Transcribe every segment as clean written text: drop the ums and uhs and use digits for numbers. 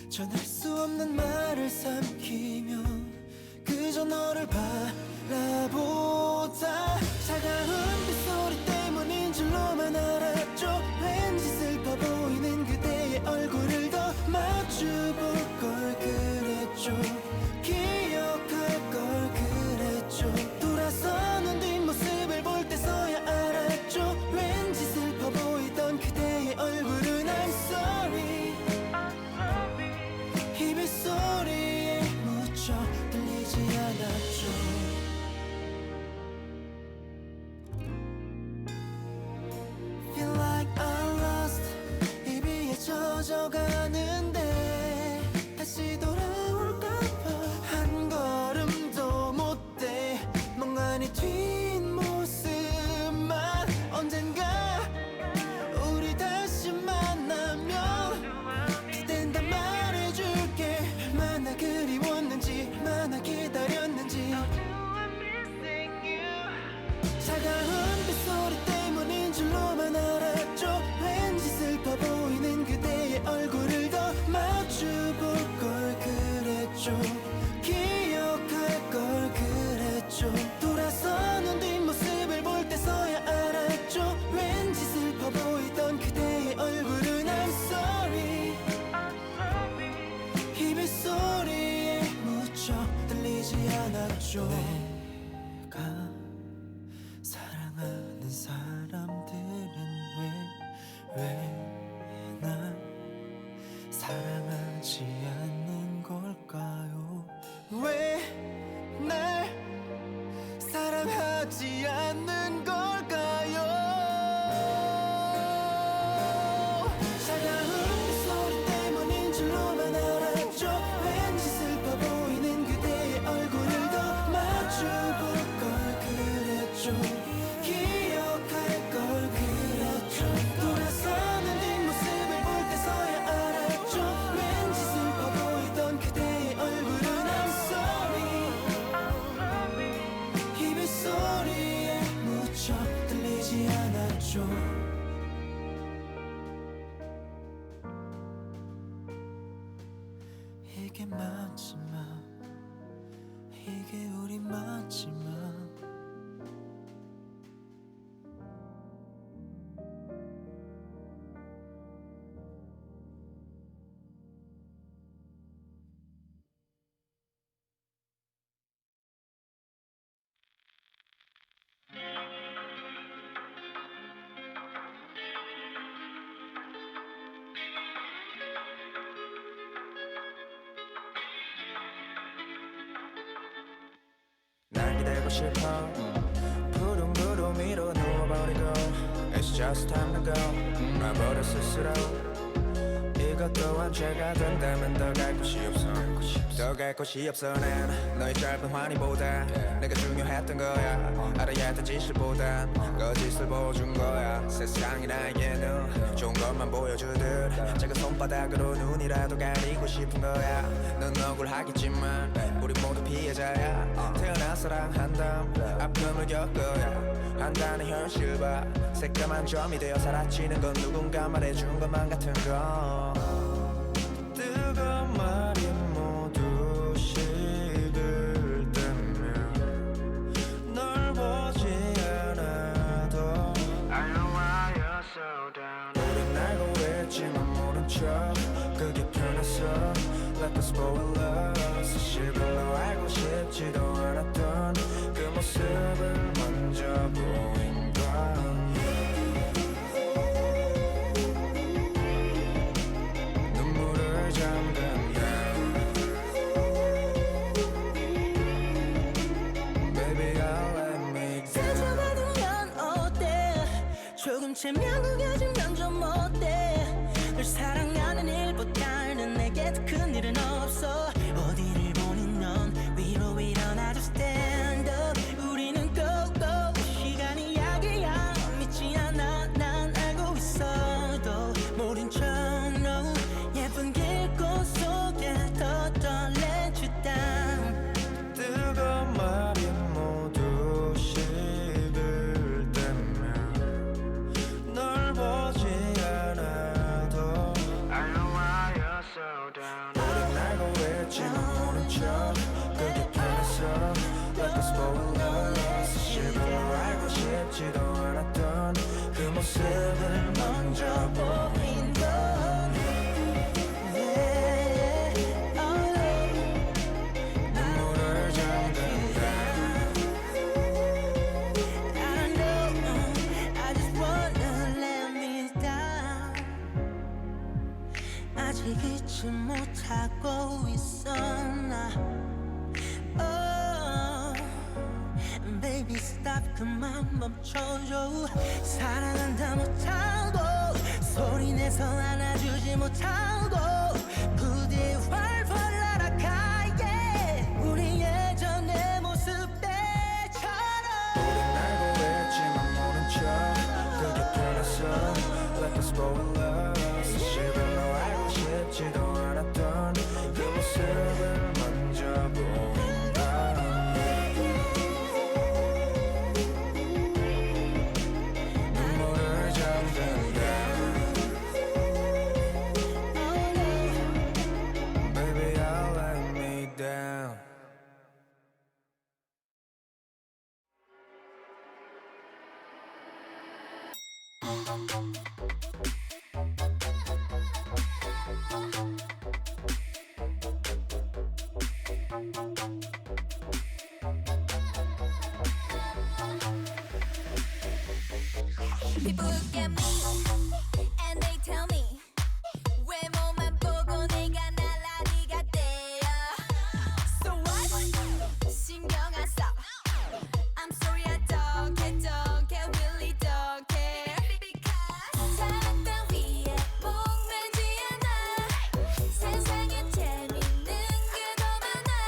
전할 수 없는 말을 삼키며 그저 너를 바라보다 차가운 빗소리 때문인 줄로만 알았죠. 왠지 슬퍼 보이는 그대의 얼굴을 더 마주볼 걸 그랬죠. 기억할 걸 그랬죠. 돌아서는 뒷모습을 볼 때서야 알았죠. 왠지 슬퍼 보이던 그대의 얼굴은 I'm sorry 이 빗소리에 묻혀 들리지 않았죠. Feel like I'm lost 이 비에 젖어가는데 다시 돌아올까봐 한 걸음도 못 돼. 멍하니 뒷모습만 언젠가 우리 다시 만나면 그땐 다 말해줄게. 얼마나 그리웠는지 얼마나 기다렸는지. 차가운 빗소리 때문인 줄로만 알았죠. 왠지 슬퍼 보이는 그대의 얼굴을 더 마주볼 걸 그랬죠. 기억할 걸 그랬죠. 돌아서는 뒷모습을 볼 때서야 알았죠. 왠지 슬퍼 보이던 그대의 얼굴은 I'm sorry 이 빗소리에 묻혀 들리지 않았죠. 내가 사랑하는 사람들은 왜 날 사랑하지 않는 걸까요? 왜 날 사랑하지 않는 걸까요? 차가운 빗소리 때문인 줄로만 알았죠. 왠지 슬퍼 보이는 그대의 얼굴을 더 마주볼 걸 그랬죠. 기억할 걸 그랬죠. 돌아서는 뒷모습을 볼 때서야 알았죠. 왠지 슬퍼 보이던 그대의 얼굴은 I'm sorry 이 빗소리에 묻혀 들리지 않았죠. 이게 마지막 이게 우리 마지막 난 기대고 싶어 푸른 구름 위로 누워버리고 It's just time to go 놔버려 스스로 이것도 언제가 된다면 더 갈 곳이 없어 더 갈 곳이 없어 난 너의 짧은 환희보다 내가 중요했던 거야 알아야 했던 진실보단 거짓을 보여준 거야 세상이 나에게 눈 좋은 것만 보여주듯 작은 손바닥으로 눈이라도 가리고 싶은 거야 넌 억울하겠지만 우리 모두 피해자야 태어나 사랑한담 아픔을 겪어야 한다는 현실과 새까만 점이 되어 사라지는 건 누군가 말해준 것만 같은 거 뜨거운 말이 모두 식을 때면 널 보지 않아도 I know why you're so down 우린 알고 있지만 모른 척 그게 편해서 Like a spoiler 사실 별로 알고 싶지도 않았던 그 모습을 먼저 보인 건 눈물을 잠근 Baby I'll let me go 상처받으면 어때 조금 채면 구겨지면 좀 어때 널 사랑하는 일보다는 내게 더 큰 일은 없어 어디를 보는 넌 위로 일어나줘 stand up 우리는 go go 시간이 약이야 믿지 않아 난 알고 있어도 모른 척 no 예쁜 길꽃 속에 더 let you down 뜨거운 말이 모두 식을 때면 널 보지 않아도 I know why you're so down 했지만 모른 척 그게 편했어 Like a spoiler 사실 별로 알고 싶지도 않았던 그 모습을 먼저 보인 건 눈물을 잠근다 I know I just wanna let me down 아직 잊지 못하고 있어 나 Oh Baby stop 그만 멈춰줘 사랑한다 못하고 소리내서 안아주지 못하고 부디 활활 날아가 yeah. 우리 예전의 모습 때처럼 우린 알고 있지만 모른 척 그게 편했어 Like a spoiler 사실 별로 알고 싶지도 않았던 그 모습을 먼저 본다 눈물을 잠근다 Baby I'll let me down People look at me and they tell me 외모만 보고 내가 날라리 같대요. So what? 신경 안 써. I'm sorry I don't care, really don't care. Because 사랑 따위에 목매지 않아. 세상에 재밌는 게 더 많아.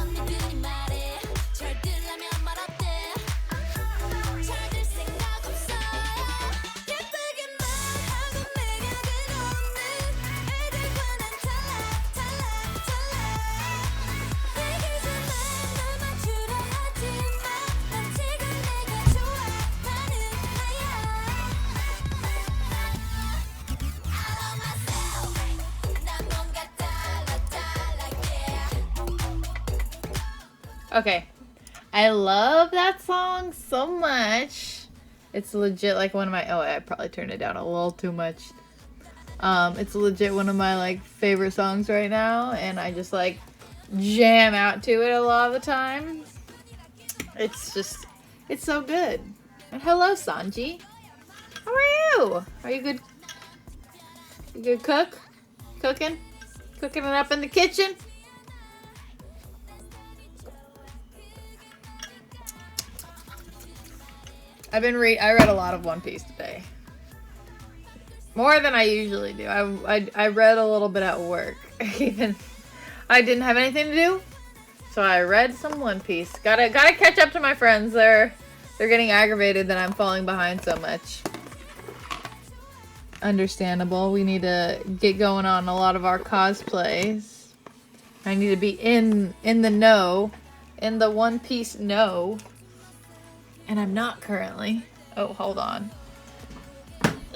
언니들이 말해 잘 들으려면 말 어때? 잘 들 생각 없어요. 예쁘게만 하고 내가 들어오는 애들과 난 달라. 얘기지만 널 맞추려 하지만 난 지금 내가 좋아하는 나야. I love myself. 난 뭔가 달라 yeah. Okay. I love that song so much. It's legit like one of my I probably turned it down a little too much. It's legit one of my like favorite songs right now and I just like jam out to it a lot of the time. It's so good. And hello Sanji. How are you? Are you good? You good cook? Cooking it up in the kitchen? I read a lot of One Piece today. More than I usually do. I read a little bit at work. Even I didn't have anything to do. So I read some One Piece. Gotta catch up to my friends. They're getting aggravated that I'm falling behind so much. Understandable. We need to get going on a lot of our cosplays. I need to be in the know. In the One Piece know. And I'm not currently. Oh, hold on.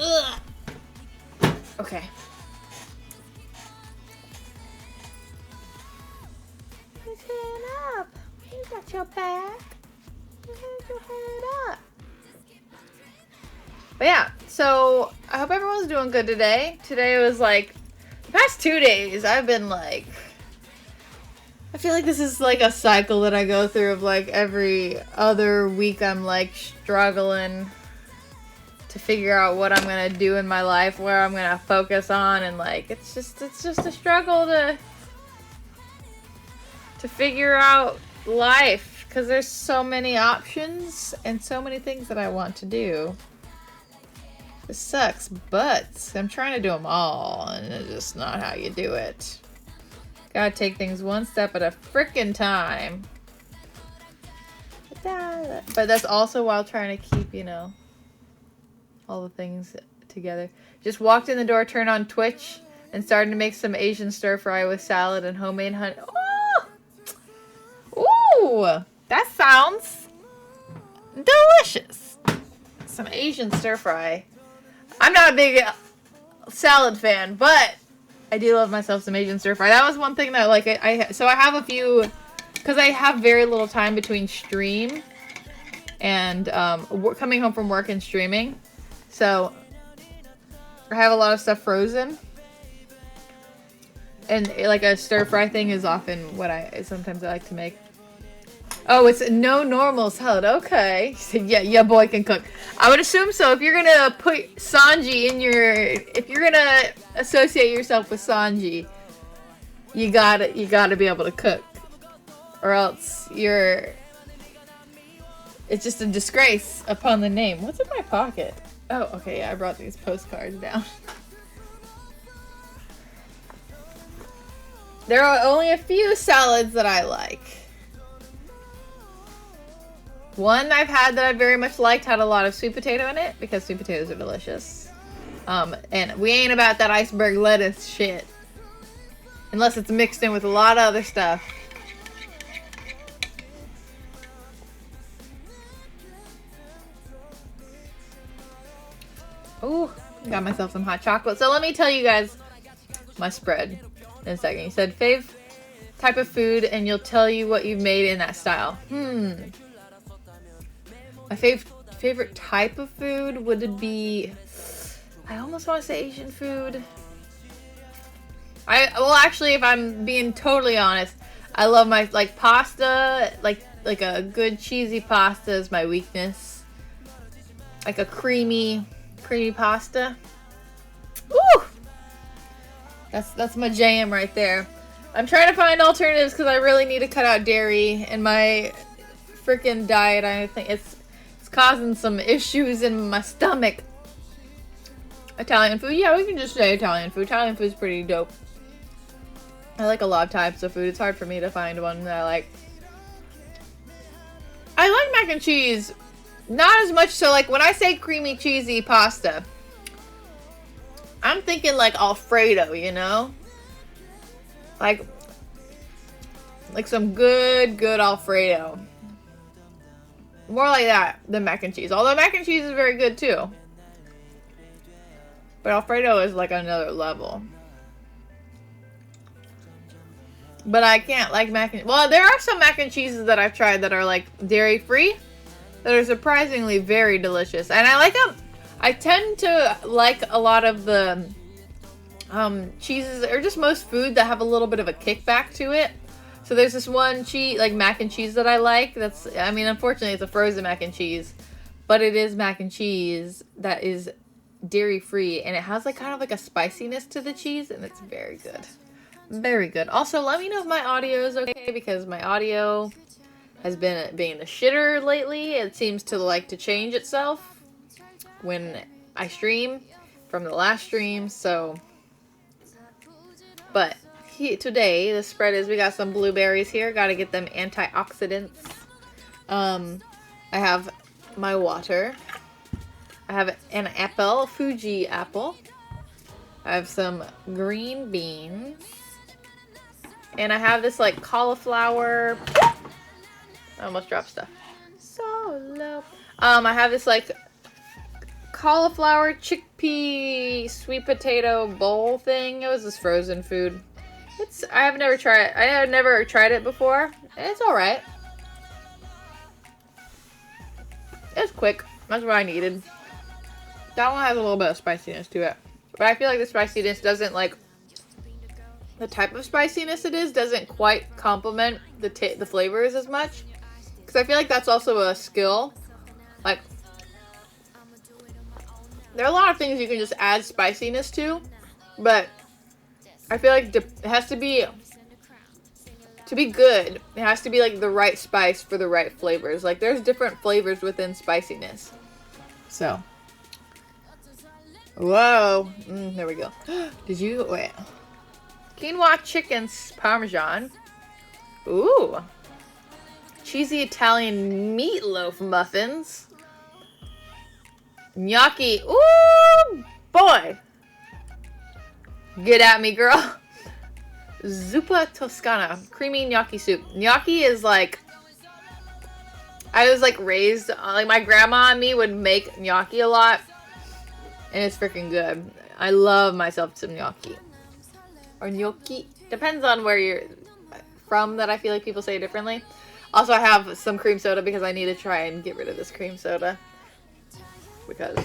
Ugh. Okay. Put his hand up. You got your back. Put your head up. But yeah, so I hope everyone's doing good today. Today was like, the past 2 days, I've been like, I feel like this is like a cycle that I go through of like every other week I'm like struggling to figure out what I'm gonna do in my life, where I'm gonna focus on, and like it's just a struggle to figure out life because there's so many options and so many things that I want to do. This sucks, but I'm trying to do them all, and it's just not how you do it. Gotta take things one step at a frickin' time. But that's also while trying to keep, you know, all the things together. Just walked in the door, turned on Twitch, and started to make some Asian stir fry with salad and homemade honey. Oh! Ooh! That sounds delicious. Some Asian stir fry. I'm not a big salad fan, but I do love myself some Asian stir fry. That was one thing that like so I have a few, because I have very little time between stream and coming home from work and streaming, so I have a lot of stuff frozen. And like a stir fry thing is often what sometimes I like to make. Oh, it's no normal salad. Okay. He said, yeah, boy can cook. I would assume so. If you're gonna put Sanji in if you're gonna associate yourself with Sanji, you gotta be able to cook, or else it's just a disgrace upon the name. What's in my pocket? Oh, okay. Yeah, I brought these postcards down. There are only a few salads that I like. One I've had that I very much liked had a lot of sweet potato in it, because sweet potatoes are delicious. And we ain't about that iceberg lettuce shit. Unless it's mixed in with a lot of other stuff. Ooh, got myself some hot chocolate. So let me tell you guys my spread in a second. You said fave type of food, and you'll tell you what you've made in that style. My favorite type of food would be, I almost want to say Asian food. Well, actually, if I'm being totally honest, I love my pasta. Like a good cheesy pasta is my weakness. Like a creamy pasta. Ooh, that's my jam right there. I'm trying to find alternatives because I really need to cut out dairy in my freaking diet. I think it's causing some issues in my stomach. Italian food, yeah, we can just say Italian food. Italian food is pretty dope. I like a lot of types of food. It's hard for me to find one that I like. I like mac and cheese, not as much. So like when I say creamy cheesy pasta, I'm thinking like Alfredo, you know? Like some good Alfredo. More like that than mac and cheese. Although mac and cheese is very good too. But Alfredo is like another level. But I can't like mac and... Well, there are some mac and cheeses that I've tried that are like dairy free, that are surprisingly very delicious. And I like them. I tend to like a lot of the cheeses, or just most food that have a little bit of a kickback to it. So there's this one mac and cheese that I like. I mean, unfortunately, it's a frozen mac and cheese, but it is mac and cheese that is dairy free, and it has like kind of like a spiciness to the cheese, and it's very good. Very good. Also, let me know if my audio is okay, because my audio has been being a shitter lately. It seems to like to change itself when I stream from the last stream, so... But today, the spread is, we got some blueberries here. Got to get them antioxidants. I have my water. I have an apple, Fuji apple. I have some green beans. And I have this like cauliflower. I almost dropped stuff. Solo. I have this like cauliflower chickpea sweet potato bowl thing. It was this frozen food. I have never tried it before. It's alright. It's quick. That's what I needed. That one has a little bit of spiciness to it. But I feel like the spiciness doesn't like... The type of spiciness it is doesn't quite complement the flavors as much. Because I feel like that's also a skill. Like... There are a lot of things you can just add spiciness to. But... I feel like it has to be... To be good, it has to be like the right spice for the right flavors. Like there's different flavors within spiciness. So... Whoa. There we go. Did you... Wait. Quinoa chicken parmesan. Ooh. Cheesy Italian meatloaf muffins. Gnocchi. Ooh, boy. Get at me, girl. Zuppa Toscana. Creamy gnocchi soup. Gnocchi is like... I was like raised... Like my grandma and me would make gnocchi a lot. And it's freaking good. I love myself some gnocchi. or gnocchi. Depends on where you're from that I feel like people say it differently. Also, I have some cream soda because I need to try and get rid of this cream soda. Because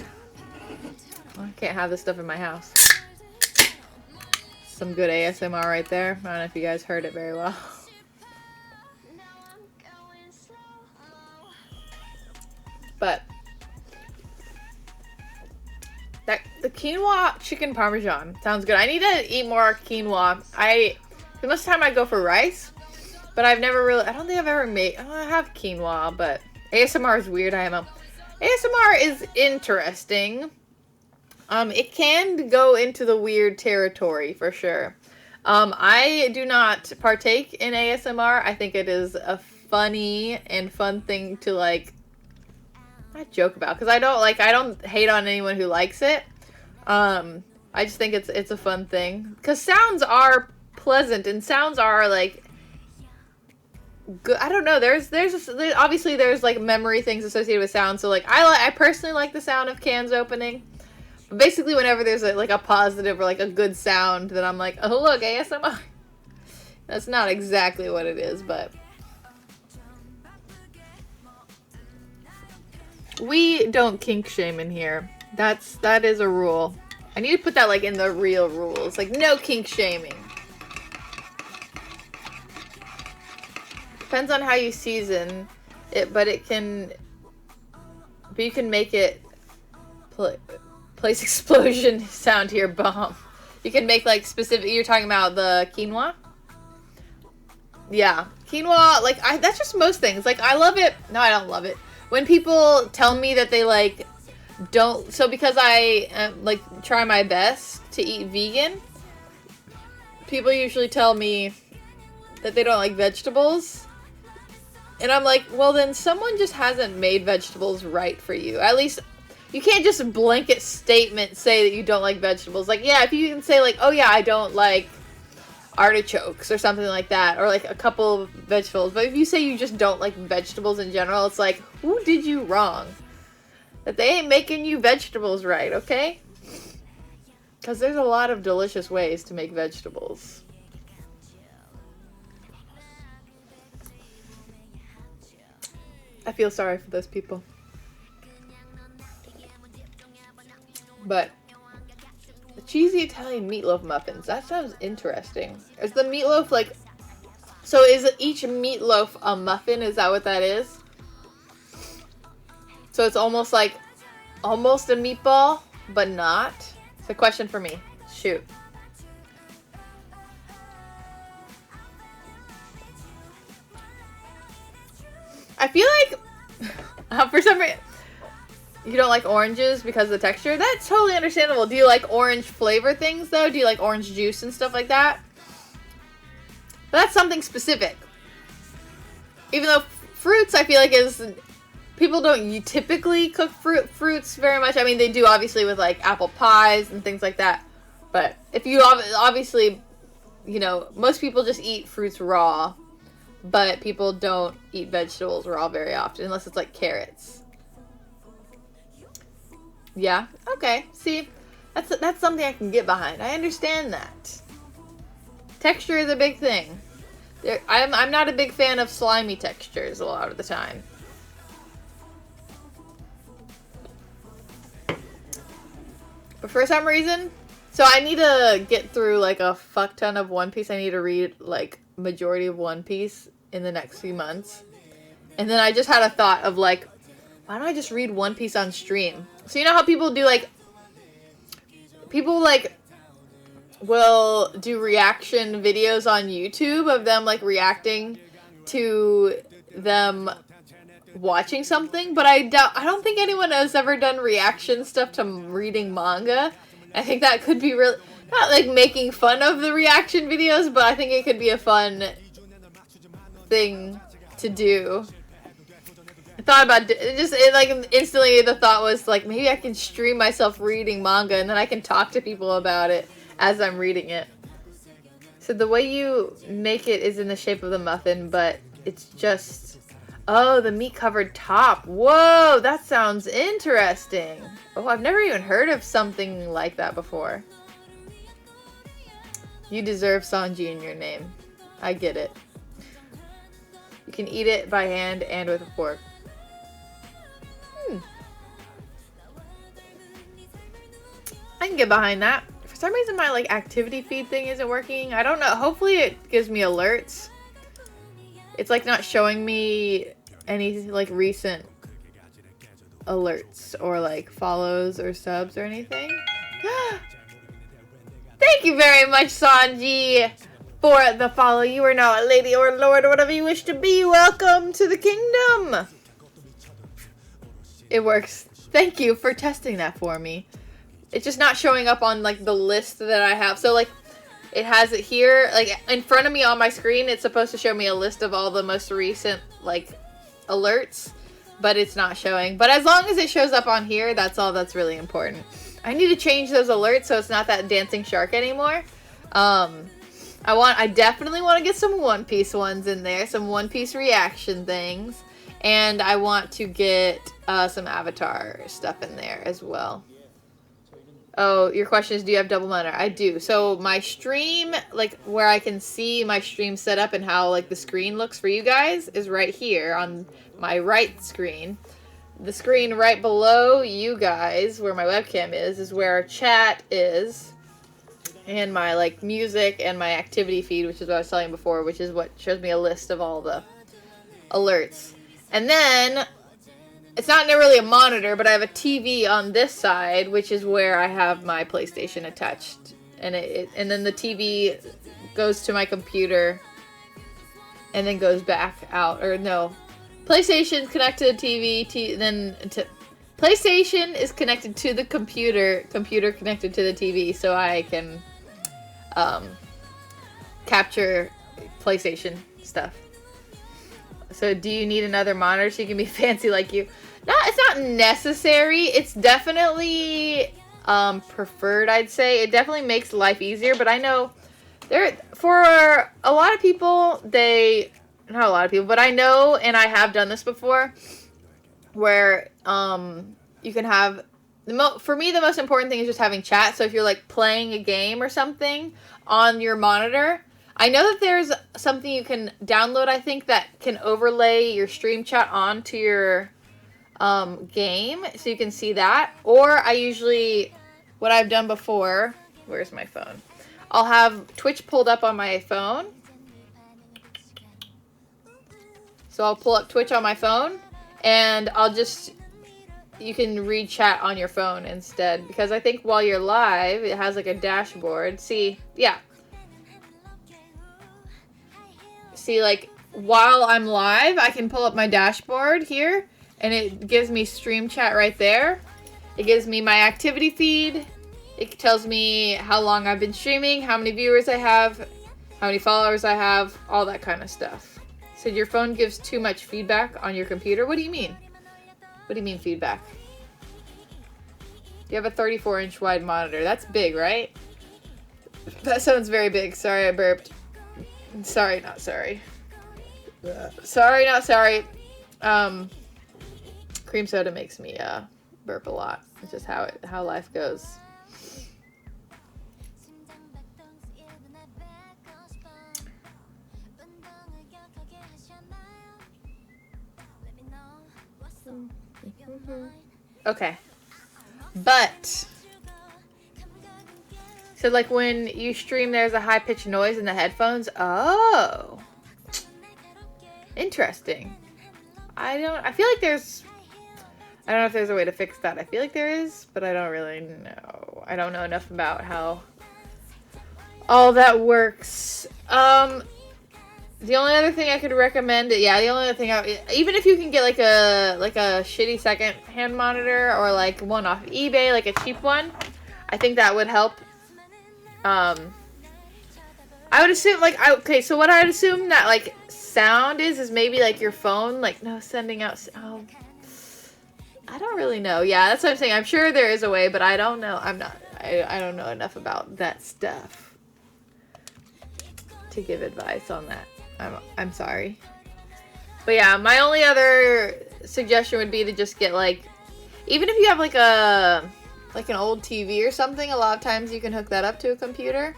I can't have this stuff in my house. Some good ASMR right there. I don't know if you guys heard it very well. But the quinoa chicken parmesan sounds good. I need to eat more quinoa. The most of the time I go for rice, but I've never really, I don't think I've ever made, I have quinoa, but ASMR is weird. ASMR is interesting. It can go into the weird territory for sure. I do not partake in ASMR. I think it is a funny and fun thing to like, not joke about, because I don't hate on anyone who likes it. I just think it's a fun thing because sounds are pleasant and sounds are like good. I don't know. There's obviously there's like memory things associated with sound. So like I personally like the sound of cans opening. But basically, whenever there's like a positive or like a good sound, then I'm like, oh look, ASMR. That's not exactly what it is, but. We don't kink shame in here. That is a rule. I need to put that like in the real rules. Like no kink shaming. Depends on how you season it, but you can make it place explosion sound here bomb. You can make like specific. You're talking about the quinoa? Yeah, quinoa. Like that's just most things. Like I love it. No, I don't love it. When people tell me that they like don't, so because I like try my best to eat vegan, people usually tell me that they don't like vegetables. And I'm like, well then someone just hasn't made vegetables right for you. At least you can't just blanket statement say that you don't like vegetables. Like, yeah, if you can say like, oh yeah, I don't like artichokes or something like that, or like a couple of vegetables, but if you say you just don't like vegetables in general, it's like, who did you wrong? That they ain't making you vegetables right, okay? Because there's a lot of delicious ways to make vegetables. I feel sorry for those people. But cheesy Italian meatloaf muffins. That sounds interesting. Is the meatloaf like... So is each meatloaf a muffin? Is that what that is? So it's almost like... Almost a meatball, but not? It's a question for me. Shoot. I feel like... for some reason... You don't like oranges because of the texture? That's totally understandable. Do you like orange flavor things, though? Do you like orange juice and stuff like that? But that's something specific. Even though fruits, I feel like is... People don't typically cook fruits very much. I mean, they do, obviously, with, like, apple pies and things like that. But if you obviously... You know, most people just eat fruits raw. But people don't eat vegetables raw very often. Unless it's, like, carrots. Yeah, okay. See, that's something I can get behind. I understand that. Texture is a big thing. I'm not a big fan of slimy textures a lot of the time. But for some reason, so I need to get through like a fuck ton of One Piece. I need to read like majority of One Piece in the next few months. And then I just had a thought of like, why don't I just read One Piece on stream? So you know how people do like, people like will do reaction videos on YouTube of them like reacting to them watching something, but I don't think anyone has ever done reaction stuff to reading manga. I think that could be really, not like making fun of the reaction videos, but I think it could be a fun thing to do. I thought about it, like instantly the thought was like, maybe I can stream myself reading manga and then I can talk to people about it as I'm reading it. So the way you make it is in the shape of the muffin, but it's just, oh, the meat covered top. Whoa, that sounds interesting. Oh, I've never even heard of something like that before. You deserve Sanji in your name. I get it. You can eat it by hand and with a fork. I can get behind that. For some reason my like activity feed thing isn't working. I don't know. Hopefully it gives me alerts. It's like not showing me any like recent alerts or like follows or subs or anything. Thank you very much, Sanji, for the follow. You are now a lady or lord or whatever you wish to be. Welcome to the kingdom. It works. Thank you for testing that for me. It's just not showing up on like the list that I have. So like it has it here, like in front of me on my screen. It's supposed to show me a list of all the most recent like alerts, but it's not showing. But as long as it shows up on here, that's all that's really important. I need to change those alerts so it's not that dancing shark anymore. I definitely want to get some One Piece ones in there, some One Piece reaction things, and I want to get some Avatar stuff in there as well. Oh, your question is, do you have double monitor? I do. So my stream, like where I can see my stream set up and how like the screen looks for you guys is right here on my right screen. The screen right below you guys, where my webcam is where our chat is. And my like music and my activity feed, which is what I was telling you before, which is what shows me a list of all the alerts. And then it's not really a monitor, but I have a TV on this side, which is where I have my PlayStation attached. And and then the TV goes to my computer and then goes back out. Or no, PlayStation's connected to the TV, PlayStation is connected to the computer connected to the TV, so I can capture PlayStation stuff. So do you need another monitor so you can be fancy like you? No, it's not necessary. It's definitely preferred, I'd say. It definitely makes life easier, but I know for a lot of people, not a lot of people, but I know, and I have done this before, where you can have, for me the most important thing is just having chat. So if you're like playing a game or something on your monitor, I know that there's something you can download, I think, that can overlay your stream chat onto your game, so you can see that. Or what I've done before, where's my phone? I'll have Twitch pulled up on my phone. So I'll pull up Twitch on my phone, and you can read chat on your phone instead, because I think while you're live, it has like a dashboard. See, like while I'm live, I can pull up my dashboard here, and it gives me stream chat right there. It gives me my activity feed. It tells me how long I've been streaming, how many viewers I have, how many followers I have, all that kind of stuff. So your phone gives too much feedback on your computer? What do you mean? What do you mean feedback? You have a 34-inch wide monitor. That's big, right? That sounds very big. Sorry, I burped. Sorry, not sorry. Sorry, not sorry. Cream soda makes me burp a lot. It's just how life goes. Okay. But so like when you stream, there's a high-pitched noise in the headphones. Oh. Interesting. I feel like I don't know if there's a way to fix that. I feel like there is, but I don't really know. I don't know enough about how all that works. The only other thing I could recommend, the only other thing, even if you can get like a shitty second-hand monitor or like one off eBay, like a cheap one, I think that would help. I would assume so what I'd assume that like sound is maybe like your phone, like sending out. Oh, I don't really know. Yeah, that's what I'm saying. I'm sure there is a way, but I don't know. I don't know enough about that stuff to give advice on that. I'm sorry. But yeah, my only other suggestion would be to just get like, even if you have like an old TV or something, a lot of times you can hook that up to a computer.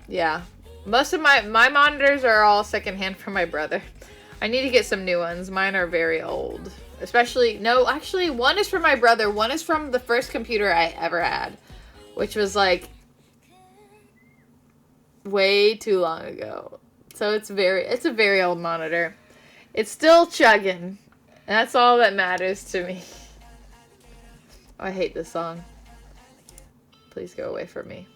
Yeah. Most of my monitors are all secondhand from my brother. I need to get some new ones. Mine are very old. Especially, no, actually, one is from my brother. One is from the first computer I ever had, which was like way too long ago. So it's a very old monitor. It's still chugging. And that's all that matters to me. Oh, I hate this song. Please go away from me.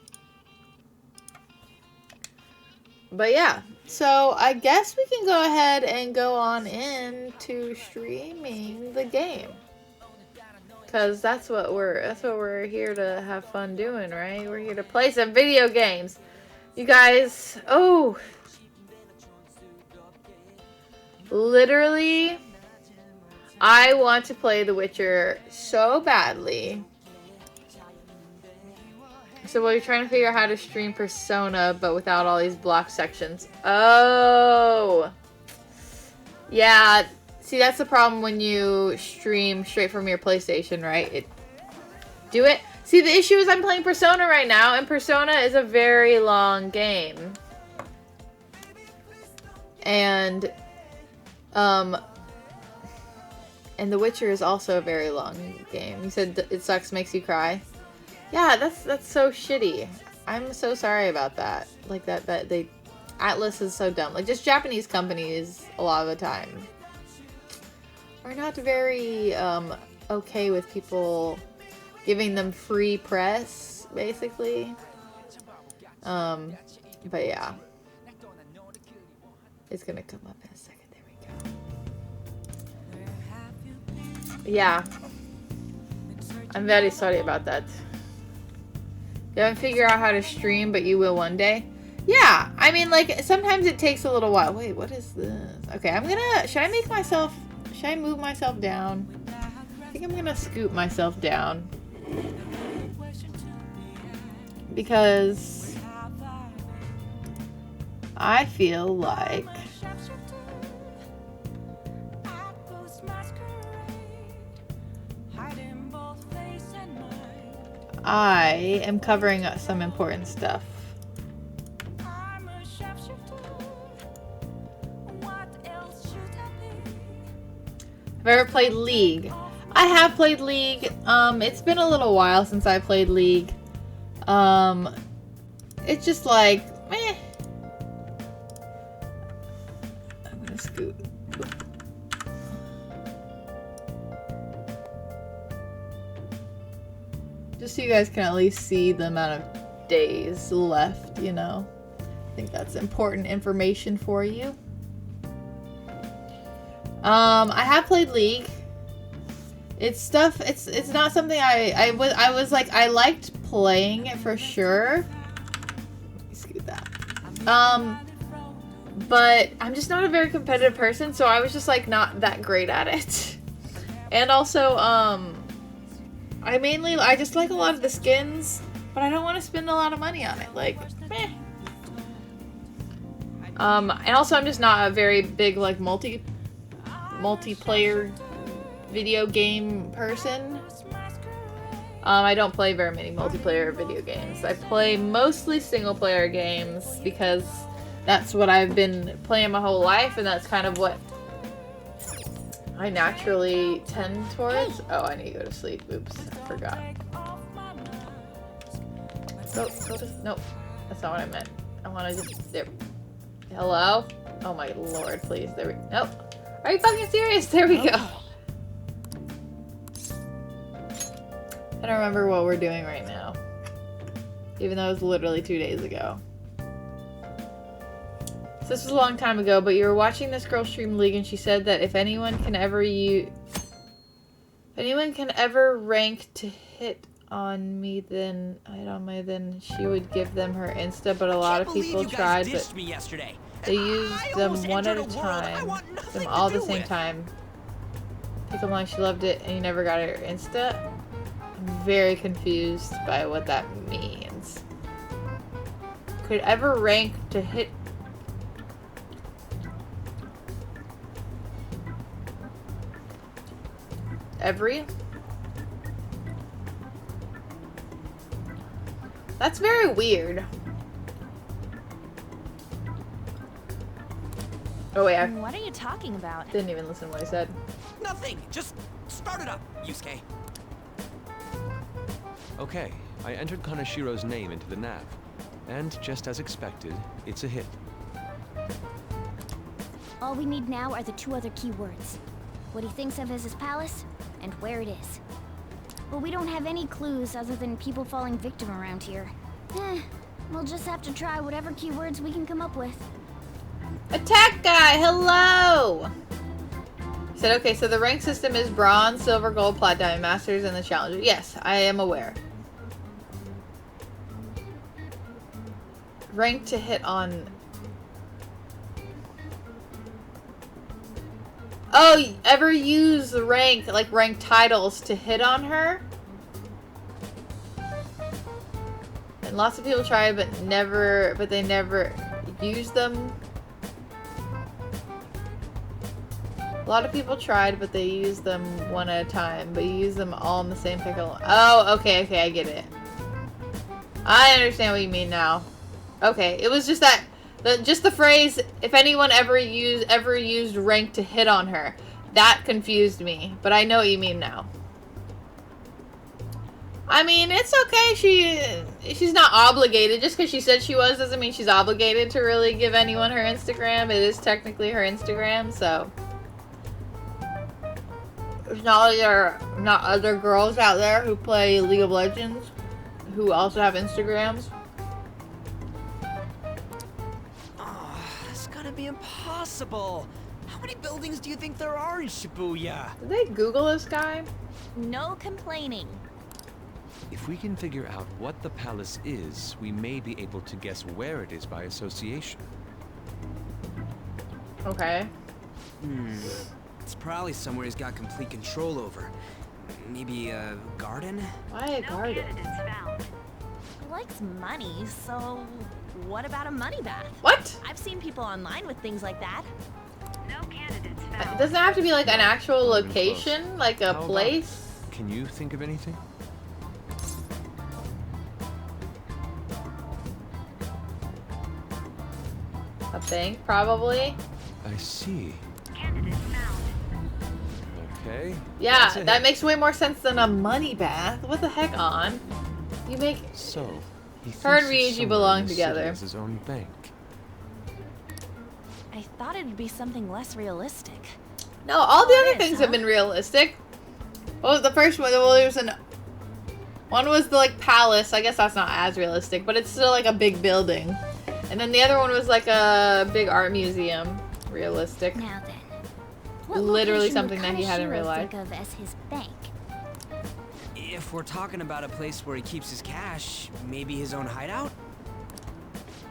But yeah, so I guess we can go ahead and go on into streaming the game. Cause that's what we're here to have fun doing, right? We're here to play some video games. You guys, oh. Literally, I want to play The Witcher so badly. So we're trying to figure out how to stream Persona, but without all these block sections. Oh! Yeah, see, that's the problem when you stream straight from your PlayStation, right? Do it. See, the issue is I'm playing Persona right now, and Persona is a very long game. And The Witcher is also a very long game. You said it sucks, makes you cry. Yeah, that's so shitty. I'm so sorry about that. Like that they Atlas is so dumb. Like just Japanese companies a lot of the time are not very okay with people giving them free press, basically. But yeah. It's gonna come up in a second. There we go. Yeah. I'm very sorry about that. You haven't figured out how to stream, but you will one day? Yeah, I mean, like, sometimes it takes a little while. Wait, what is this? Okay, should I move myself down? I think I'm gonna scoot myself down. Because I feel like I am covering up some important stuff. Have I ever played League? I have played League. It's been a little while since I played League. It's just like, meh. I'm gonna scoot. Just so you guys can at least see the amount of days left, you know. I think that's important information for you. I have played League. It's not something I was like, I liked playing it for sure. Let me scoot that. But I'm just not a very competitive person, so I was just like not that great at it. And also, I just like a lot of the skins, but I don't want to spend a lot of money on it. Like, meh. And also I'm just not a very big like multiplayer video game person. I don't play very many multiplayer video games. I play mostly single player games because that's what I've been playing my whole life, and that's kind of what I naturally tend towards. Oh, I need to go to sleep. Oops, I forgot. Nope, that's not what I meant. I want to just, there. Hello? Oh my lord, please. There we, nope. Are you fucking serious? There we go. I don't remember what we're doing right now. Even though it was literally 2 days ago. So this was a long time ago, but you were watching this girl stream League and she said that if anyone can ever rank to hit on me, then she would give them her Insta, but a lot of people tried, but they used them one at a time, them all at the same time. Pick them like she loved it and you never got her Insta. I'm very confused by what that means. Could ever rank to hit every? That's very weird. Oh wait, I What are you talking about? didn't even listen to what I said. Nothing. Just start it up, Yusuke. Okay, I entered Kanashiro's name into the nav. And just as expected, it's a hit. All we need now are the 2 other keywords. What he thinks of as his palace, and where it is. But we don't have any clues other than people falling victim around here. We'll just have to try whatever keywords we can come up with. Attack guy, hello! He said, okay, so the rank system is bronze, silver, gold, plat, diamond, masters, and the challenger. Yes, I am aware. Rank to hit on... Oh, you ever use the rank, like rank titles to hit on her? And lots of people try, but they never use them. A lot of people tried, but they used them one at a time. But you use them all in the same pick. Oh, okay, I get it. I understand what you mean now. Okay, it was just that, just the phrase, if anyone ever used rank to hit on her. That confused me, but I know what you mean now. I mean, it's okay, she's not obligated. Just because she said she was doesn't mean she's obligated to really give anyone her Instagram. It is technically her Instagram, so... There's not other girls out there who play League of Legends who also have Instagrams. Oh, that's gonna be impossible. How many buildings do you think there are in Shibuya? Did they Google this guy? No complaining. If we can figure out what the palace is, we may be able to guess where it is by association. Okay. It's probably somewhere he's got complete control over. Maybe a garden? Why a garden? He likes money, so what about a money bath? What? I've seen people online with things like that. It doesn't have to be like an actual Not even location, close. like a How about- place. Can you think of anything? A bank, probably. I see. Okay. Yeah, that's a that hit. makes way more sense than a money bath. What the heck, On? You make... So, he Her and thinks Ryuji of somewhere belong in the city together. as his own bank. I thought it'd be something less realistic. No, all the Oh, other it is, things have huh? been realistic. What was the first one? Well, there was one was the like palace. I guess that's not as realistic, but it's still like a big building. And then the other one was like a big art museum. Realistic. Now then, what Literally location something would that he had in Kaneshiro real life. think of as his bank? If we're talking about a place where he keeps his cash, maybe his own hideout?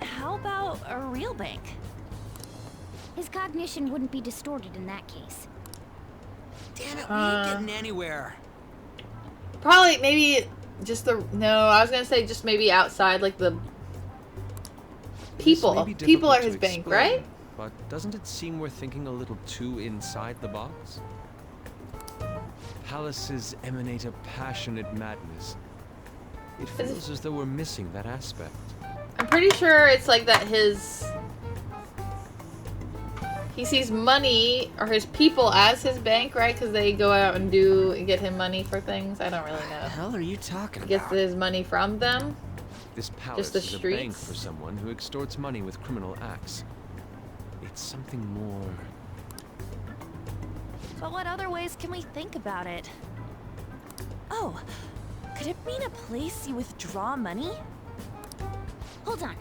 How about a real bank? His cognition wouldn't be distorted in that case. Damn it, we ain't getting anywhere. Probably maybe just the I was gonna say just maybe outside like the This people. may be People are difficult his to bank, explain, right? But doesn't it seem we're thinking a little too inside the box? Palaces emanate a passionate madness. It feels as though we're missing that aspect. I'm pretty sure it's like that he sees money or his people as his bank, right? Because they go out and get him money for things. I don't really What the know. hell are you talking He gets about? his money from them. This palace the is a bank streets? for someone who extorts money with criminal acts. It's something more... But what other ways can we think about it? Oh, could it mean a place you withdraw money? Hold on.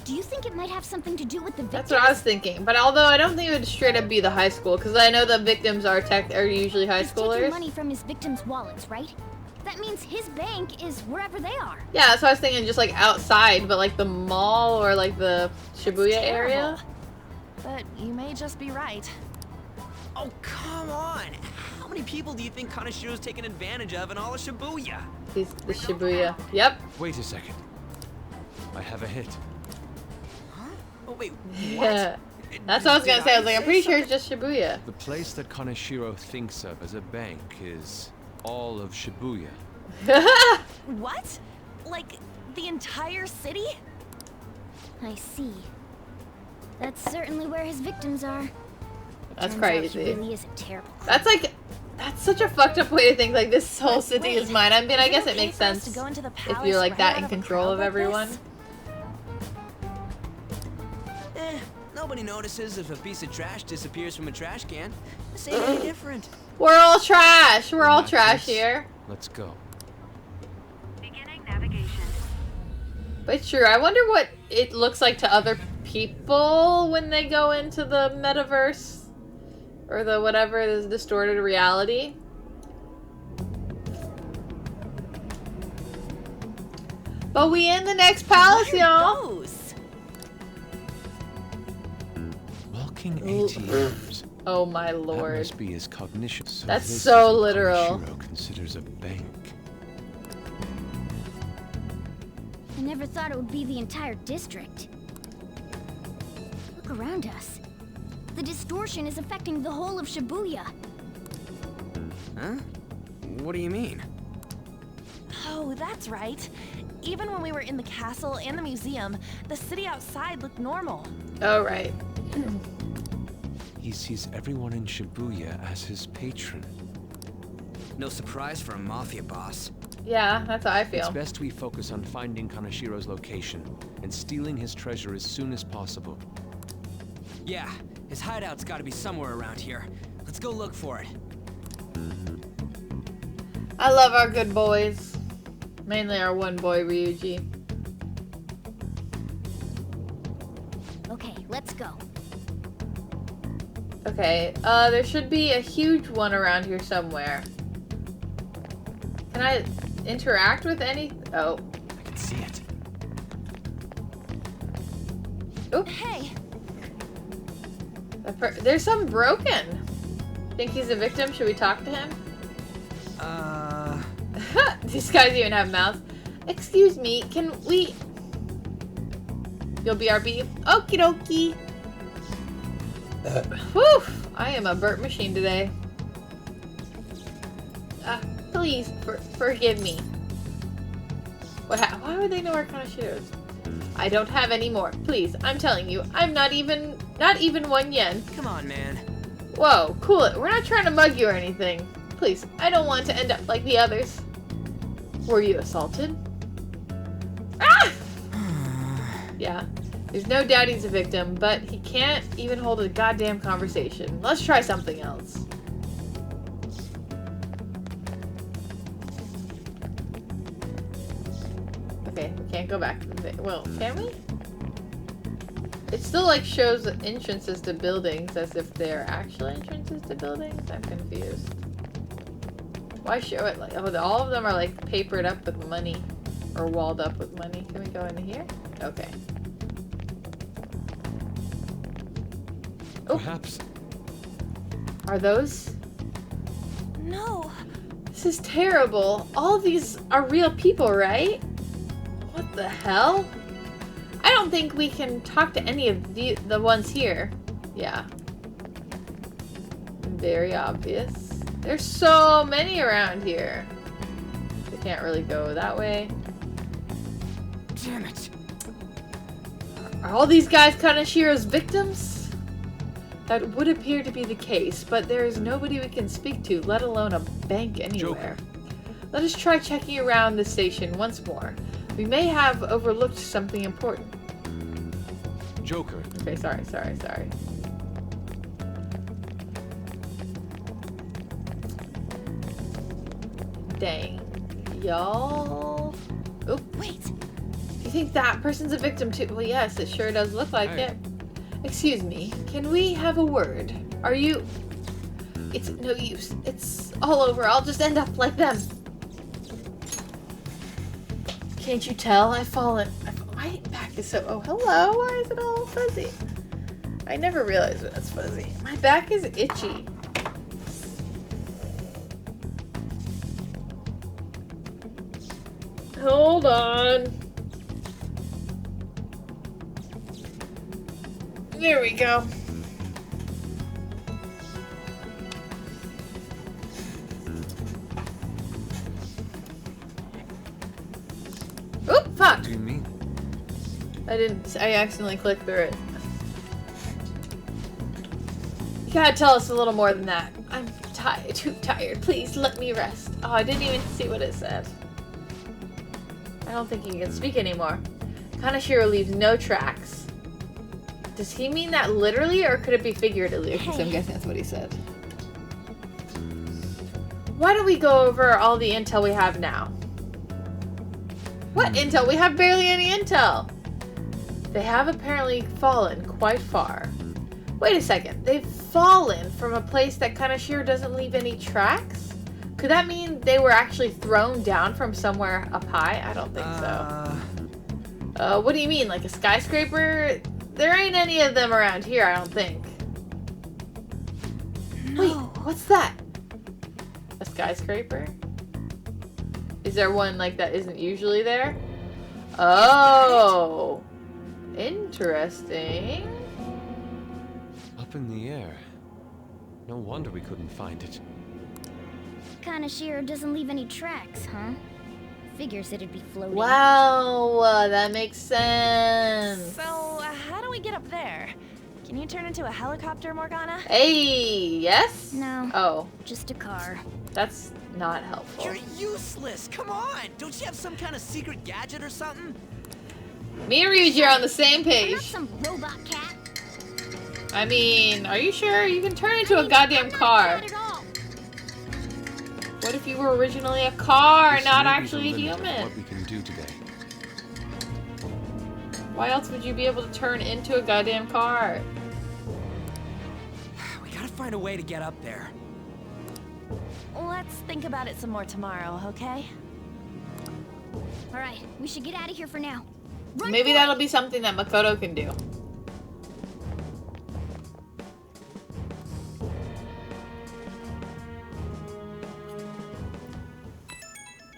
Do you think it might have something to do with the victims? That's what I was thinking. But although I don't think it would straight up be the high school, because I know the victims are usually high He's taking schoolers. money from his victims' wallets, right? That means his bank is wherever they are. Yeah, that's what I was thinking, just like outside, but like the mall or like the Shibuya area. But you may just be right. Oh, come on! How many people do you think Kanashiro's taking advantage of in all of Shibuya? The Shibuya. Yep. Wait a second. I have a hit. Oh, wait, what? Yeah. That's what I was gonna Did say. I was like, I'm pretty sure something? it's just Shibuya. The place that Kaneshiro thinks of as a bank is all of Shibuya. What? Like The entire city? I see. That's certainly where his victims are. That's Turns out crazy. He really is a terrible. That's like, that's such a fucked up way to think. Like, this whole city Wait, is mine. I mean, I is guess it okay makes for us sense to go into the if palace you're like right that out in of a control crowd of like everyone. this? Nobody notices if a piece of trash disappears from a trash can. This ain't any different. We're all trash. We're In all that trash case, here. Let's go. Beginning navigation. But sure, I wonder what it looks like to other people when they go into the metaverse. Or the whatever, this distorted reality. But we in the next palace, What are y'all. those? Walking ATMs. Oh my That lord. must be his cognition. So That's this so is what literal. Kaneshiro considers a bank. I never thought it would be the entire district. Look around us. The distortion is affecting the whole of Shibuya. Huh? What do you mean? Oh, that's right. Even when we were in the castle and the museum, the city outside looked normal. Oh right. He sees everyone in Shibuya as his patron. No surprise for a mafia boss. Yeah, that's how I It's feel. best we focus on finding Kaneshiro's location and stealing his treasure as soon as possible. Yeah, his hideout's gotta be somewhere around here. Let's go look for it. I love our good boys. Mainly our one boy, Ryuji. Okay, let's go. Okay, there should be a huge one around here somewhere. Can I interact with any? Oh. I can see it. Oop. Hey, There's some broken. Think he's a victim? Should we talk to him? These guys even have mouths. Excuse me, can we... You'll be our beef? Okie dokie. Whew! I am a burnt machine today. Please, forgive me. Why would they know our Kaneshiro? I don't have any more. Please, I'm telling you, I'm not even 1 yen. Come on, man. Whoa, cool it. We're not trying to mug you or anything. Please, I don't want to end up like the others. Were you assaulted? Ah! Yeah, there's no doubt he's a victim, but he can't even hold a goddamn conversation. Let's try something else. Okay, we can't go back. Well, can we? It still like shows the entrances to buildings as if they're actual entrances to buildings. I'm confused. Why show it like, oh, all of them are like papered up with money or walled up with money. Can we go into here? Okay. Oh, Perhaps. are those? no. This is terrible. All of these are real people, right? What the hell? I don't think we can talk to any of the ones here. Yeah. Very obvious. There's so many around here. We can't really go that way. Damn it. Are all these guys Kaneshiro's victims? That would appear to be the case, but there is nobody we can speak to, let alone a bank anywhere. Let us try checking around the station once more. We may have overlooked something important. Joker. Okay, sorry. Dang. Y'all... Oh, Wait, you think that person's a victim too? Well, yes, it sure does look like Hey. it. Excuse me, can we have a word? Are you... It's no use. It's all over. I'll just end up like them. Can't you tell? I've fallen. My back is so... Oh, hello. Why is it all fuzzy? I never realized when it's fuzzy. My back is itchy. Hold on. There we go. Oop, fuck. I accidentally clicked through it. You gotta tell us a little more than that. I'm too tired. Please let me rest. Oh, I didn't even see what it said. I don't think he can speak anymore. Kanashiro leaves no tracks. Does he mean that literally, or could it be figuratively? Because I'm guessing that's what he said. Why don't we go over all the intel we have now? What intel? We have barely any intel. They have apparently fallen quite far. Wait a second. They've fallen from a place that Kanashiro doesn't leave any tracks? Could that mean they were actually thrown down from somewhere up high? I don't think so. What do you mean? Like a skyscraper? There ain't any of them around here, I don't think. No. Wait, what's that? A skyscraper? Is there one like that isn't usually there? Oh. Interesting. Up in the air. No wonder we couldn't find it. Kanashiro doesn't leave any tracks, huh? Figures it'd be floating. Wow, that makes sense. So, how do we get up there? Can you turn into a helicopter, Morgana? Hey, yes? No. Oh, Just a car. that's not helpful. You're useless. Come on. Don't you have some kind of secret gadget or something? Me and Ryuji are on the same I'm not page. some robot cat. I mean, are you sure? You can turn into a I'm goddamn not car. cat at all. What if you were originally a car, This not may be the actually a limit of human? What we can do today. Why else would you be able to turn into a goddamn car? We gotta find a way to get up there. Let's think about it some more tomorrow, okay? Alright, we should get out of here for now. Run Maybe for that'll it. be something that Makoto can do.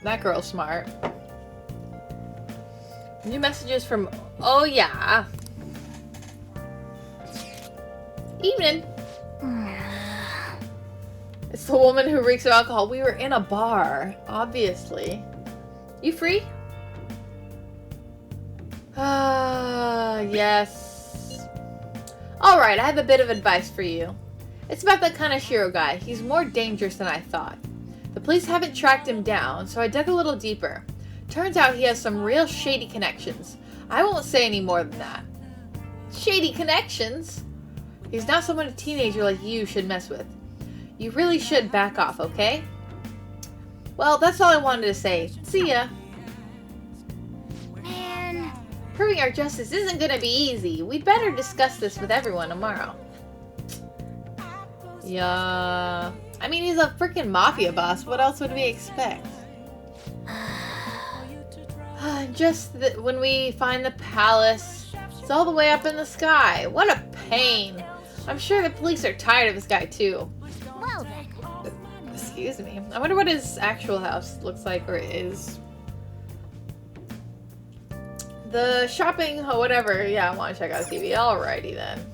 That girl's smart. New messages from... Oh, yeah. Evening. It's the woman who reeks of alcohol. We were in a bar, obviously. You free? Ah, yes. Alright, I have a bit of advice for you. It's about that Kanashiro guy. He's more dangerous than I thought. The police haven't tracked him down, so I dug a little deeper. Turns out he has some real shady connections. I won't say any more than that. Shady connections? He's not someone a teenager like you should mess with. You really should back off, okay? Well, that's all I wanted to say. See ya. Man. Proving our justice isn't gonna be easy. We'd better discuss this with everyone tomorrow. Yeah. I mean, he's a freaking mafia boss. What else would we expect? Just when we find the palace, it's all the way up in the sky. What a pain. I'm sure the police are tired of this guy too. Well then. Excuse me. I wonder what his actual house looks like or is. The shopping, oh, whatever. Yeah, I want to check out the TV. Alrighty then.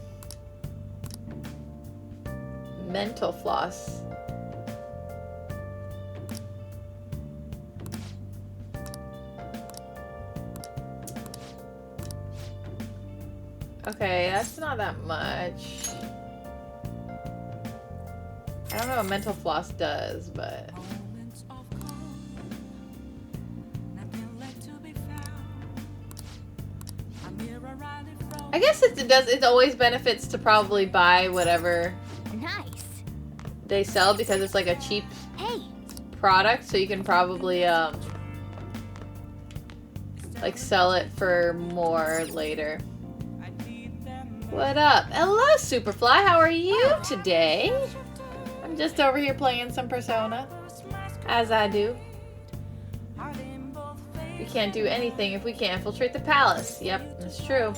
Mental floss. Okay, that's not that much. I don't know what mental floss does, but... I guess it does. It always benefits to probably buy whatever Nice. they sell because it's like a cheap Hey. product, so you can probably like sell it for more later. What up? Hello, Superfly. How are you today? I'm just over here playing some Persona, as I do. We can't do anything if we can't infiltrate the palace. Yep, that's true.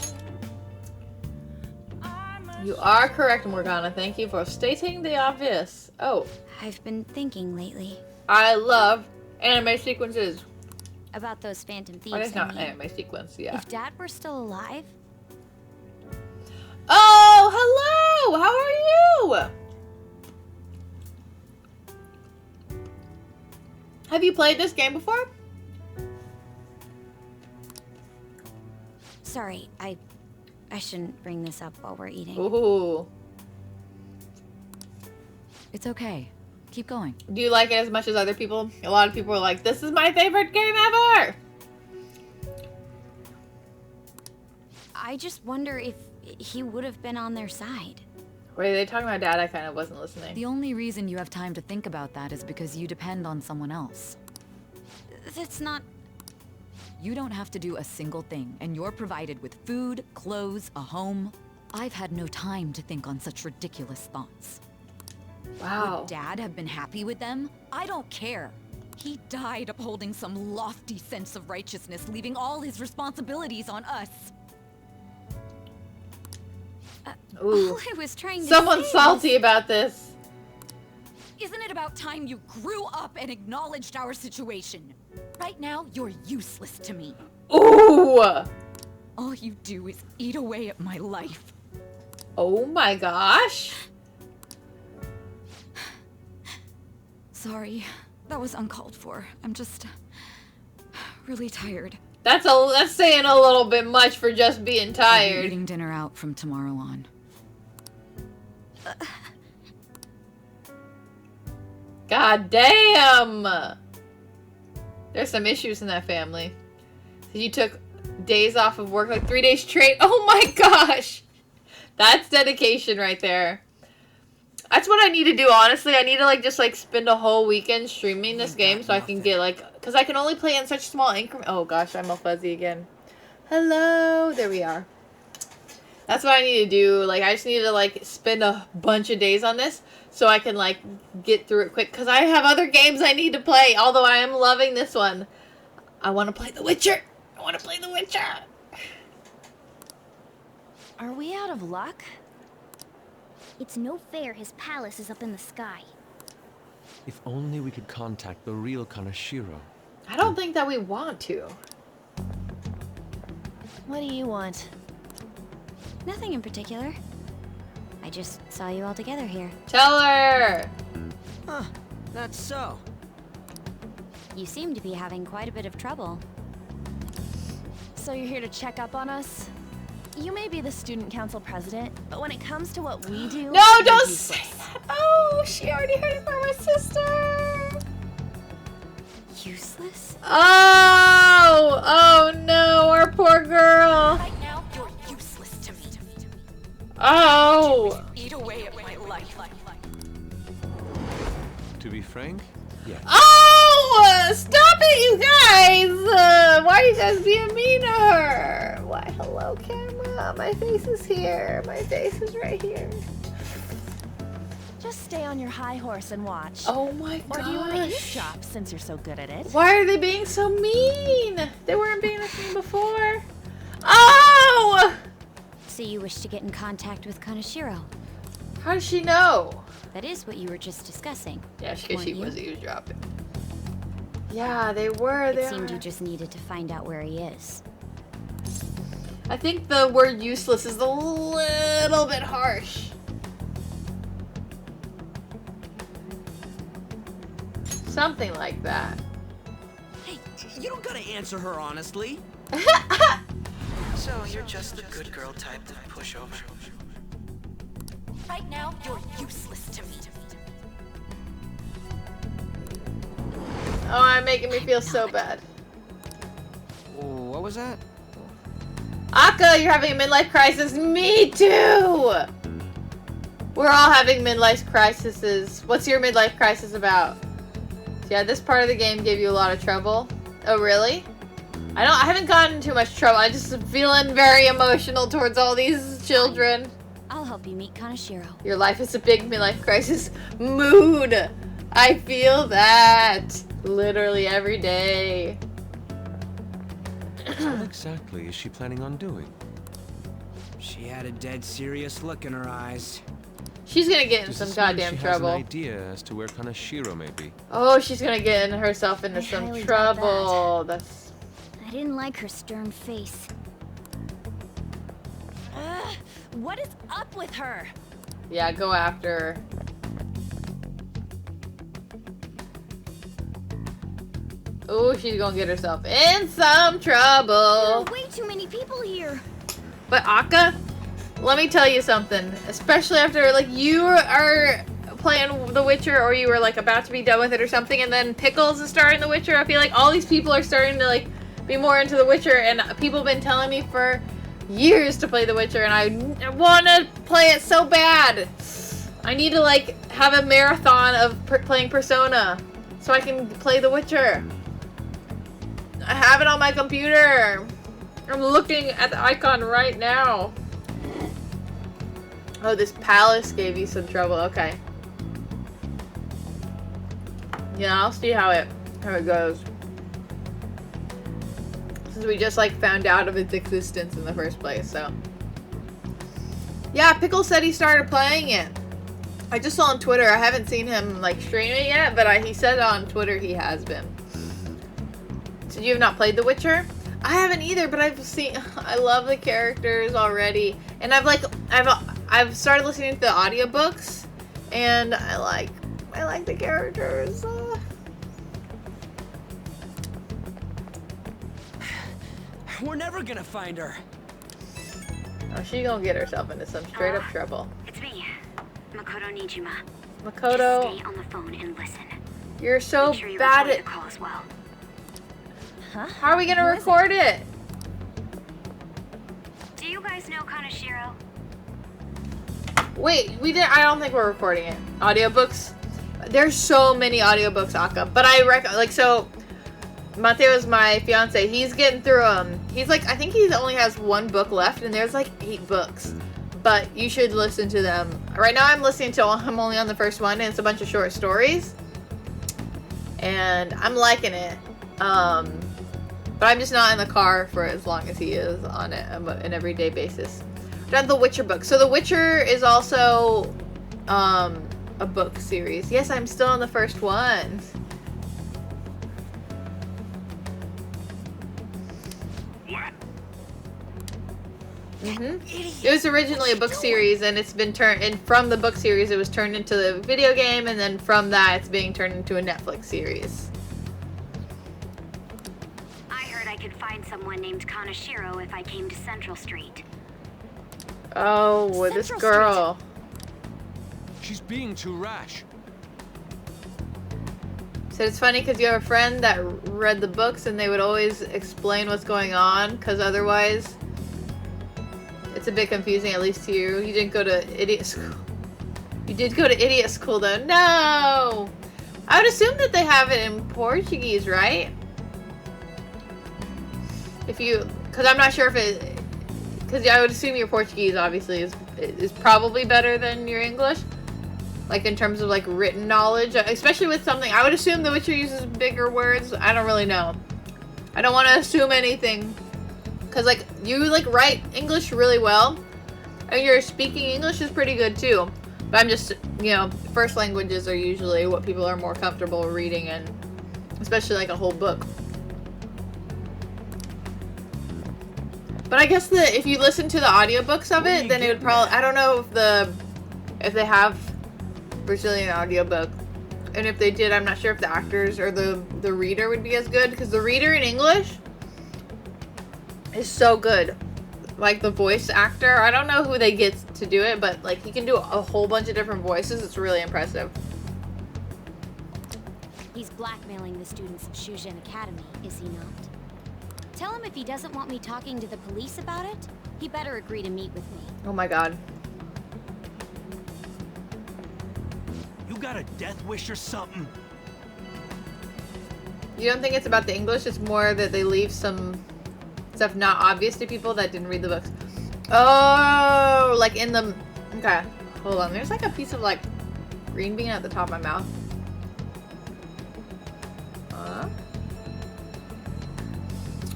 You are correct, Morgana. Thank you for stating the obvious. Oh, I've been thinking lately I love anime sequences. about those Phantom Thieves. Well, it's I not mean. anime sequence, yeah. If Dad were still alive, Oh, hello! How are you? Have you played this game before? Sorry, I shouldn't bring this up while we're eating. Ooh. It's okay. Keep going. Do you like it as much as other people? A lot of people are like, this is my favorite game ever! I just wonder if he would have been on their side. Wait, are they talking about Dad? I kind of wasn't listening. The only reason you have time to think about that is because you depend on someone else. That's not... You don't have to do a single thing, and you're provided with food, clothes, a home. I've had no time to think on such ridiculous thoughts. Wow. Would Dad have been happy with them? I don't care. He died upholding some lofty sense of righteousness, leaving all his responsibilities on us. Ooh. All I was trying to Someone's say salty about this. Isn't it about time you grew up and acknowledged our situation? Right now, you're useless to me. Ooh! All you do is eat away at my life. Oh my gosh. Sorry, that was uncalled for. I'm just really tired. That's saying a little bit much for just being I'll be tired. eating dinner out from tomorrow on. God damn! There's some issues in that family. You took days off of work, like 3 days straight. Oh my gosh! That's dedication right there. That's what I need to do, honestly. I need to, like, just, like, spend a whole weekend streaming this game so I can get, like... Because I can only play in such small increments. Oh gosh, I'm all fuzzy again. Hello! There we are. That's what I need to do. Like, I just need to, like, spend a bunch of days on this so I can, like, get through it quick. Because I have other games I need to play, although I am loving this one. I want to play The Witcher! I want to play The Witcher! Are we out of luck? It's no fair his palace is up in the sky. If only we could contact the real Kanashiro. I don't think that we want to. What do you want? Nothing in particular. I just saw you all together here. Tell her! Huh, that's so. You seem to be having quite a bit of trouble. So you're here to check up on us? You may be the student council president, but when it comes to what we do... No, you're don't useless. say that! Oh, she already heard it from my sister! Useless? Oh! Oh no, our poor girl! Right now, you're useless to me. Oh! Eat away at my life. To be frank, yes. Oh! Stop it, you guys! Why are you guys being mean to her? Why, hello, camera. My face is here. My face is right here. Just stay on your high horse and watch. Oh my gosh. Or do you want to eavesdrop since you're so good at it? Why are they being so mean? They weren't being this mean before. Oh! So you wish to get in contact with Kanashiro? How does she know? That is what you were just discussing. Yeah, because she weren't was you? eavesdropping. Yeah, they were. It They seemed are. you just needed to find out where he is. I think the word useless is a little bit harsh. Something like that. Hey, you don't gotta answer her honestly. So you're just the good girl type to push over. Right now, you're useless to me. Oh, I'm making me feel so bad. What was that? Akka, you're having a midlife crisis. Me too! We're all having midlife crises. What's your midlife crisis about? Yeah, this part of the game gave you a lot of trouble. Oh, really? I haven't gotten too much trouble. I just am feeling very emotional towards all these children. I'll help you meet Kanashiro. Your life is a big midlife crisis. Mood! I feel that literally every day. What exactly is she planning on doing? She had a dead serious look in her eyes. She's gonna get in Does some this mean goddamn she has trouble. an idea as to where Kanashiro may be? Oh, she's gonna get herself into I some highly doubt trouble. That's I didn't like her stern face. What is up with her? yeah. Go after her. Oh, she's gonna get herself in some There trouble. are way too many people here. But Akka, let me tell you something. Especially after, like, you are playing The Witcher, or you were, like, about to be done with it or something, and then Pickles is starting The Witcher. I feel like all these people are starting to, like, be more into The Witcher, and people have been telling me for years to play The Witcher, and I want to play it so bad. I need to, like, have a marathon of playing Persona so I can play The Witcher. I have it on my computer. I'm looking at the icon right now. Oh, this palace gave you some trouble. Okay. Yeah, I'll see how it goes. Since we just, like, found out of its existence in the first place, so. Yeah, Pickle said he started playing it. I just saw on Twitter. I haven't seen him, like, stream it yet, but he said on Twitter he has been. So you have not played The Witcher? I haven't either, but I love the characters already. And I've started listening to the audiobooks, and I like the characters. We're never gonna find her. Oh, she's gonna get herself into some straight up trouble. It's me, Makoto Nijima. Makoto, Just stay on the phone and listen. You're so Make sure you bad record at. the call as well. Huh? How are we gonna record it? Do you guys know Kaneshiro? Wait, we did. I don't think we're recording it. Audiobooks. There's so many audiobooks, Akka. But I so. Mateo is my fiance. He's getting through them. He's like, I think he only has one book left, and there's like 8 books. But you should listen to them. Right now, I'm only on the first one, and it's a bunch of short stories. And I'm liking it. But I'm just not in the car for as long as he is on it on an everyday basis. I've done the Witcher book. So the Witcher is also a book series. Yes, I'm still on the first one. It was originally a book series, and it's been turned. And from the book series, it was turned into the video game, and then from that, it's being turned into a Netflix series. I heard I could find someone named Kaneshiro if I came to Central Street. Oh, this girl. She's being too rash. So it's funny because you have a friend that read the books, and they would always explain what's going on, because otherwise. It's a bit confusing, at least to you. You didn't go to idiot school. You did go to idiot school, though. No! I would assume that they have it in Portuguese, right? Because I'm not sure if it... Because I would assume your Portuguese, obviously, is probably better than your English. Like, in terms of, like, written knowledge. Especially with something... I would assume The Witcher uses bigger words. I don't really know. I don't want to assume anything. Because, like, you, like, write English really well. And your speaking English is pretty good, too. But I'm just, you know, first languages are usually what people are more comfortable reading, and especially, like, a whole book. But I guess if you listen to the audiobooks of it, then it would probably... I don't know if they have Brazilian audiobook. And if they did, I'm not sure if the actors or the reader would be as good. Because the reader in English... is so good. Like the voice actor, I don't know who they get to do it, but like he can do a whole bunch of different voices. It's really impressive. He's blackmailing the students of Shujin Academy, is he not? Tell him if he doesn't want me talking to the police about it, he better agree to meet with me. Oh my god. You got a death wish or something? You don't think it's about the English? It's more that they leave some stuff not obvious to people that didn't read the books. Oh, like in the... Okay, hold on. There's like a piece of like green bean at the top of my mouth.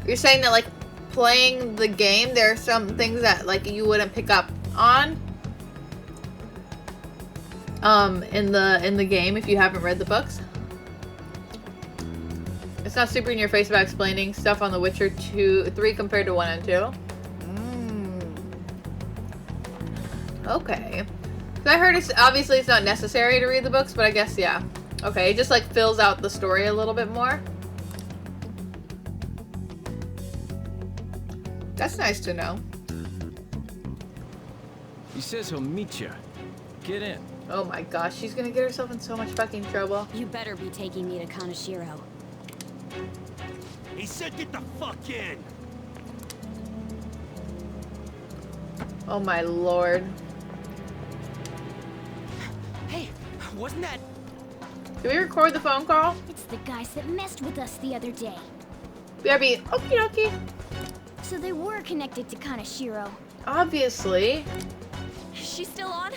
You're saying that like playing the game, there are some things that like you wouldn't pick up on in the game if you haven't read the books? It's not super in your face about explaining stuff on The Witcher 3 compared to 1 and 2. Okay. So I heard it's not necessary to read the books, but I guess yeah. Okay, it just like fills out the story a little bit more. That's nice to know. He says he'll meet you. Get in. Oh my gosh, she's gonna get herself in so much fucking trouble. You better be taking me to Kaneshiro. He said get the fuck in! Oh my lord. Hey, wasn't that... Did we record the phone call? It's the guys that messed with us the other day. BRB, okie dokie. So they were connected to Kaneshiro. Obviously. Is she still on?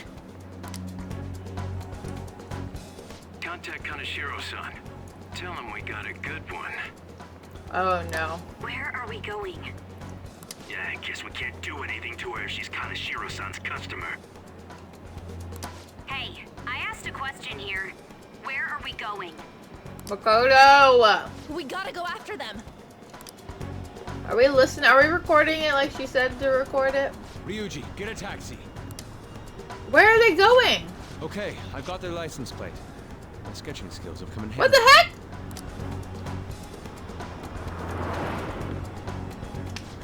Contact Kaneshiro-san. Tell him we got a good one. Oh no. Where are we going? Yeah, I guess we can't do anything to her if she's Kaneshiro-san's customer. Hey, I asked a question here. Where are we going? Makoto! We gotta go after them. Are we listening? Are we recording it like she said to record it? Ryuji, get a taxi. Where are they going? Okay, I've got their license plate. My sketching skills have come in handy. What the heck?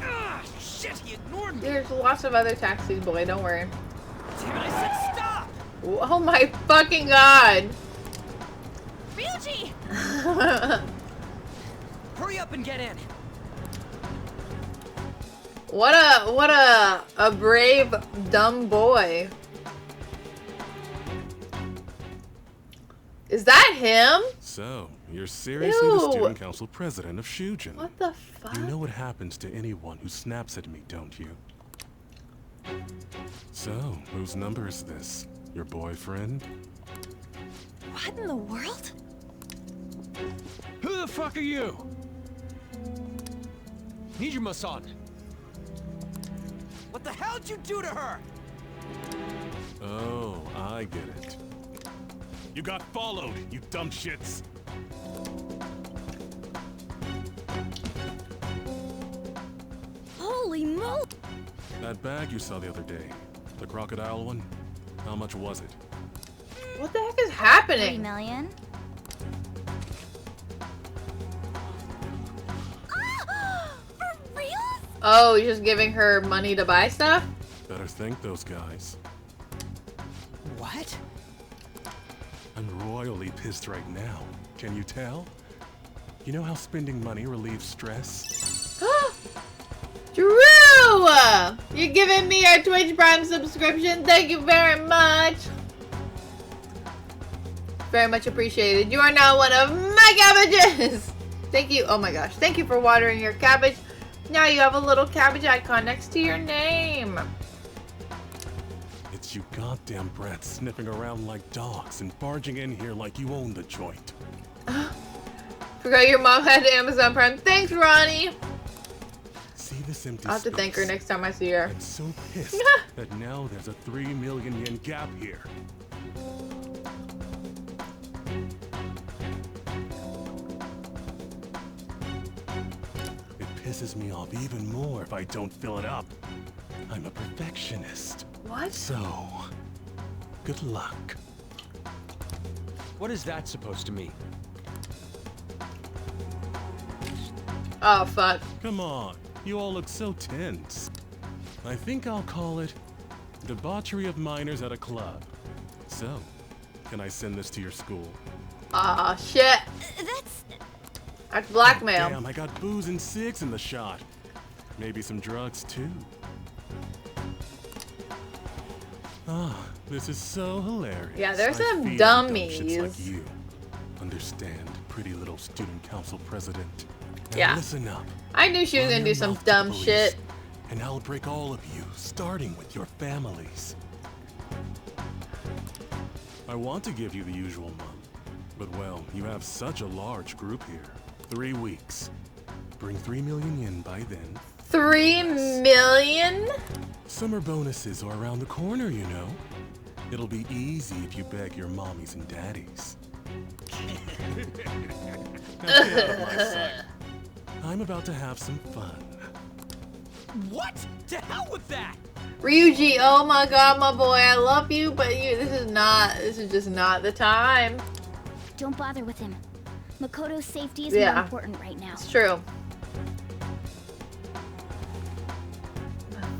Ah, shit, he ignored me! There's lots of other taxis, boy. Don't worry. Damn it, I said stop! Oh my fucking god! Ryuji! Hurry up and get in! What a brave dumb boy. Is that him? So, you're seriously Ew. the student council president of Shujin. What the fuck? You know what happens to anyone who snaps at me, don't you? So, whose number is this? Your boyfriend? What in the world? Who the fuck are you? Nijima-san. What the hell did you do to her? Oh, I get it. You got followed, you dumb shits. Holy moly! That bag you saw the other day, the crocodile one, how much was it? What the heck is 3 happening? million? For real? Oh, you're just giving her money to buy stuff? Better thank those guys. What? I'm royally pissed right now. Can you tell? You know how spending money relieves stress? Drew! You're giving me our Twitch Prime subscription. Thank you very much. Very much appreciated. You are now one of my cabbages. Thank you. Oh my gosh. Thank you for watering your cabbage. Now you have a little cabbage icon next to your name. It's you goddamn brats sniffing around like dogs and barging in here like you own the joint. Forgot your mom had Amazon Prime. Thanks, Ronnie. See this empty I'll have to thank her next time I see her. I'm so pissed that now there's a 3 million yen gap here. It pisses me off even more if I don't fill it up. I'm a perfectionist. What? So, good luck. What is that supposed to mean? Oh, fuck. Come on, you all look so tense. I think I'll call it debauchery of minors at a club. So, can I send this to your school? Aw, shit. That's blackmail. Damn, I got booze and cigs in the shot. Maybe some drugs too. Ah, this is so hilarious. Yeah, there's I some feed dummies. dumb shits like you. Understand, pretty little student council president. Now Yeah. listen up. I knew she was Run gonna do your some mouth to the dumb police, shit. And I'll break all of you, starting with your families. I want to give you the usual month, but well, you have such a large group here. 3 weeks. Bring 3 million yen by then. 3 million? Summer bonuses are around the corner, you know. It'll be easy if you beg your mommies and daddies. Now get out of my sight. I'm about to have some fun. What? To hell with that! Ryuji, oh my god, my boy, I love you, but this is just not the time. Don't bother with him. Makoto's safety is Yeah. more important right now. It's true.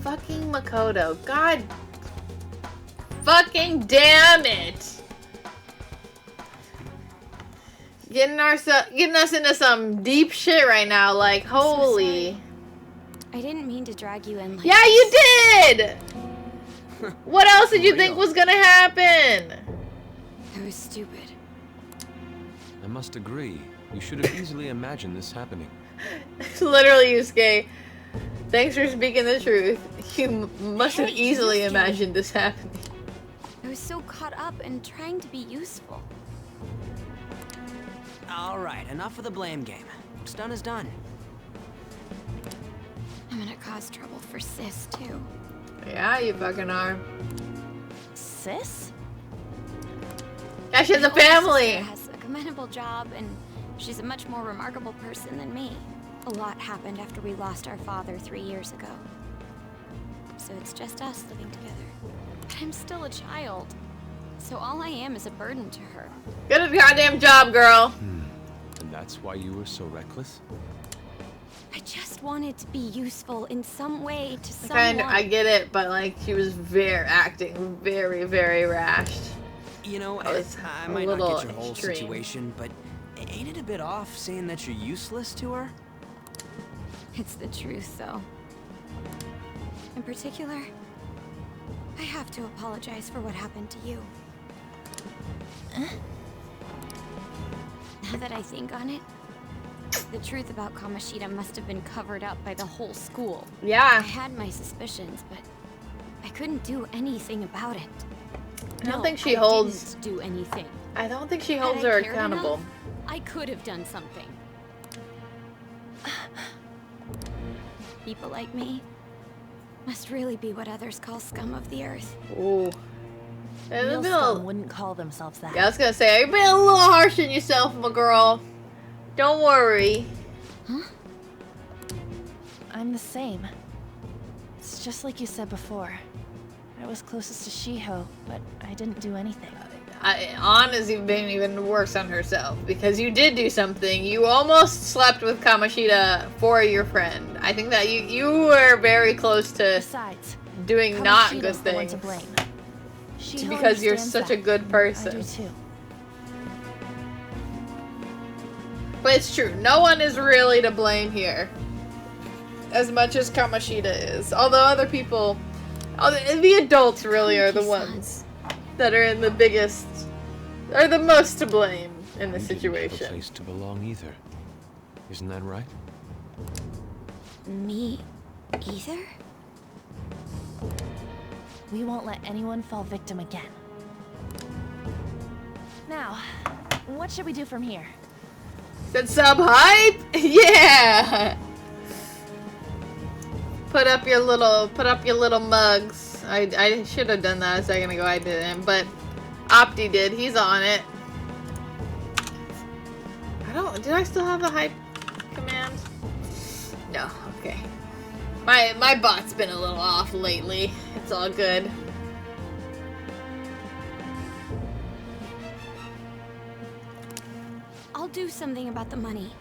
Fucking Makoto. God fucking damn it! Getting us into some deep shit right now, like, holy. I didn't mean to drag you in like Yeah, you did! What else did you think was gonna happen? I was stupid. I must agree. You should have easily imagined this happening. Literally, Yusuke. Thanks for speaking the truth. You must have easily imagined this happening. I was so caught up in trying to be useful. All right, enough of the blame game. What's done is done. I'm gonna cause trouble for Sis, too. Yeah, you fucking are. Sis? Yeah, she has My a older family. sister has a commendable job, and she's a much more remarkable person than me. A lot happened after we lost our father 3 years ago. So it's just us living together. But I'm still a child. So all I am is a burden to her. Get a goddamn job, girl. And that's why you were so reckless? I just wanted to be useful in some way to someone. I get it, but like she was acting very, very rash. You know, I I might not get your whole situation, but ain't it a bit off saying that you're useless to her? It's the truth, though. In particular, I have to apologize for what happened to you. Now that I think on it, the truth about Kamoshida must have been covered up by the whole school. Yeah. I had my suspicions, but I couldn't do anything about it. I don't think she holds. Didn't do anything. I don't think she Had holds I her cared accountable. enough, I could have done something. People like me must really be what others call scum of the earth. Ooh. Real scum wouldn't call themselves that. Yeah, I was gonna say, you're being a little harsh on yourself, my girl. Don't worry. Huh? I'm the same. It's just like you said before. I was closest to Shiho, but I didn't do anything. Anna's been even worse on herself because you did do something. You almost slept with Kamoshida for your friend. I think that you were very close to doing not good Kamoshida's the one things to blame. Shiho because you're understands such a that. good person. I do too. But it's true. No one is really to blame here. As much as Kamoshida is. Although other people... The adults really are the ones that are in the biggest... are the most to blame in the You didn't have a situation. place to belong either. Isn't that right? Me either? We won't let anyone fall victim again. Now, what should we do from here? Said sub hype? Yeah! Put up your little mugs. I should have done that a second ago. I didn't, but Opti did. He's on it. Did I still have the hype command? No. Okay. My bot's been a little off lately. It's all good. I'll do something about the money.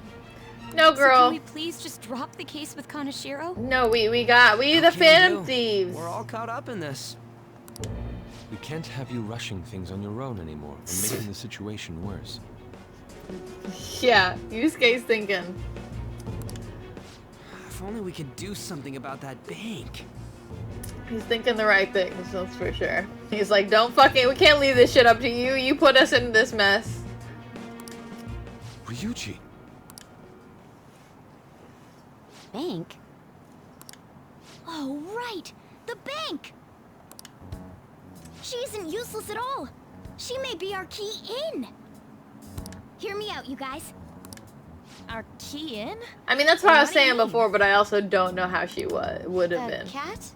No, girl. So can we please just drop the case with Kaneshiro? No, we the Phantom Thieves. We're all caught up in this. We can't have you rushing things on your own anymore and making the situation worse. Yeah, Yusuke's thinking. If only we could do something about that bank. He's thinking the right things, that's for sure. He's like, we can't leave this shit up to you. You put us in this mess. Ryuji. Bank? Oh, right! The bank! She isn't useless at all. She may be our key in. Hear me out, you guys. Our key in? I mean, that's what I was What do you saying mean? before, but I also don't know how she would have been. Cat?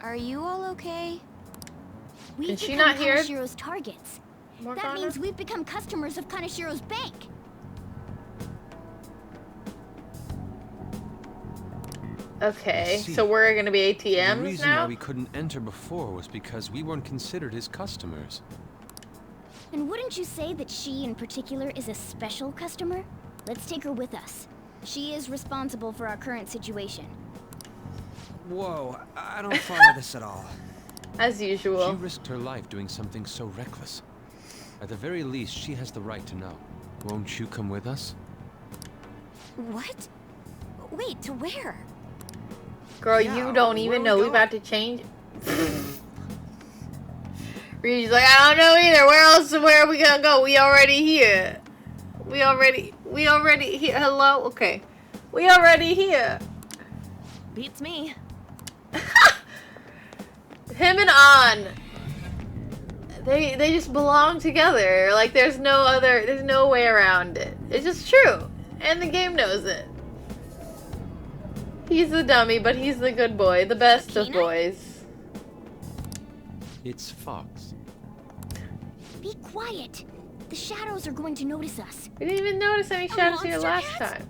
Are you all okay? We've Did she become not hear? Kaneshiro's targets. That Morgana? means we've become customers of Kaneshiro's bank. Okay, see. so we're gonna be The ATMs reason why now? we couldn't enter before was because we weren't considered his customers. And wouldn't you say that she in particular is a special customer? Let's take her with us. She is responsible for our current situation. Whoa, I don't follow this at all. As usual. She risked her life doing something so reckless. At the very least, she has the right to know. Won't you come with us? What? Wait, to where? Girl, Yeah, you don't where even we know. We going? about to change. Reed's like, I don't know either. Where are we gonna go? We already here. We already here. Hello? Okay. We already here. Beats me. Him and An. They just belong together. Like there's no way around it. It's just true. And the game knows it. He's the dummy, but he's the good boy. The best of boys. It's Fox. Be quiet. The shadows are going to notice us. We didn't even notice any shadows here last time.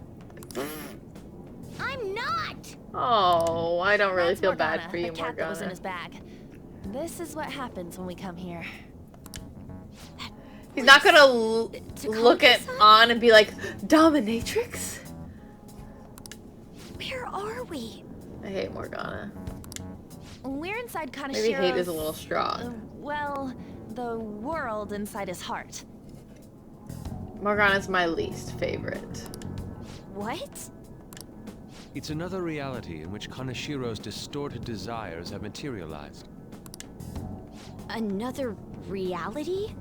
I'm not! Oh, I don't really That's feel Morgana, bad for you, the cat that was in Morgana. his bag. This is what happens when we come here. He's not gonna look at An and be like, Dominatrix? Where are we? I hate Morgana. We're inside Kanashiro's... Maybe hate is a little strong. Well, the world inside his heart. Morgana's my least favorite. What? It's another reality in which Kanashiro's distorted desires have materialized. Another reality?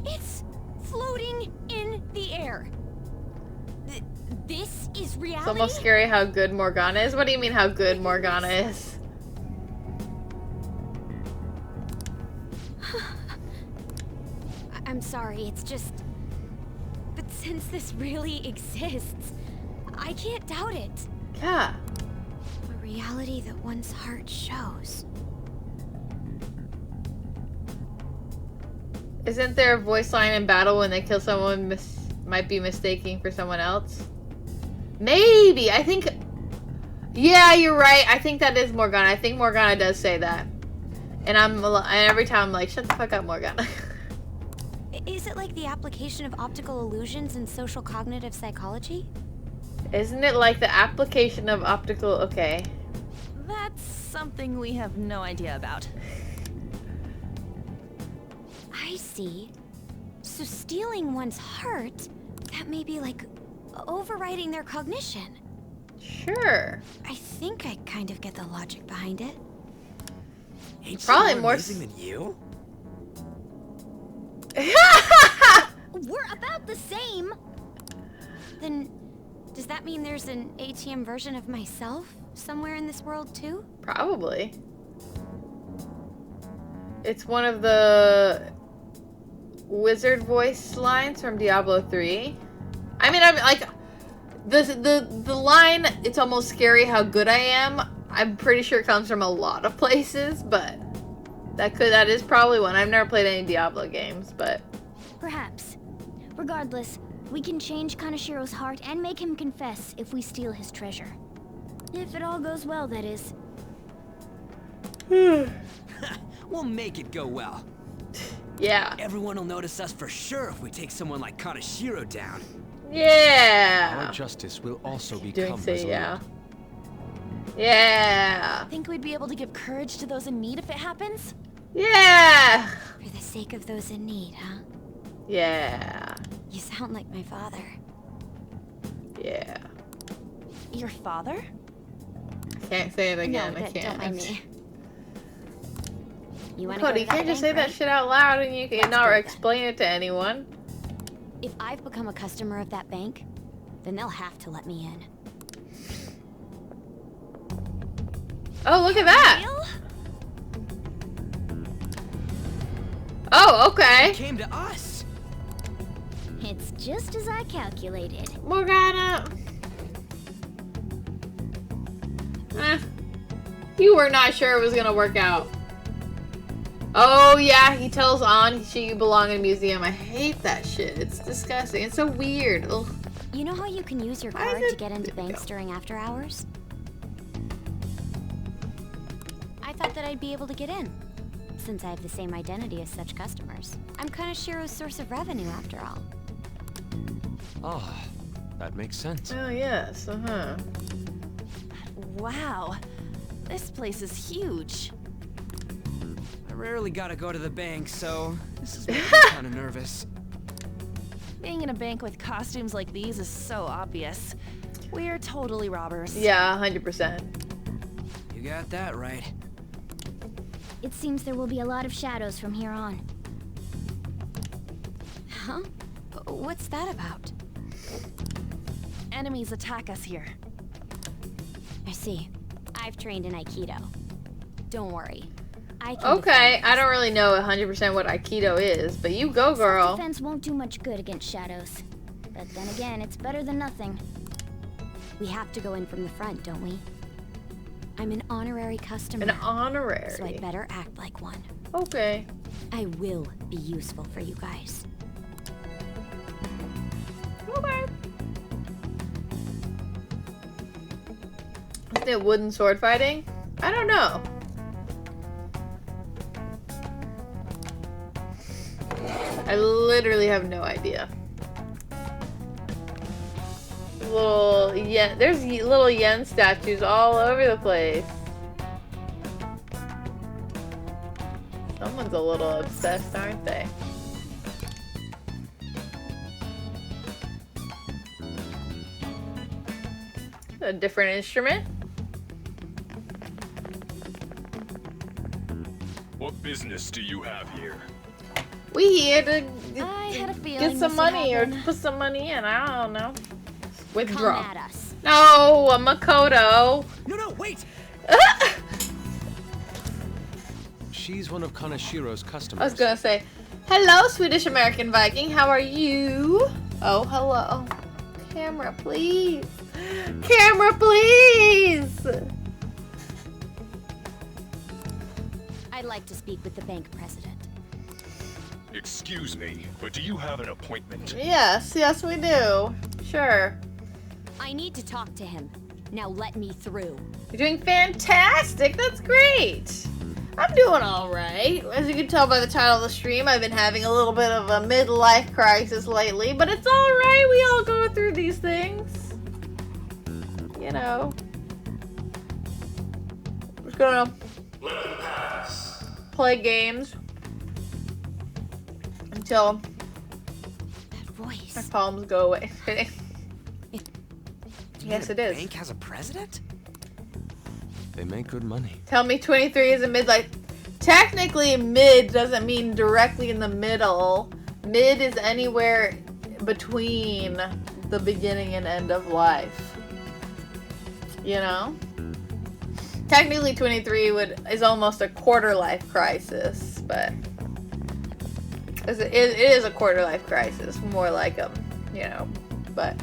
It's floating in the air. This is reality? It's almost scary how good Morgana is. What do you mean how good Morgana is? I'm sorry, it's just... But since this really exists, I can't doubt it. Yeah. A reality that one's heart shows. Isn't there a voice line in battle when they kill someone might be mistaking for someone else? Maybe. I think... Yeah, you're right. I think that is Morgana. I think Morgana does say that. And every time I'm like, shut the fuck up, Morgana. Is it like the application of optical illusions in social cognitive psychology? Isn't it like the application of optical... Okay. That's something we have no idea about. I see. So stealing one's heart, that may be like overriding their cognition. Sure. I think I kind of get the logic behind it. Ain't she Probably more more amazing than you? We're about the same. Then, does that mean there's an ATM version of myself somewhere in this world too? Probably. It's one of the wizard voice lines from Diablo 3. I mean, I'm like the line, it's almost scary how good I am. I'm pretty sure it comes from a lot of places, but that is probably one. I've never played any Diablo games, but Perhaps. Regardless, we can change Kanashiro's heart and make him confess if we steal his treasure. If it all goes well, that is. We'll make it go well. Yeah. Everyone will notice us for sure if we take someone like Kanashiro down. Yeah. Our justice will also Doing become so, resolute. yeah. Yeah. Think we'd be able to give courage to those in need if it happens? Yeah. For the sake of those in need, huh? Yeah. You sound like my father. Yeah. Your father? I can't say it again. No, I but can't. don't mind me. You wanna Cody, go you to can't just say bank, that right? shit out loud and you Let's cannot do that. explain it to anyone. If I've become a customer of that bank, then they'll have to let me in. Oh, look at that. Oh, okay. Came to us. It's just as I calculated. Morgana. You were not sure it was gonna work out. Oh yeah, he tells An you belong in a museum. I hate that shit. It's disgusting. It's so weird. Ugh. You know how you can use your Why is card it- to get into banks during after hours? I thought that I'd be able to get in, since I have the same identity as such customers. I'm Kanashiro's source of revenue, after all. Ah, that makes sense. Oh yes. Wow. This place is huge. I rarely gotta go to the bank, so this is making me kind of nervous. Being in a bank with costumes like these is so obvious. We're totally robbers. Yeah, 100%. You got that right. It seems there will be a lot of shadows from here on. Huh? What's that about? Enemies attack us here. I see. I've trained in Aikido. Don't worry. I can Okay, I don't really know 100% what Aikido is, but you go, girl. Self-defense won't do much good against shadows. But then again, it's better than nothing. We have to go in from the front, don't we? I'm an honorary customer. An honorary? So I'd better act like one. Okay. I will be useful for you guys. Okay. Isn't it wooden sword fighting? I don't know. I literally have no idea. Little yen, there's little yen statues all over the place. Someone's a little obsessed, aren't they? A different instrument. What business do you have here? We here to I had a feeling get some this would money or happen. put some money in. I don't know. Withdraw. Come at us. No, I'm Makoto. No, wait! She's one of Kanashiro's customers. I was gonna say, hello, Swedish American Viking. How are you? Oh, hello. Camera, please. Camera, please. I'd like to speak with the bank president. Excuse me, but do you have an appointment? Yes, yes, we do. Sure. I need to talk to him. Now let me through. You're doing fantastic. That's great. I'm doing all right. As you can tell by the title of the stream, I've been having a little bit of a midlife crisis lately, but it's all right. We all go through these things. You know. We're just gonna play games until That voice. my problems go away. Yes, it is. Bank has a president? They make good money. Tell me 23 is a midlife. Technically, mid doesn't mean directly in the middle. Mid is anywhere between the beginning and end of life. You know? Technically, 23 is almost a quarter life crisis, but it is a quarter life crisis. More like you know, but.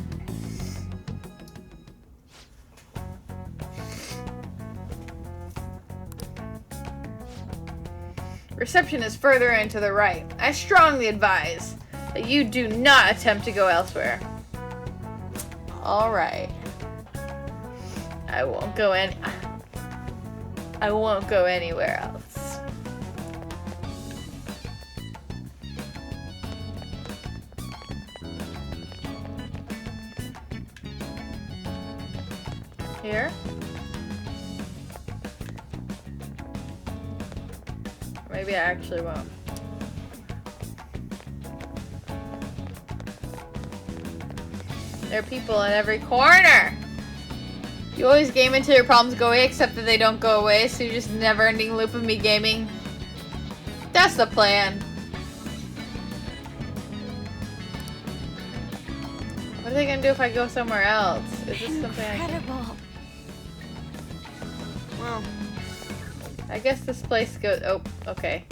Reception is further in to the right. I strongly advise that you do not attempt to go elsewhere. Alright. I won't go anywhere else. Here? Maybe I actually won't. There are people in every corner! You always game until your problems go away, except that they don't go away, so you're just a never-ending loop of me gaming. That's the plan. What are they gonna do if I go somewhere else? Is this something I can... Incredible. Well, I guess this place goes... Oh, okay.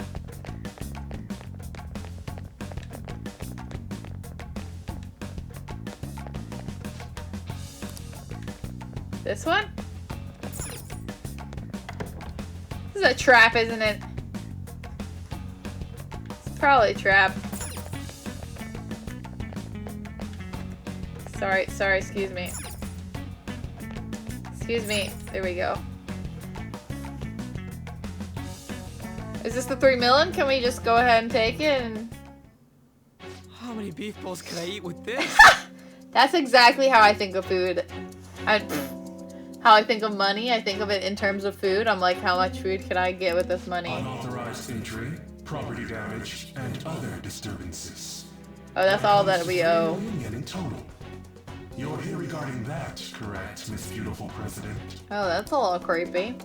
This one? This is a trap, isn't it? It's probably a trap. Sorry, excuse me. Excuse me. There we go. Is this the 3 million? Can we just go ahead and take it? And... how many beef bowls can I eat with this? That's exactly how I think of food. how I think of money. I think of it in terms of food. I'm like, how much food can I get with this money? Unauthorized entry, property damage, and other disturbances. Oh, that's all that we owe. In total. You're here regarding that, correct, Miss Beautiful President? Oh, that's a little creepy.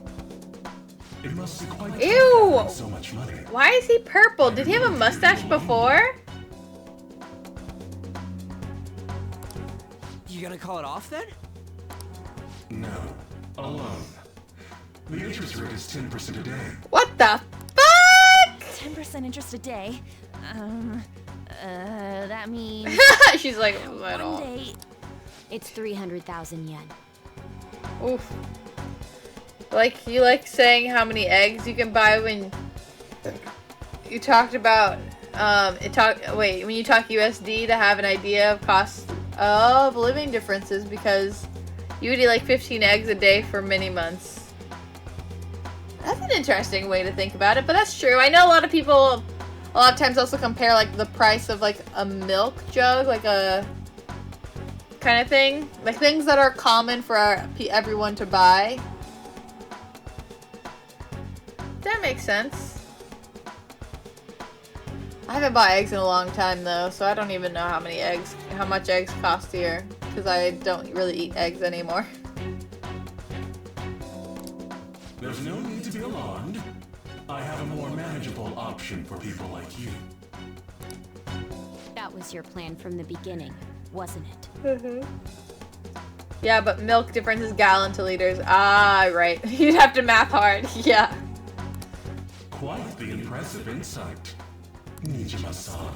It must be quite Ew! so much money. Why is he purple? Did he have a mustache before? You gonna call it off then? No, a loan. The interest rate is 10% a day. What the fuck? 10% interest a day? That means... She's like, I one don't. day... It's 300,000 yen. Oof. Like, you like saying how many eggs you can buy when you talked about, when you talk USD to have an idea of cost of living differences, because you would eat like 15 eggs a day for many months. That's an interesting way to think about it, but that's true. I know a lot of people, a lot of times also compare like the price of like a milk jug, like a kind of thing. Like things that are common for everyone to buy. That makes sense. I haven't bought eggs in a long time though, so I don't even know how much eggs cost here, because I don't really eat eggs anymore. There's no need to be alarmed. I have a more manageable option for people like you. That was your plan from the beginning, wasn't it? Mm-hmm. Yeah, but milk difference is gallon to liters. Ah, right. You'd have to math hard. Yeah. Quite the impressive insight. Nijima-san.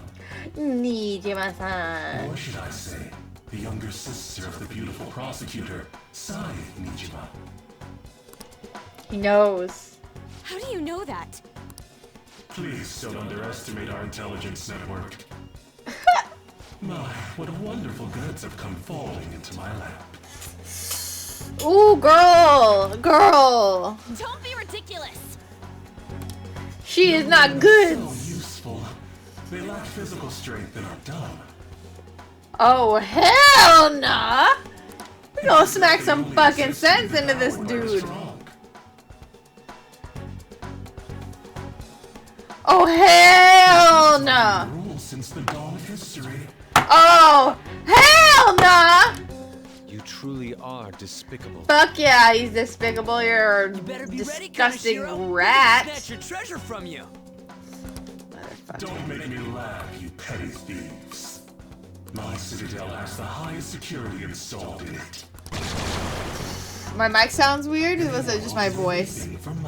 Nijima-san. Or should I say, the younger sister of the beautiful prosecutor, Sai Nijima. He knows. How do you know that? Please don't underestimate our intelligence network. My, what wonderful goods have come falling into my lap. Ooh, girl! Girl! Don't be ridiculous! She is not good! So useful. They lack physical strength and are dumb. Oh, hell nah! We gonna smack some fucking sense into this dude. Oh, hell nah! Since the dawn of history. Oh, hell nah! You truly are despicable. Fuck yeah, he's despicable. You're a Better be ready, disgusting Kaneshiro. rat. Snatch your treasure from you. Don't make me laugh, you petty thieves. My citadel has the highest security installed in it. My mic sounds weird. Or was it just my voice?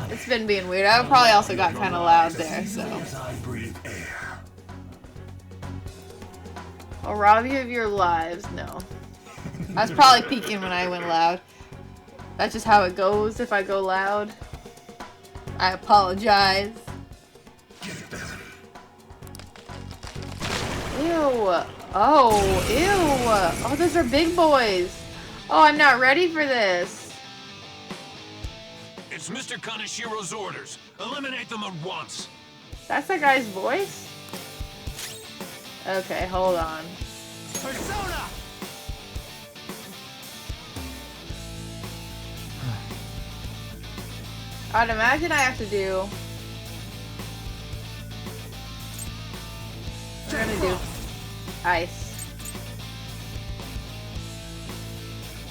It's been being weird. I probably also got kind of loud there, so. I'll rob you of your lives. No. I was probably peeking when I went loud. That's just how it goes if I go loud. I apologize. Ew. Oh, ew. Oh, those are big boys. Oh, I'm not ready for this. It's Mr. Kaneshiro's orders. Eliminate them at once. That's that guy's voice? Okay, hold on. Persona! I'd imagine I have to do... We're gonna do ice.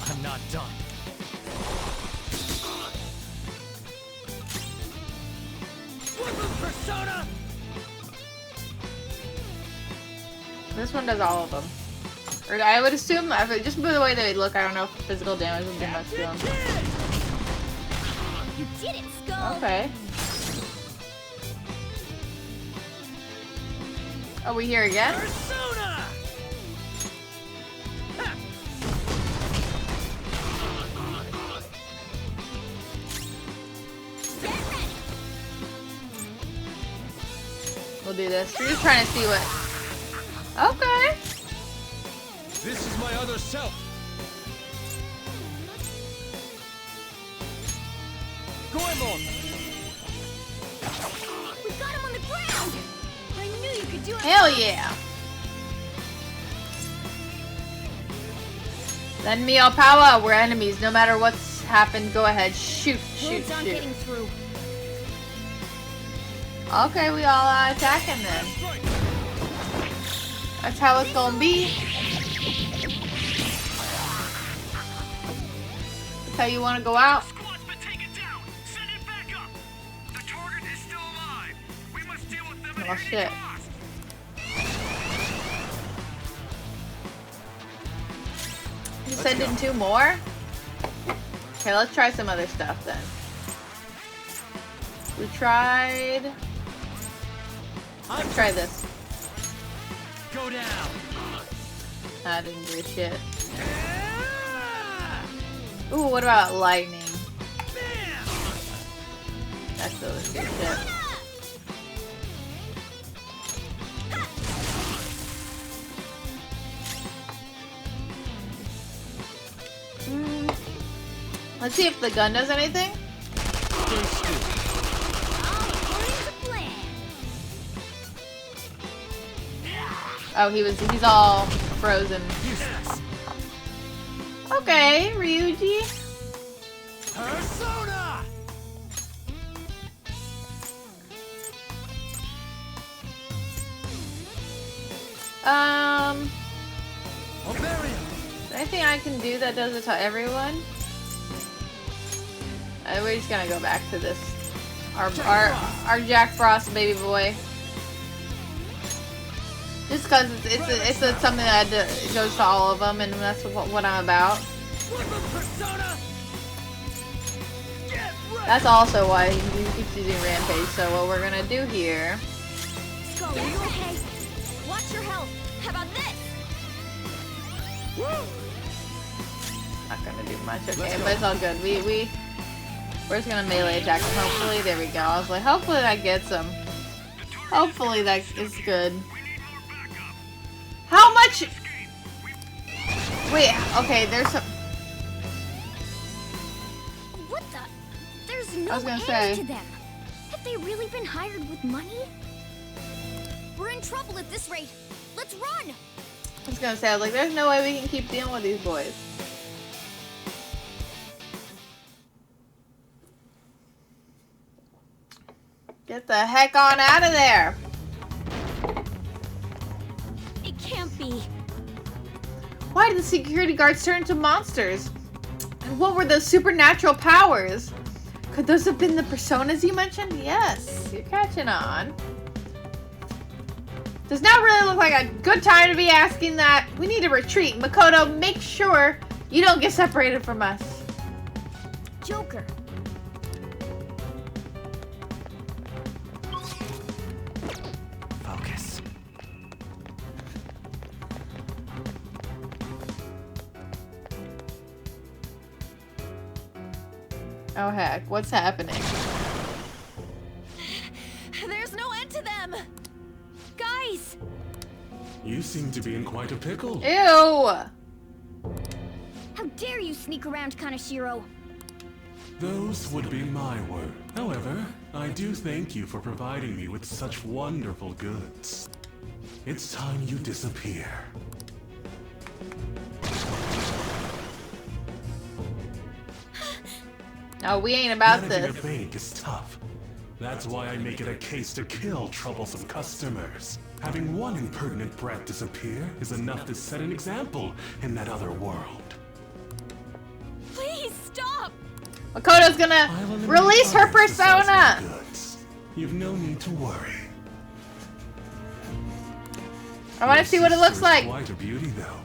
I'm not done. Persona! This one does all of them. Or I would assume, just by the way they look, I don't know if physical damage would do much to them. You did it, Skull! Okay. Are we here again? Persona! We'll do this. We're just trying to see what... Okay. This is my other self. Goemon! We got him on the ground! I knew you could do it! Hell yeah! Lend me your power. We're enemies, no matter what's happened. Go ahead. Shoot, shoot, Roads aren't shoot. getting through. Okay, we all attacking then. That's how it's gonna be. That's how you want to go out. Squad's been taken down. Send it back up. The target is still alive. We must deal with them at Oh any shit. cost. You send in 2 more? Okay, let's try some other stuff then. We tried... Let's try this. Go down. That didn't do shit. Ooh, what about lightning? That still didn't do shit. Let's see if the gun does anything. Oh, he's all frozen. Okay, Ryuji. Persona! Anything I can do that does it to everyone? We're just gonna go back to this. Our Jack Frost baby boy. Just because it's something that goes to all of them, and that's what I'm about. That's also why he keeps using Rampage. So what we're gonna do here? Skull, are you okay? Watch your health. How about this? Not gonna do much. Okay, but it's all good. We're just gonna melee attack him. Hopefully, there we go. I was like, hopefully that gets him. Hopefully that is good. How much? Wait, okay, there's some... What the? There's no I was gonna end say. to them. Have they really been hired with money? We're in trouble at this rate. Let's run! I was gonna say, I was like, there's no way we can keep dealing with these boys. Get the heck on out of there! It can't be. Why did the security guards turn into monsters? And what were those supernatural powers? Could those have been the personas you mentioned? Yes, you're catching on. Does not really look like a good time to be asking that. We need to retreat. Makoto, make sure you don't get separated from us. Joker. Focus. Oh heck, what's happening? There's no end to them! Guys! You seem to be in quite a pickle. Ew! How dare you sneak around Kaneshiro? Those would be my word. However, I do thank you for providing me with such wonderful goods. It's time you disappear. No, we ain't about Managing this. a bank is tough. That's why I make it a case to kill troublesome customers. Having one impertinent brat disappear is enough to set an example in that other world. Please stop! Makoto's gonna release her persona! You've no need to worry. I want to see what it looks like. Quite a beauty, though.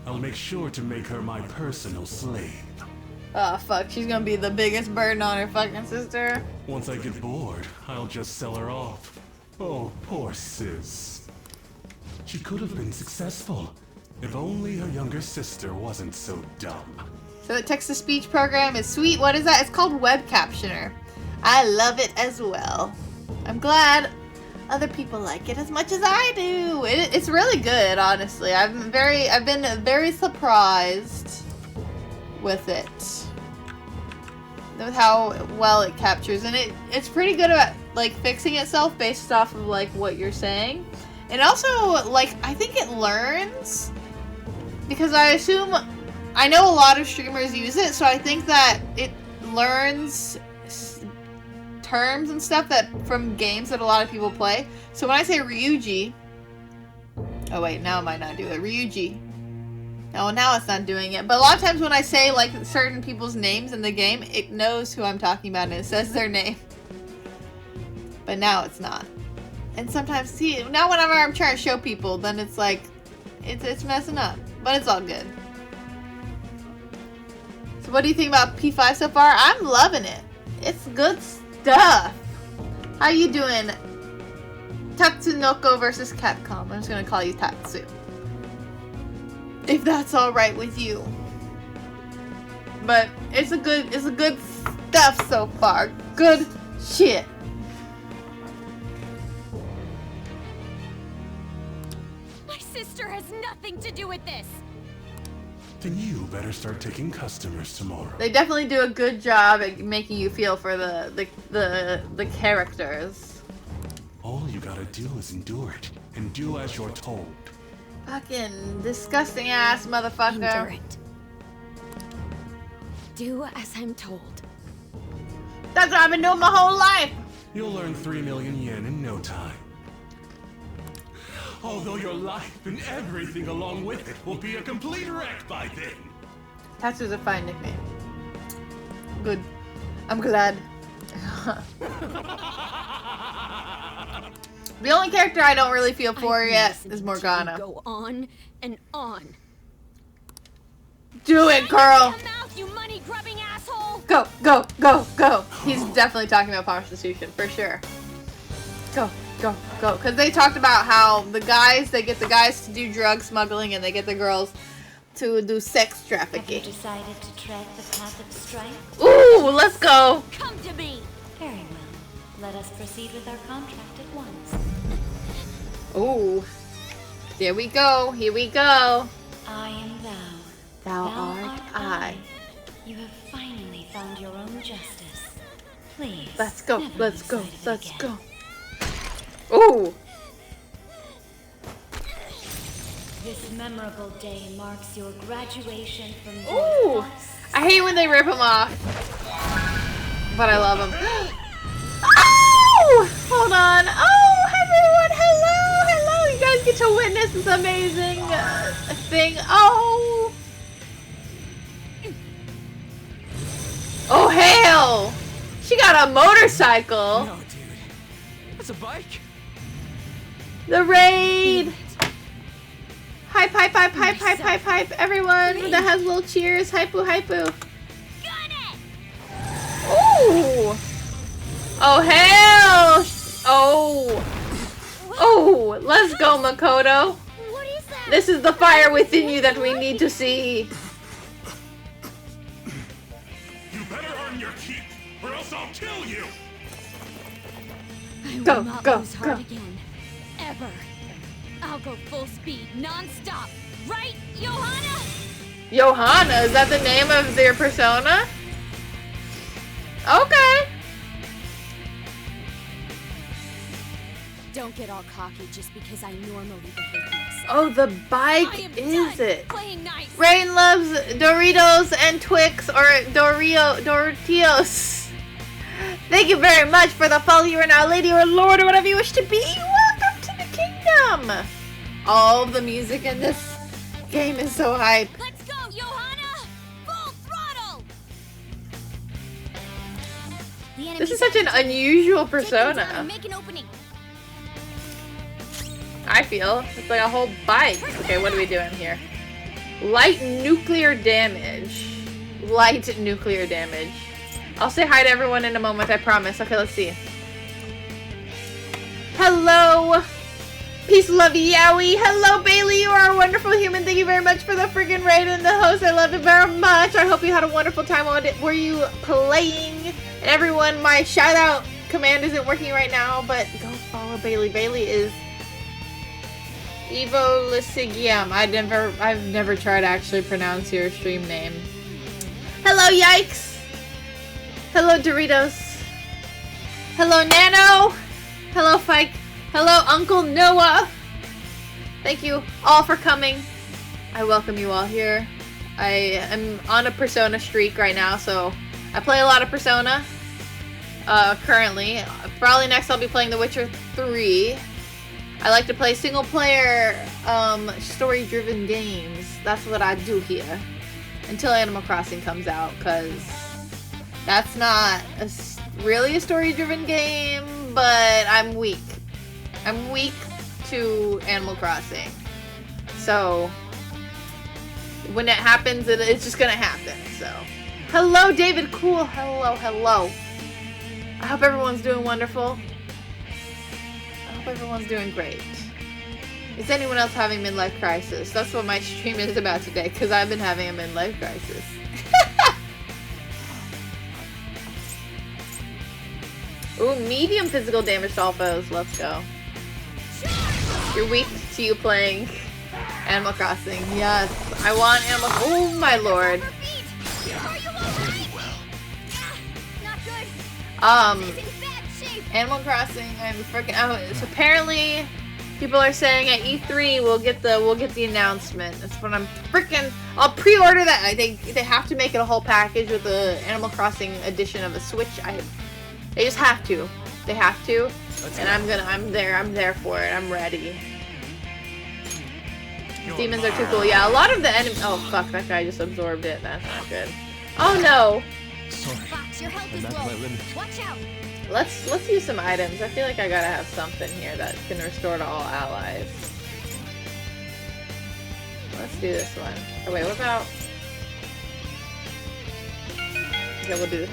I'll make sure to make her my personal slave. Oh fuck, she's gonna be the biggest burden on her fucking sister. Once I get bored, I'll just sell her off. Oh, poor sis. She could have been successful, if only her younger sister wasn't so dumb. So the text-to-speech program is sweet. What is that? It's called Web Captioner. I love it as well. I'm glad other people like it as much as I do. It's really good, honestly. I've been very surprised with it. With how well it captures, and it's pretty good about like fixing itself based off of like what you're saying. And also, like, I think it learns, because I assume I know a lot of streamers use it, so I think that it learns terms and stuff that from games that a lot of people play. So when I say Ryuji, oh wait, now it might not do it. Ryuji. Oh, now it's not doing it. But a lot of times when I say like certain people's names in the game, it knows who I'm talking about and it says their name. But now it's not. And sometimes, see, now whenever I'm trying to show people, then it's like, it's messing up. But it's all good. So what do you think about P5 so far? I'm loving it. It's good stuff. How you doing? Tatsunoko versus Capcom. I'm just gonna call you Tatsu. If that's alright with you. But it's a good stuff so far. Good shit. My sister has nothing to do with this. Then you better start taking customers tomorrow. They definitely do a good job at making you feel for the characters. All you gotta do is endure it, and do as you're told. Fucking disgusting ass motherfucker. Endure it. Do as I'm told. That's what I've been doing my whole life. You'll learn 3 million yen in no time. Although your life and everything along with it will be a complete wreck by then. Tatsu's a fine nickname. Good. I'm glad. The only character I don't really feel for yet is Morgana. Go on and on. Do it, girl. Mouth, you money-grubbing asshole. Go, go, go, go. He's definitely talking about prostitution, for sure. Go, go, go. Because they talked about how they get the guys to do drug smuggling and they get the girls to do sex trafficking. Have you decided to tread the path of strife? Ooh, let's go. Come to me. Very well. Let us proceed with our contract at once. Ooh. Here we go. Here we go. I am thou. Thou art I. You have finally found your own justice. Please. Let's go. never Let's lose go. sight of it Let's again. go. Ooh. This memorable day marks your graduation from Ooh. I hate when they rip him off. But I love him. Oh! Hold on. Oh, everyone. Hello. Hello. You guys get to witness this amazing thing. Oh. Oh, hell. She got a motorcycle. No, dude. That's a bike. The raid. Hype, hype, hype, hype, hype, hype, hype. Everyone that has little cheers. Hypoo, hypoo. Ooh. Oh, hell. Oh. Oh, let's go, Makoto. What is that? This is the fire within you that we need to see. You better earn your keep, or else I'll kill you. I will Go, not go, lose heart go. again. Ever. I'll go full speed, non-stop. Right, Johanna? Johanna, is that the name of their persona? Okay. Don't get all cocky just because I normally behave nice. Oh, the I bike am is done it? playing nice. Rain loves Doritos and Twix, or Doritos. Thank you very much for the follow. You are now lady or lord or whatever you wish to be. Welcome to the kingdom. All of the music in this game is so hype. Let's go, Johanna! Full throttle! This is such an unusual persona. Make an opening. I feel it's like a whole bike. Okay, what are we doing here? Light nuclear damage. Light nuclear damage. I'll say hi to everyone in a moment, I promise. Okay, let's see. Hello! Peace, love, yowie. Hello, Bailey. You are a wonderful human. Thank you very much for the friggin' raid and the host. I love it very much. I hope you had a wonderful time. Were you playing? And everyone, my shout out command isn't working right now, but go follow Bailey. Bailey is Evo Lisigium. I've never tried to actually pronounce your stream name. Hello, Yikes. Hello, Doritos. Hello, Nano. Hello, Fike. Hello, Uncle Noah. Thank you all for coming. I welcome you all here. I am on a Persona streak right now, so I play a lot of Persona. Currently. Probably next I'll be playing The Witcher 3. I like to play single player, story-driven games. That's what I do here. Until Animal Crossing comes out, because that's not really a story-driven game, but I'm weak. I'm weak to Animal Crossing. So, when it happens, it's just gonna happen, so. Hello, David Cool. Hello, hello. I hope everyone's doing wonderful. I hope everyone's doing great. Is anyone else having midlife crisis? That's what my stream is about today, because I've been having a midlife crisis. Ooh, medium physical damage to all foes. Let's go. You're weak to you playing Animal Crossing. Yes, I want Animal. Oh my lord. Animal Crossing. I'm freaking out. So apparently, people are saying at E3 we'll get the announcement. That's what I'm freaking. I'll pre-order that. I think they have to make it a whole package with the Animal Crossing edition of a Switch. They just have to. They have to. And I'm there for it. I'm ready. Demons are too cool. Yeah, a lot of the enemies. Oh fuck, that guy just absorbed it. That's not good. Oh no. Sorry. I'm at my limit. Watch out. Let's use some items. I feel like I gotta have something here that can restore to all allies. Let's do this one. Oh wait, what about? Okay, we'll do this.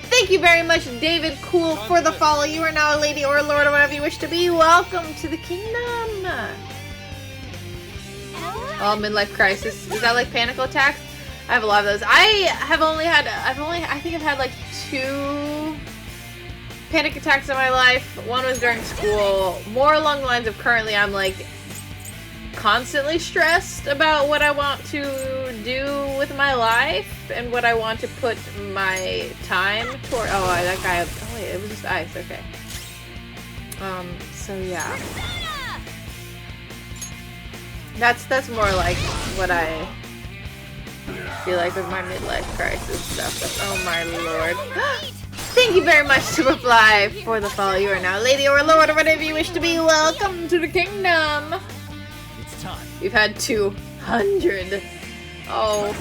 Thank you very much, David Cool, for the follow. You are now a lady or a lord or whatever you wish to be. Welcome to the kingdom. Oh, midlife crisis. Is that like panic attacks? I have a lot of those. I think I've had like 2 panic attacks in my life. One was during school. More along the lines of currently I'm like constantly stressed about what I want to do with my life and what I want to put my time toward. Oh, that guy. Oh wait, it was just ice. Okay. So yeah. That's more like what I feel like with my midlife crisis stuff. Oh my lord. Thank you very much, Superfly, for the follow. You are now lady or lord or whatever you wish to be. Welcome to the kingdom. It's time. We've had 200. Oh.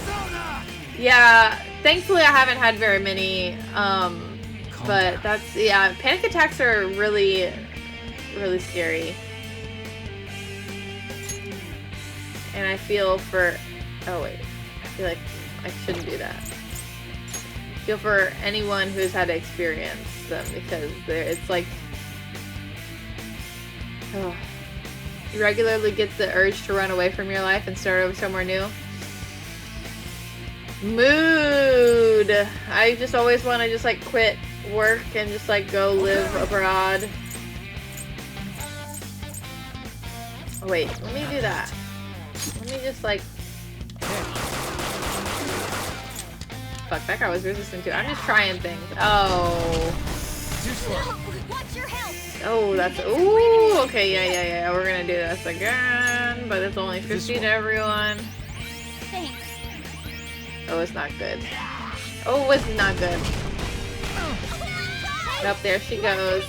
Yeah, thankfully I haven't had very many. But that's, yeah, panic attacks are really, really scary. And I feel for, oh wait, I feel like I shouldn't do that. I feel for anyone who's had to experience them because it's like, oh, you regularly get the urge to run away from your life and start over somewhere new. Mood! I just always want to just like quit work and just like go live abroad. Oh wait, let me do that. Let me just like... Fuck, that guy was resistant too. I'm just trying things. Oh. Oh, that's... Ooh, okay, yeah. We're gonna do this again, but it's only 50 to everyone. Thanks. Oh, it's not good. Oh, it's not good. Up there she goes.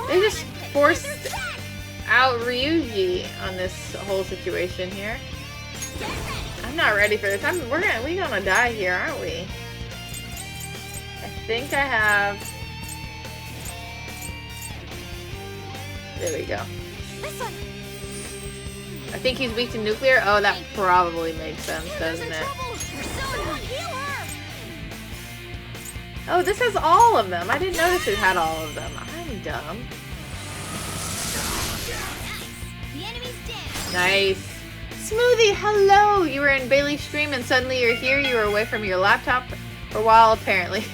They just forced out Ryuji on this whole situation here. I'm not ready for this. We gonna die here, aren't we? I think I have. There we go. This one. I think he's weak to nuclear. Oh, that probably makes sense, doesn't it? Oh, this has all of them. I didn't notice it had all of them. I'm dumb. Nice. Smoothie, hello! You were in Bailey's stream and suddenly you're here. You were away from your laptop for a while, apparently.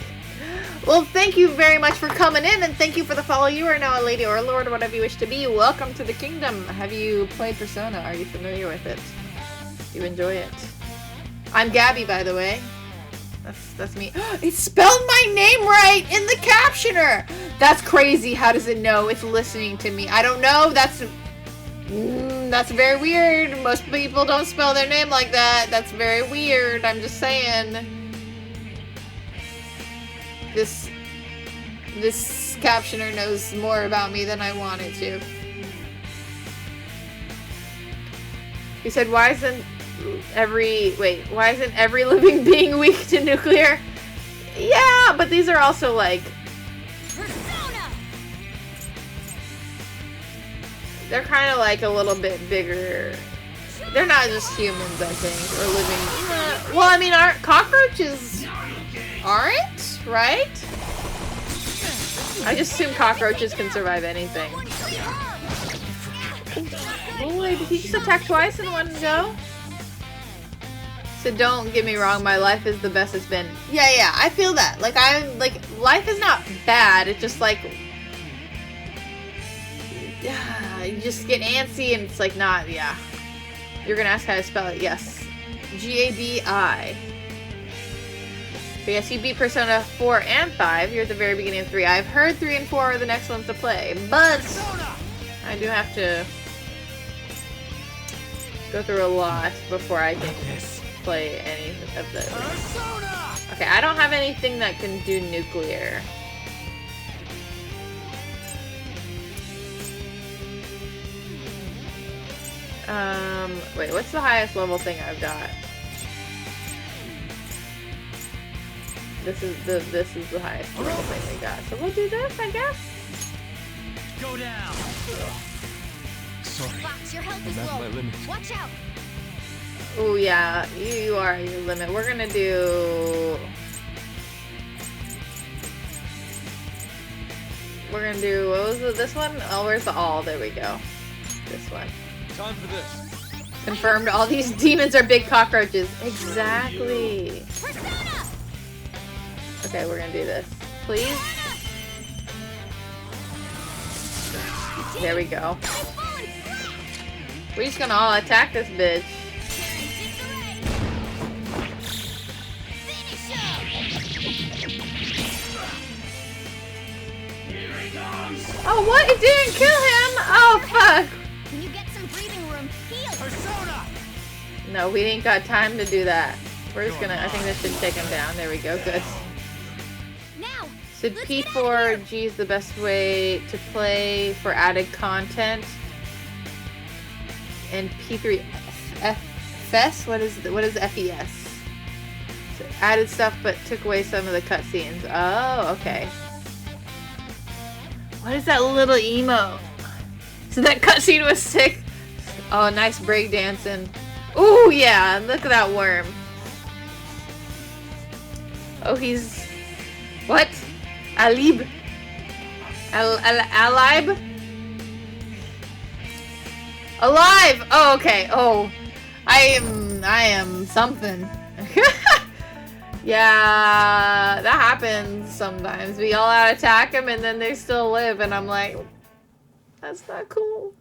Well, thank you very much for coming in and thank you for the follow. You are now a lady or a lord or whatever you wish to be. Welcome to the kingdom. Have you played Persona? Are you familiar with it? You enjoy it? I'm Gabby, by the way. That's me. It spelled my name right in the captioner! That's crazy. How does it know? It's listening to me. I don't know. That's That's very weird. Most people don't spell their name like that. That's very weird. I'm just saying. This captioner knows more about me than I wanted to. He said, why isn't every living being weak to nuclear? Yeah, but these are also like... They're kind of like a little bit bigger. They're not just humans, I think, or living... well, I mean, cockroaches aren't, right? I just assume cockroaches can survive anything. Oh, wait, did he just attack twice in one go? So don't get me wrong, my life is the best it's been. Yeah, I feel that. Like, life is not bad. It's just like... yeah, you just get antsy and it's like not, yeah. You're gonna ask how to spell it. Yes. G-A-B-I. But yes, you beat Persona 4 and 5. You're at the very beginning of 3. I've heard 3 and 4 are the next ones to play, but I do have to go through a lot before I can play any of those. Okay, I don't have anything that can do nuclear. Wait, what's the highest level thing I've got? This is the highest level thing we got. So we'll do this, I guess. Go down. Sorry. Fox, your health I'm is at low. my limit. Watch out. Oh yeah, you are at your limit. We're gonna do... what was it, this one? Oh, where's the all? There we go. This one. Time for this. Confirmed all these demons are big cockroaches. Exactly. Okay, we're gonna do this. Please? There we go. We're just gonna all attack this bitch. Oh, what? It didn't kill him? Oh, fuck. Can you get some breathing room? Heal. Persona. No, we ain't got time to do that. We're just gonna, I think this should take him down. There we go, good. Now. So P4G is the best way to play for added content. And P3 FS? What is FES? So added stuff but took away some of the cutscenes. Oh, okay. What is that little emo? So that cutscene was sick. Oh, nice breakdancing. Ooh, yeah, look at that worm. Oh, he's... what? Alib? Alib? Alive! Oh, okay. Oh, I am something. Yeah, that happens sometimes. We all out attack them and then they still live, and I'm like, that's not cool.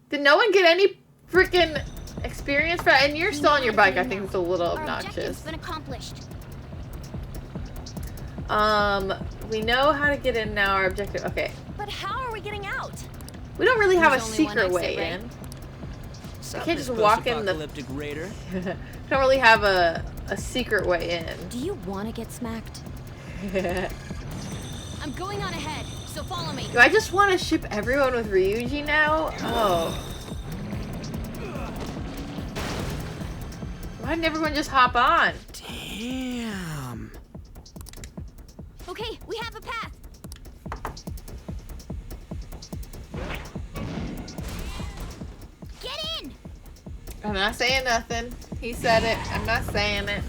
Did no one get any freaking experience for that? And you're still on your bike. I think it's a little obnoxious. Been accomplished. We know how to get in now. Our objective. Okay. But how are we getting out? We don't really have a There's only one secret way exit, right? in. You can't just walk in the... Raider. We don't really have a secret way in. Do you want to get smacked? I'm going on ahead, so follow me. Do I just want to ship everyone with Ryuji now? Oh. Why didn't everyone just hop on? Damn. Okay, we have a path. Get in! I'm not saying nothing. He said it. I'm not saying it.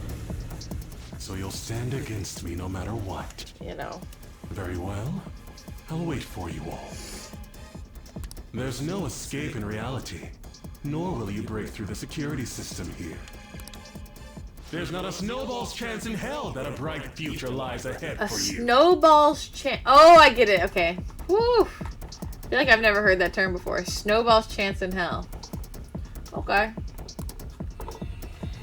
So you'll stand against me no matter what. You know. Very well. I'll wait for you all. There's no escape in reality, nor will you break through the security system here. There's not a snowball's chance in hell that a bright future lies ahead A for you. snowball's chance. Oh, I get it. Okay. Woo. I feel like I've never heard that term before. Snowball's chance in hell. Okay.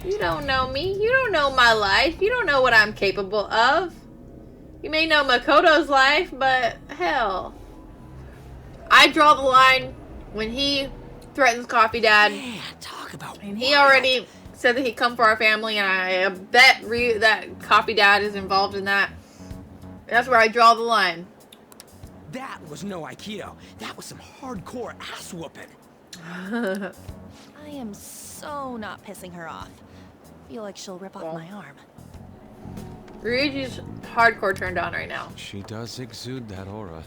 You don't know me. You don't know my life. You don't know what I'm capable of. You may know Makoto's life, but hell. I draw the line when he threatens Coffee Dad. Man, talk about And he already said that he'd come for our family, and I bet that Coffee Dad is involved in that. That's where I draw the line. That was no Aikido. That was some hardcore ass whooping. I am so not pissing her off. Feel like she'll rip off my arm. Ryuji's hardcore turned on right now. She does exude that aura.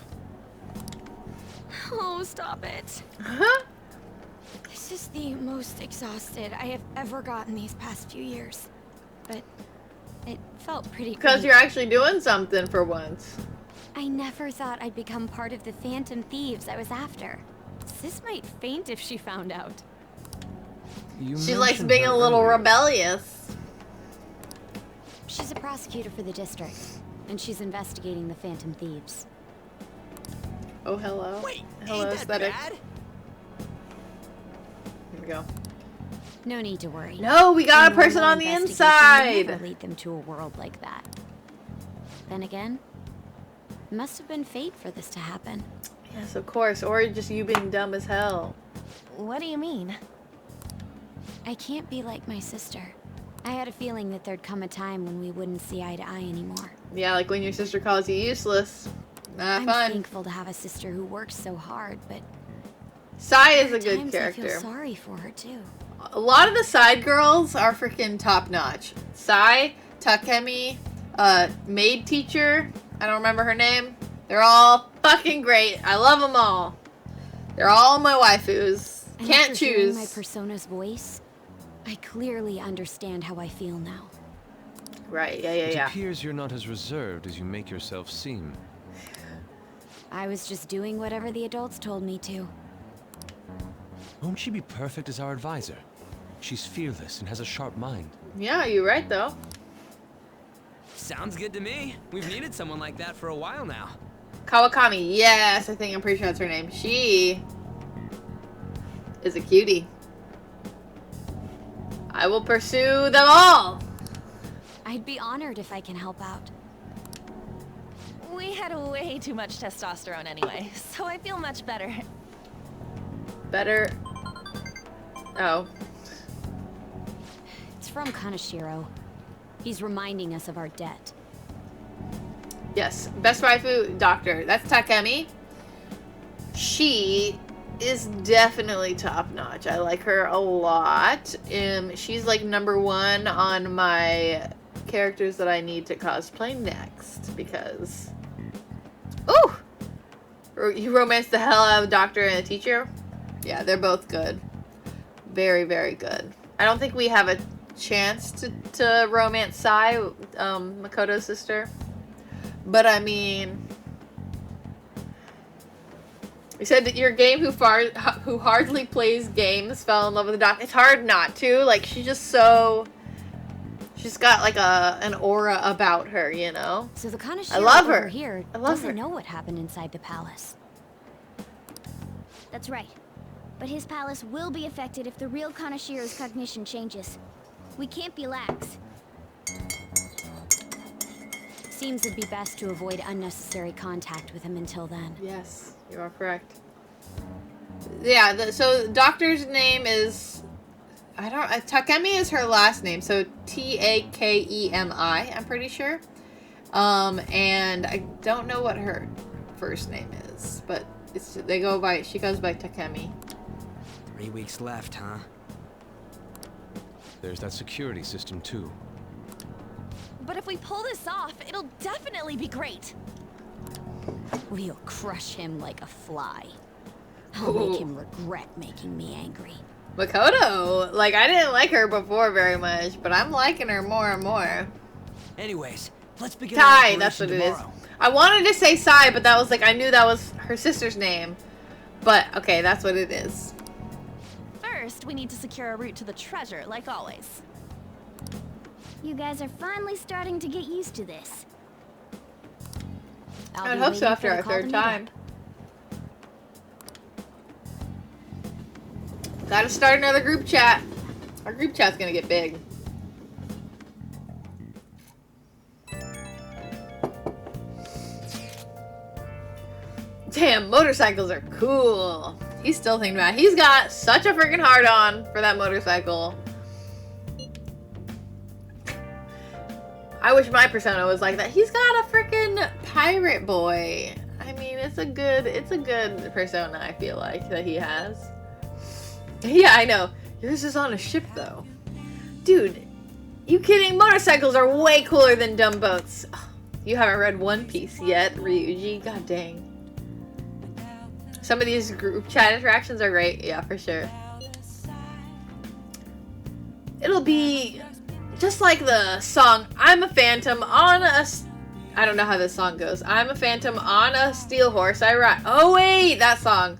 Oh, stop it. This is the most exhausted I have ever gotten these past few years. But it felt pretty Because great. you're actually doing something for once. I never thought I'd become part of the Phantom Thieves I was after. Sis might faint if she found out. She likes being a little rebellious. She's a prosecutor for the district, and she's investigating the Phantom Thieves. Oh, hello. Wait, hello, ain't that aesthetic. bad? Here we go. No need to worry. No, we got a One person more on the investigation would inside. never lead them to a world like that. Then again, it must have been fate for this to happen. Yes, of course. Or just you being dumb as hell. What do you mean? I can't be like my sister. I had a feeling that there'd come a time when we wouldn't see eye to eye anymore. Yeah, like when your sister calls you useless. Not I'm fun. thankful to have a sister who works so hard, but Sai is a good times I feel character. sorry for her too. A lot of the side girls are freaking top notch. Sai, Takemi, maid teacher, I don't remember her name. They're all fucking great. I love them all. They're all my waifus. And Can't after hearing choose. my persona's voice, I clearly understand how I feel now. Right, yeah, It appears you're not as reserved as you make yourself seem. I was just doing whatever the adults told me to. Won't she be perfect as our advisor? She's fearless and has a sharp mind. Yeah, you're right though. Sounds good to me. We've needed someone like that for a while now. Kawakami, yes, I'm pretty sure that's her name. She is a cutie. I will pursue them all. I'd be honored if I can help out. We had way too much testosterone anyway, so I feel much better. Better. Oh. It's from Kaneshiro. He's reminding us of our debt. Yes, best waifu doctor. That's Takemi. She is definitely top notch. I like her a lot. She's like #1 on my characters that I need to cosplay next because. Ooh! You romanced the hell out of a doctor and a teacher? Yeah, they're both good. Very, very good. I don't think we have a chance to romance Sai, Makoto's sister. But I mean, you said that your game who hardly plays games fell in love with the doc. It's hard not to. Like, she's got like an aura about her, you know? So the Kaneshiro I love over her. here I love doesn't her. know what happened inside the palace. That's right. But his palace will be affected if the real Kaneshiro's cognition changes. We can't be lax. Seems it'd be best to avoid unnecessary contact with him until then. Yes, you are correct. Yeah, so the doctor's name is... Takemi is her last name, so Takemi, I'm pretty sure. And I don't know what her first name is, but she goes by Takemi. 3 weeks left, huh? There's that security system too. But if we pull this off, it'll definitely be great. We'll crush him like a fly. I'll make him regret making me angry. Makoto, like, I didn't like her before very much, but I'm liking her more and more. Anyways, let's begin. Tai, that's what it is. I wanted to say Sai, but that was like, I knew that was her sister's name. But, okay, that's what it is. First, we need to secure a route to the treasure, like always. You guys are finally starting to get used to this. I would hope so after our third time. Gotta start another group chat. Our group chat's gonna get big. Damn, motorcycles are cool. He's still thinking about it. He's got such a freaking hard on for that motorcycle. I wish my persona was like that. He's got a freaking pirate boy. I mean, it's a good persona, I feel like, that he has. Yeah, I know. Yours is on a ship, though. Dude, you kidding? Motorcycles are way cooler than dumb boats. You haven't read One Piece yet, Ryuji. God dang. Some of these group chat interactions are great. Yeah, for sure. It'll be just like the song, I'm a phantom on a... I don't know how this song goes. I'm a phantom on a steel horse I ride. Oh, wait! That song.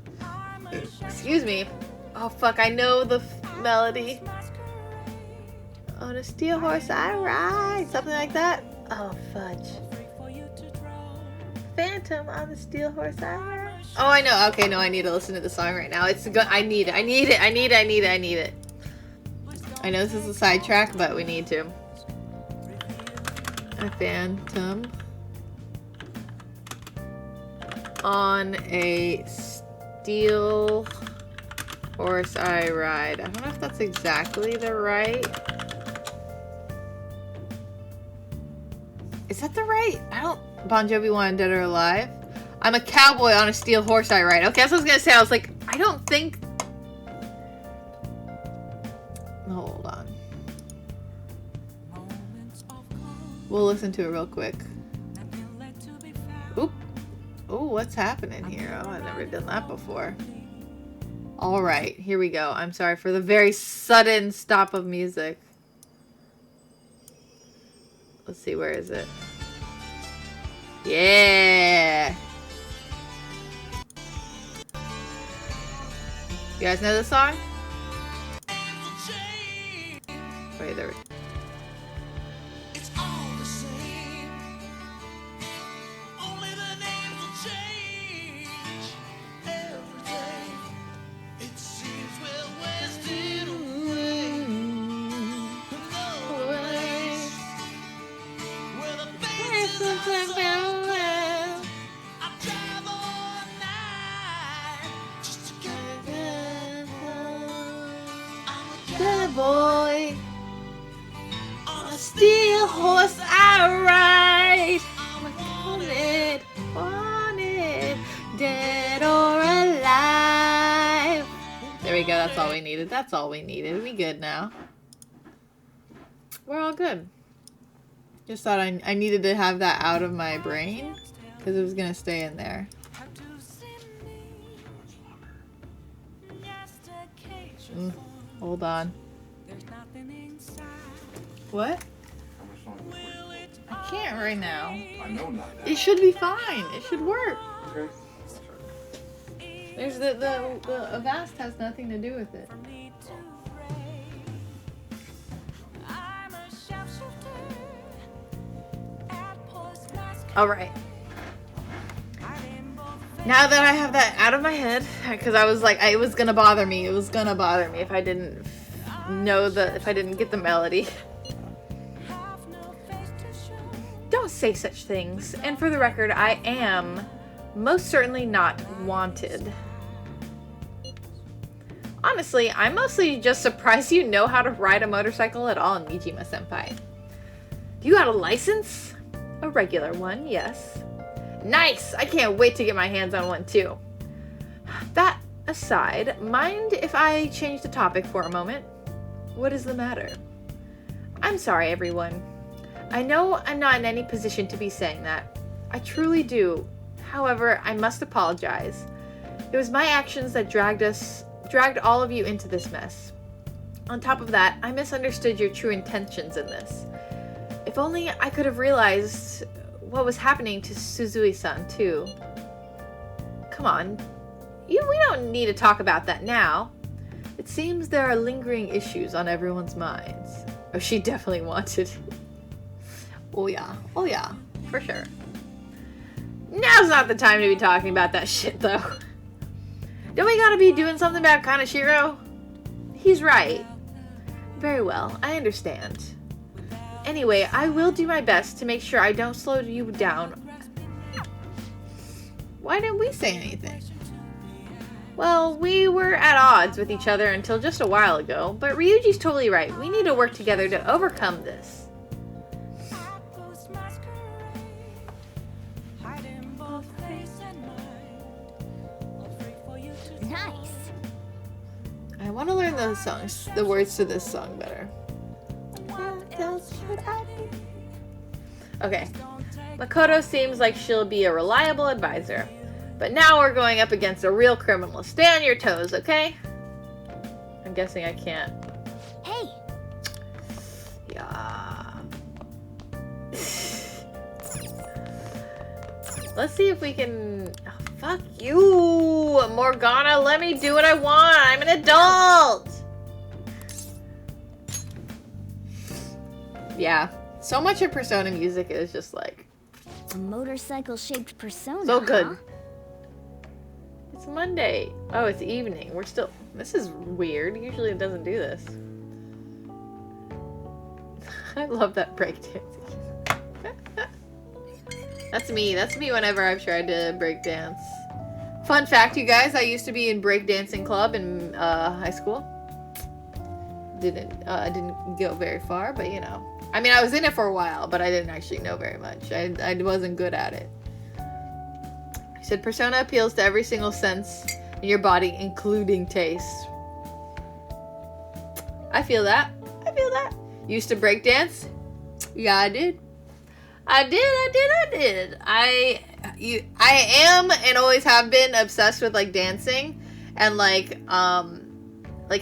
Excuse me. Oh, fuck. I know the melody. On a steel horse I ride. Something like that. Oh, fudge. Phantom on the steel horse I ride. Oh, I know. Okay, no, I need to listen to the song right now. It's good. I need it. I need it. I need it. I need it. I need it. I know this is a sidetrack, but we need to. A phantom on a steel horse I ride. I don't know if that's exactly the right. Is that the right? I don't. Bon Jovi wanted Dead or Alive. I'm a cowboy on a steel horse I ride. Okay, that's what I was gonna say. I was like, I don't think. Hold on. We'll listen to it real quick. Oop. Oh, what's happening here? Oh, I've never done that before. All right, here we go. I'm sorry for the very sudden stop of music. Let's see, where is it? Yeah. You guys know this song? Wait, there. Boy on a steel horse I ride. Wanted, dead or alive. There we go. That's all we needed. That's all we needed. We good now. We're all good. Just thought I needed to have that out of my brain because it was gonna stay in there. Hold on. What? I can't right now. I know not. It should be fine. It should work. Okay. There's the Avast has nothing to do with it. All right. Now that I have that out of my head, because I was like, it was gonna bother me. It was gonna bother me if I didn't if I didn't get the melody. Don't say such things. And for the record, I am most certainly not wanted. Honestly, I'm mostly just surprised you know how to ride a motorcycle at all, Nijima-senpai. You got a license? A regular one, yes. Nice! I can't wait to get my hands on one too. That aside, mind if I change the topic for a moment? What is the matter? I'm sorry, everyone. I know I'm not in any position to be saying that. I truly do. However, I must apologize. It was my actions that dragged all of you into this mess. On top of that, I misunderstood your true intentions in this. If only I could have realized what was happening to Suzui-san too. Come on. We don't need to talk about that now. It seems there are lingering issues on everyone's minds. Oh, she definitely wanted. Oh yeah, for sure. Now's not the time to be talking about that shit though. Don't we gotta be doing something about Kaneshiro? He's right. Very well, I understand. Anyway, I will do my best to make sure I don't slow you down. Why didn't we say anything? Well, we were at odds with each other until just a while ago, but Ryuji's totally right. We need to work together to overcome this. Nice. I want to learn the words to this song better. Okay. Makoto seems like she'll be a reliable advisor. But now we're going up against a real criminal. Stay on your toes, okay? I'm guessing I can't. Hey! Yeah. Let's see if we can... Oh, fuck you! Morgana, let me do what I want! I'm an adult! Yeah. So much of Persona music is just like... A motorcycle-shaped persona, so good. huh? It's Monday. Oh, it's evening. We're still... This is weird. Usually it doesn't do this. I love that breakdancing. That's me. That's me whenever I've tried to breakdance. Fun fact, you guys, I used to be in breakdancing club in high school. Didn't go very far, but you know. I mean, I was in it for a while, but I didn't actually know very much. I wasn't good at it. He said, Persona appeals to every single sense in your body, including taste. I feel that. I feel that. Used to break dance? Yeah, I did. I did. I am and always have been obsessed with like dancing and like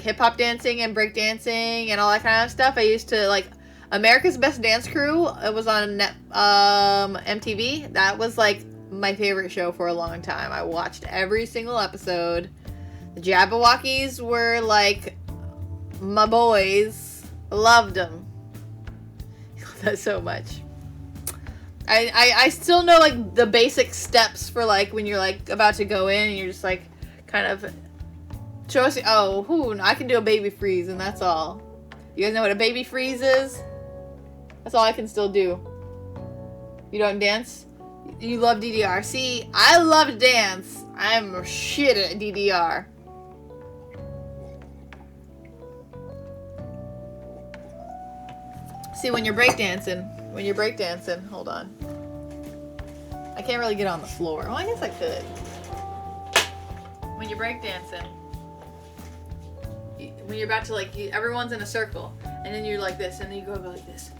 hip hop dancing and break dancing and all that kind of stuff. I used to like America's Best Dance Crew. It was on MTV. That was like my favorite show for a long time. I watched every single episode. The Jabberwockies were like my boys. Loved them. Love that so much. I still know like the basic steps for like when you're like about to go in and you're just like kind of show us. Oh, I can do a baby freeze and that's all. You guys know what a baby freeze is? That's all I can still do. You don't dance? You love DDR. See, I love to dance. I'm shit at DDR. See, when you're breakdancing, hold on. I can't really get on the floor. Well, I guess I could. When you're breakdancing, when you're about to like, everyone's in a circle, and then you're like this, and then you go like this.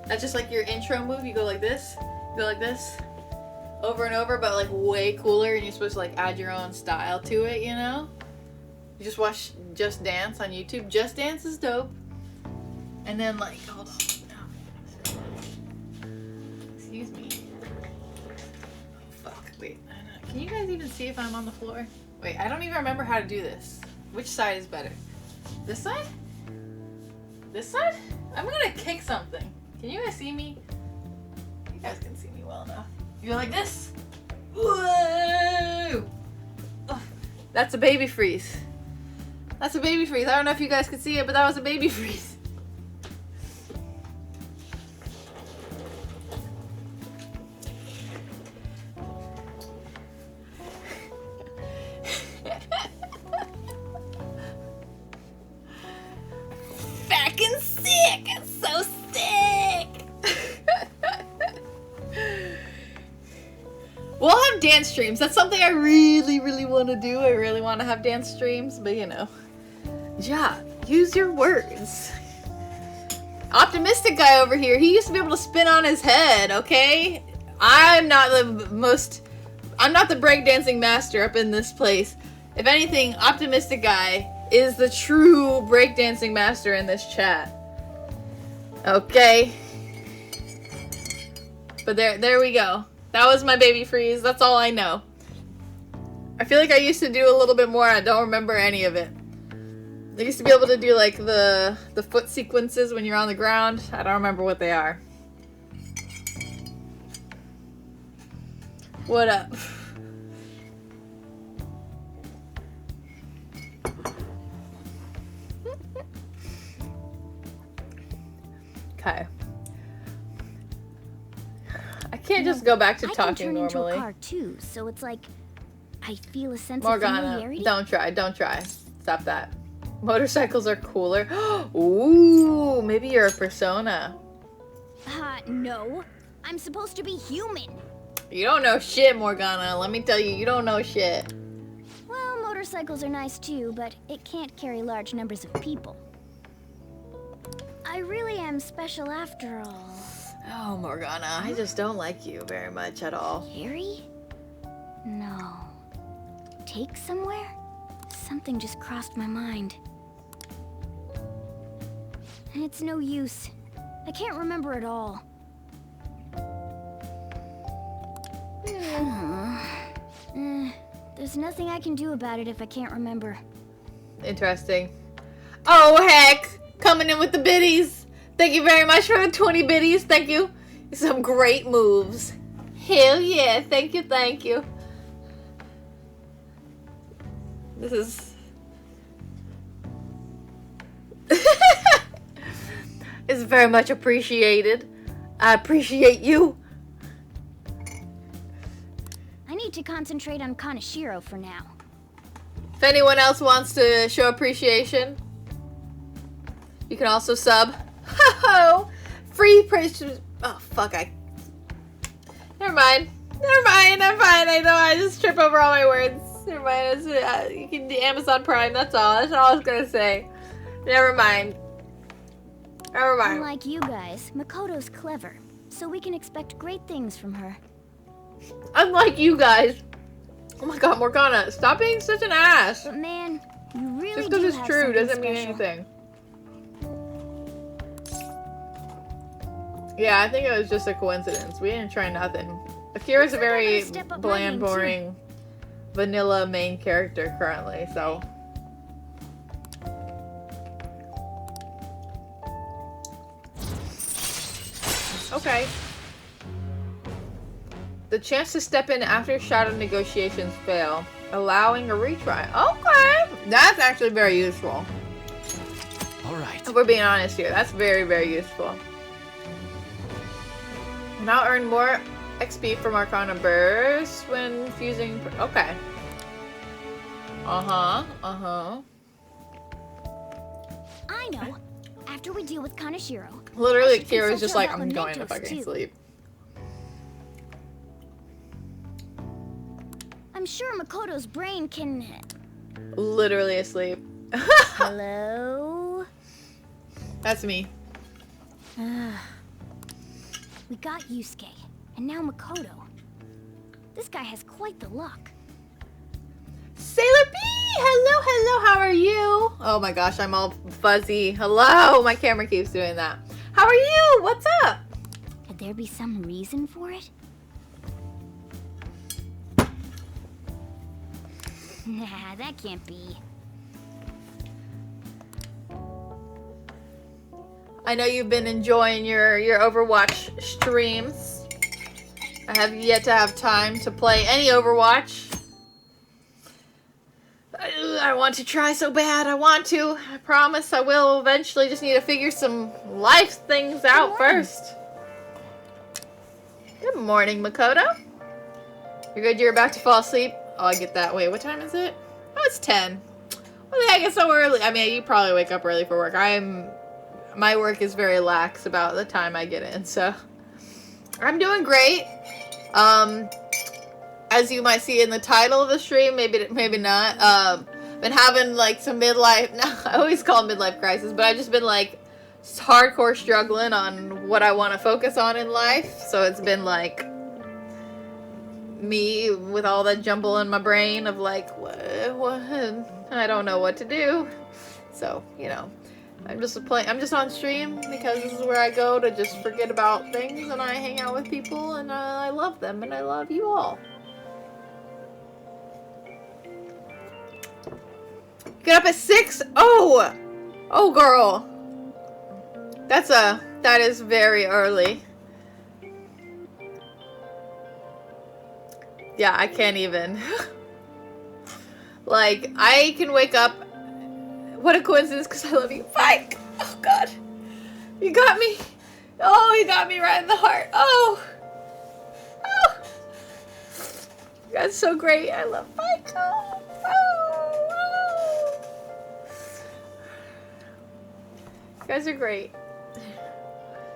That's just like your intro move. You go like this, over and over, but like way cooler, and you're supposed to like add your own style to it, you know? You just watch Just Dance on YouTube. Just Dance is dope. And then like, hold on. Excuse me. Oh, fuck, wait. Can you guys even see if I'm on the floor? Wait, I don't even remember how to do this. Which side is better? This side? This side? I'm gonna kick something. Can you guys see me? You guys can see me well enough. You go like this? Whoa! Oh, that's a baby freeze. That's a baby freeze. I don't know if you guys could see it, but that was a baby freeze. Fucking sick! It's so sick! We'll have dance streams. That's something I really, really want to do. I really want to have dance streams, but you know. Yeah, use your words. Optimistic guy over here, he used to be able to spin on his head, okay? I'm not the breakdancing master up in this place. If anything, Optimistic guy is the true breakdancing master in this chat. Okay. But there we go. That was my baby freeze. That's all I know. I feel like I used to do a little bit more. I don't remember any of it. I used to be able to do like the foot sequences when you're on the ground. I don't remember what they are. What up? Okay. I can't just go back to talking I can turn normally. into a car too, so it's like I feel a sense of Morgana, familiarity. don't try. Stop that. Motorcycles are cooler. Ooh, maybe you're a persona. No. I'm supposed to be human. You don't know shit, Morgana. Let me tell you, you don't know shit. Well, motorcycles are nice too, but it can't carry large numbers of people. I really am special after all. Oh, Morgana, I just don't like you very much at all. Harry? No. Take somewhere? Something just crossed my mind. It's no use. I can't remember it all. There's nothing I can do about it if I can't remember. Interesting. Oh, heck! Coming in with the biddies! Thank you very much for the 20 biddies. Thank you. Some great moves. Hell yeah. Thank you, thank you. This is... it's very much appreciated. I appreciate you. I need to concentrate on Kaneshiro for now. If anyone else wants to show appreciation, you can also sub. Ho-ho! Free praise. Oh, fuck, never mind. I'm fine. I know I just trip over all my words. Never mind. You can do Amazon Prime, that's all. That's all I was gonna say. Never mind. Unlike you guys, Makoto's clever, so we can expect great things from her. Unlike you guys. Oh my god, Morgana, stop being such an ass. But man, you really just do because it's have true something doesn't mean special. anything. Yeah, I think it was just a coincidence. We didn't try nothing. Akira's a very bland, boring, vanilla main character currently, so. Okay. The chance to step in after shadow negotiations fail, allowing a retry. Okay! That's actually very useful. Alright. If we're being honest here, that's very, very useful. Now earn more XP from Arcana Burst when fusing. Okay. I know. After we deal with Kaneshiro. Literally, I should Kira's consult just her like, about I'm going to mementos, fucking too. sleep. I'm sure Makoto's brain can... Literally asleep. Hello? That's me. We got Yusuke, and now Makoto. This guy has quite the luck. Sailor B! Hello, how are you? Oh my gosh, I'm all fuzzy. Hello! My camera keeps doing that. How are you? What's up? Could there be some reason for it? Nah, that can't be. I know you've been enjoying your Overwatch streams. I have yet to have time to play any Overwatch. I want to try so bad. I want to. I promise I will eventually. Just need to figure some life things out first. Good morning, Makoto. You're good? You're about to fall asleep? Oh, I get that. Wait, what time is it? Oh, it's 10. Well, the heck, it's so early. I mean, you probably wake up early for work. My work is very lax about the time I get in, so I'm doing great. As you might see in the title of the stream, maybe not. Been having like some midlife. No, I always call it midlife crisis, but I've just been like hardcore struggling on what I want to focus on in life. So it's been like me with all that jumble in my brain of like what I don't know what to do. So you know. I'm just on stream because this is where I go to just forget about things, and I hang out with people, and I love them, and I love you all. Get up at 6? Oh girl. That is very early. Yeah, I can't even. Like, I can wake up. What a coincidence, because I love you. Mike! Oh, God. You got me. Oh, you got me right in the heart. Oh. That's so great. I love Michael. Oh. You guys are great.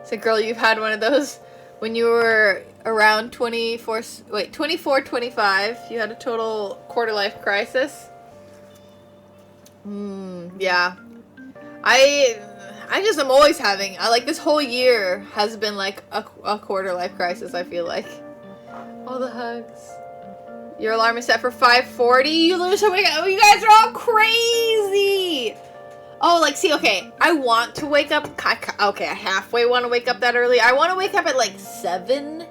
So, girl, you've had one of those when you were around 24, 25. You had a total quarter-life crisis. Yeah. I just am always having, like, this whole year has been like a quarter-life crisis, I feel like. All the hugs. Your alarm is set for 5:40. You lose so many. Oh, you guys are all crazy. Oh, like, see, okay. I want to wake up. Okay, I halfway want to wake up that early. I want to wake up at like 7,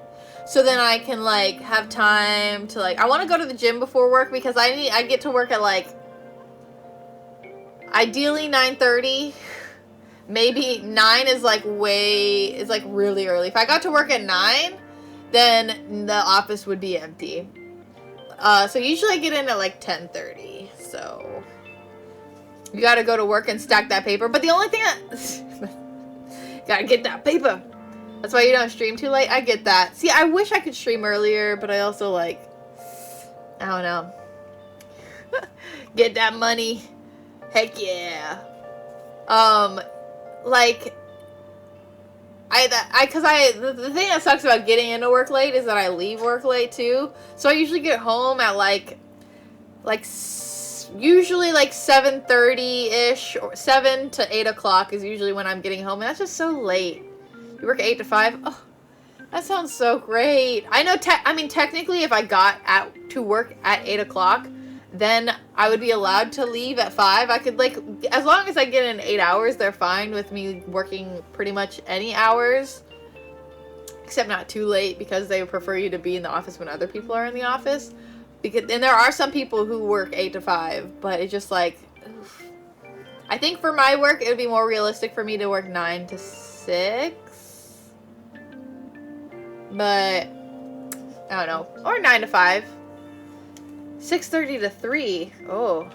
so then I can like have time to like. I want to go to the gym before work because I get to work at like ideally 9:30. Maybe 9 is like really early. If I got to work at 9, then the office would be empty. So usually I get in at like 10:30. So you gotta go to work and stack that paper. But the only thing gotta get that paper. That's why you don't stream too late. I get that. See, I wish I could stream earlier, but I also like, I don't know. Get that money. Heck yeah. Like, the thing that sucks about getting into work late is that I leave work late too. So I usually get home at usually like 7:30-ish, or 7 to 8 o'clock is usually when I'm getting home. And that's just so late. You work 8 to 5? Oh, that sounds so great. I know, technically if I got to work at 8 o'clock, then I would be allowed to leave at 5. I could, like, as long as I get in 8 hours, they're fine with me working pretty much any hours. Except not too late, because they prefer you to be in the office when other people are in the office. And there are some people who work 8 to 5, but it's just like, oof. I think for my work, it would be more realistic for me to work 9 to 6. But, I don't know. Or 9 to 5. 6:30 to 3. Oh.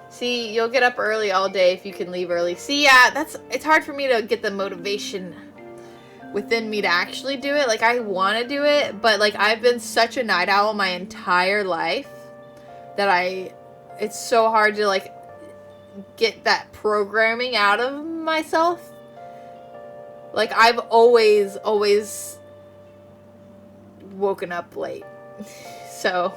See, you'll get up early all day if you can leave early. See, yeah, it's hard for me to get the motivation within me to actually do it. Like, I want to do it, but like, I've been such a night owl my entire life that it's so hard to like get that programming out of myself. Like, I've always woken up late. So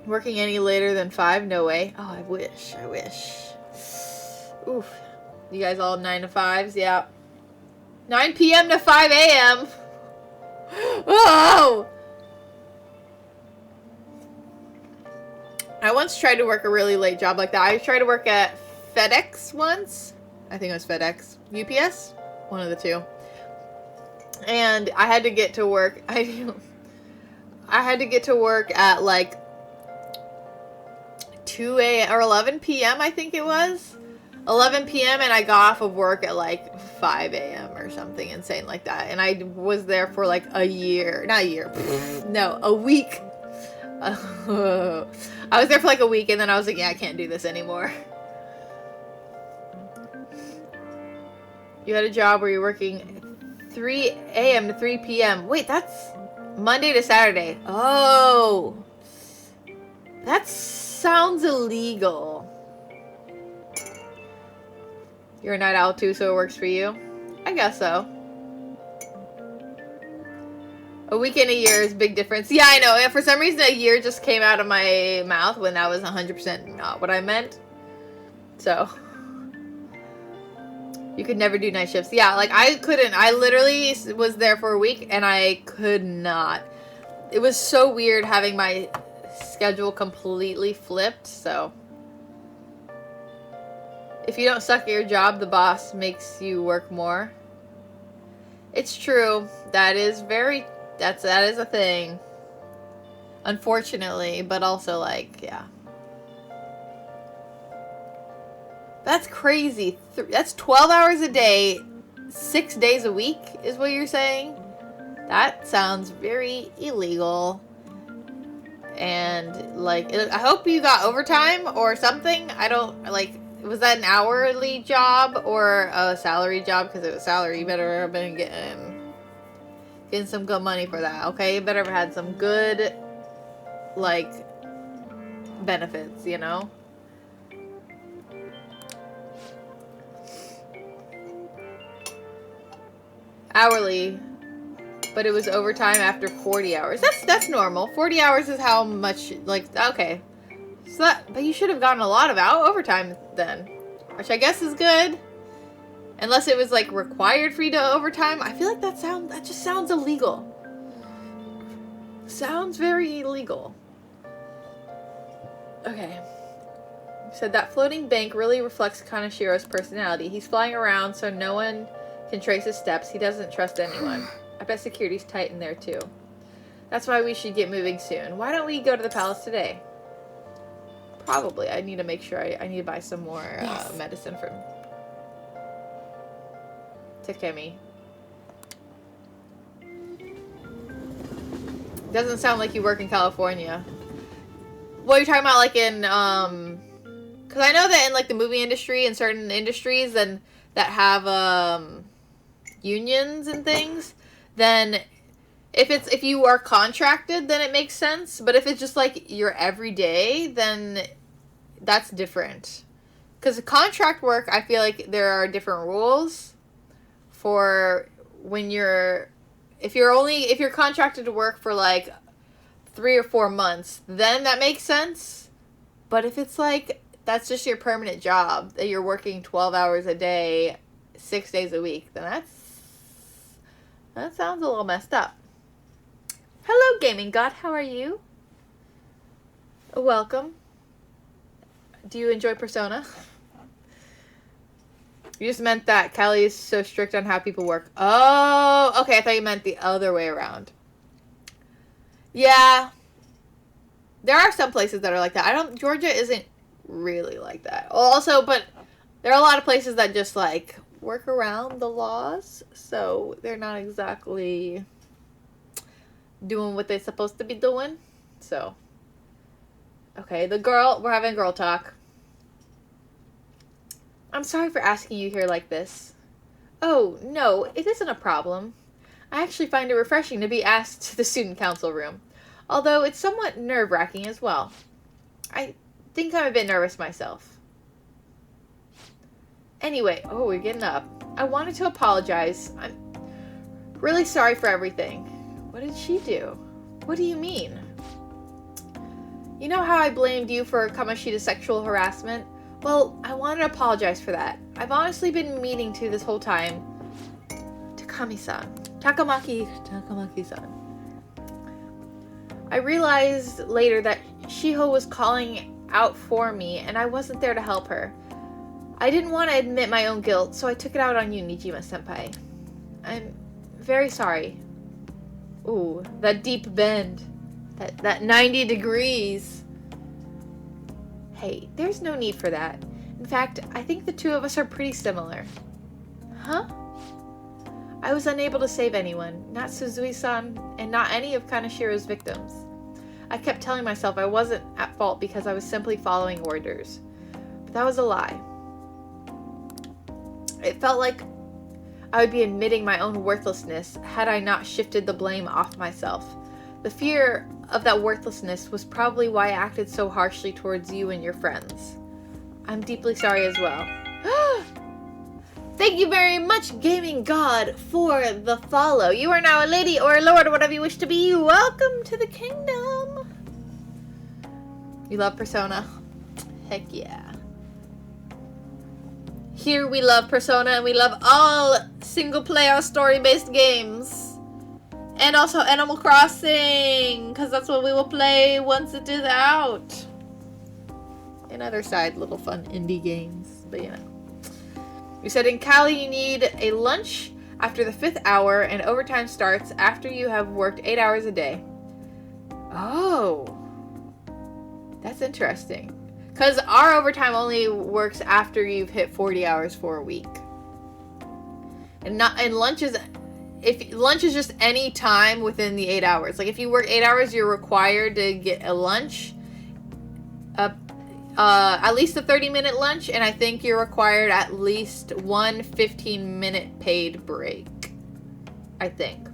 working any later than 5? No way. Oh, I wish. Oof. You guys all 9 to 5s? Yeah. 9 p.m. to 5 a.m. Whoa! I once tried to work a really late job like that. I tried to work at FedEx once. I think it was FedEx. UPS? One of the two. And I had to get to work. I had to get to work at like 2 a.m. or 11 p.m. I think it was. 11 p.m. and I got off of work at like 5 a.m. or something insane like that. And I was there for like a year. Not a year. No, a week. I was there for like a week and then I was like, yeah, I can't do this anymore. You had a job where you're working 3 a.m. to 3 p.m. Wait, that's Monday to Saturday. Oh. That sounds illegal. You're a night owl too, so it works for you? I guess so. A week and a year is a big difference. Yeah, I know. For some reason, a year just came out of my mouth when that was 100% not what I meant. So. You could never do night shifts. Yeah, like, I couldn't. I literally was there for a week, and I could not. It was so weird having my schedule completely flipped, so. If you don't suck at your job, the boss makes you work more. It's true. That is a thing. Unfortunately, but also like, yeah. That's crazy. That's 12 hours a day, 6 days a week is what you're saying? That sounds very illegal. And like, I hope you got overtime or something. I don't, like, was that an hourly job or a salary job? Because it was salary, you better have been getting getting some good money for that, okay? You better have had some good, like, benefits, you know? Hourly, but it was overtime after 40 hours. That's normal. 40 hours is how much, like, okay. So that, but you should have gotten a lot of overtime then, which I guess is good. Unless it was, like, required for you to overtime. I feel like that just sounds illegal. Sounds very illegal. Okay. Said that floating bank really reflects Kanashiro's personality. He's flying around so no one can trace his steps. He doesn't trust anyone. I bet security's tight in there too. That's why we should get moving soon. Why don't we go to the palace today? Probably. I need to make sure I need to buy some more medicine from Takemi. Doesn't sound like you work in California. What you're talking about, like in because I know that in like the movie industry and certain industries then that have unions and things, then if you are contracted, then it makes sense. But if it's just like your everyday, then that's different. Because contract work, I feel like there are different rules for when if you're contracted to work for like 3 or 4 months, then that makes sense. But if it's like that's just your permanent job that you're working 12 hours a day, 6 days a week, then that sounds a little messed up. Hello, Gaming God. How are you? Welcome. Do you enjoy Persona? You just meant that Callie is so strict on how people work. Oh, okay. I thought you meant the other way around. Yeah. There are some places that are like that. Georgia isn't really like that. Also, but there are a lot of places that just like work around the laws. So they're not exactly doing what they're supposed to be doing. So, okay, we're having girl talk. I'm sorry for asking you here like this. Oh, no, it isn't a problem. I actually find it refreshing to be asked to the student council room, although it's somewhat nerve-wracking as well. I think I'm a bit nervous myself. Anyway, oh, we're getting up. I wanted to apologize. I'm really sorry for everything. What did she do? What do you mean? You know how I blamed you for Kamoshida's sexual harassment? Well, I wanted to apologize for that. I've honestly been meaning to this whole time. Takami-san. Takamaki-san. I realized later that Shiho was calling out for me, and I wasn't there to help her. I didn't want to admit my own guilt, so I took it out on you, Nijima-senpai. I'm very sorry. Ooh, that deep bend. That 90 degrees. Hey, there's no need for that. In fact, I think the two of us are pretty similar. Huh? I was unable to save anyone, not Suzui-san, and not any of Kanashiro's victims. I kept telling myself I wasn't at fault because I was simply following orders. But that was a lie. It felt like I would be admitting my own worthlessness had I not shifted the blame off myself. The fear of that worthlessness was probably why I acted so harshly towards you and your friends. I'm deeply sorry as well. Thank you very much, Gaming God, for the follow. You are now a lady or a lord or whatever you wish to be. Welcome to the kingdom. You love Persona? Heck yeah. Here we love Persona and we love all single-player story-based games. And also Animal Crossing, because that's what we will play once it is out. And other side little fun indie games, but you know. You said in Cali you need a lunch after the 5th hour, and overtime starts after you have worked 8 hours a day. Oh, that's interesting. Because our overtime only works after you've hit 40 hours for a week. And lunch is... If lunch is just any time within the 8 hours. Like if you work 8 hours, you're required to get a lunch. At least a 30-minute lunch, and I think you're required at least one 15-minute paid break. I think.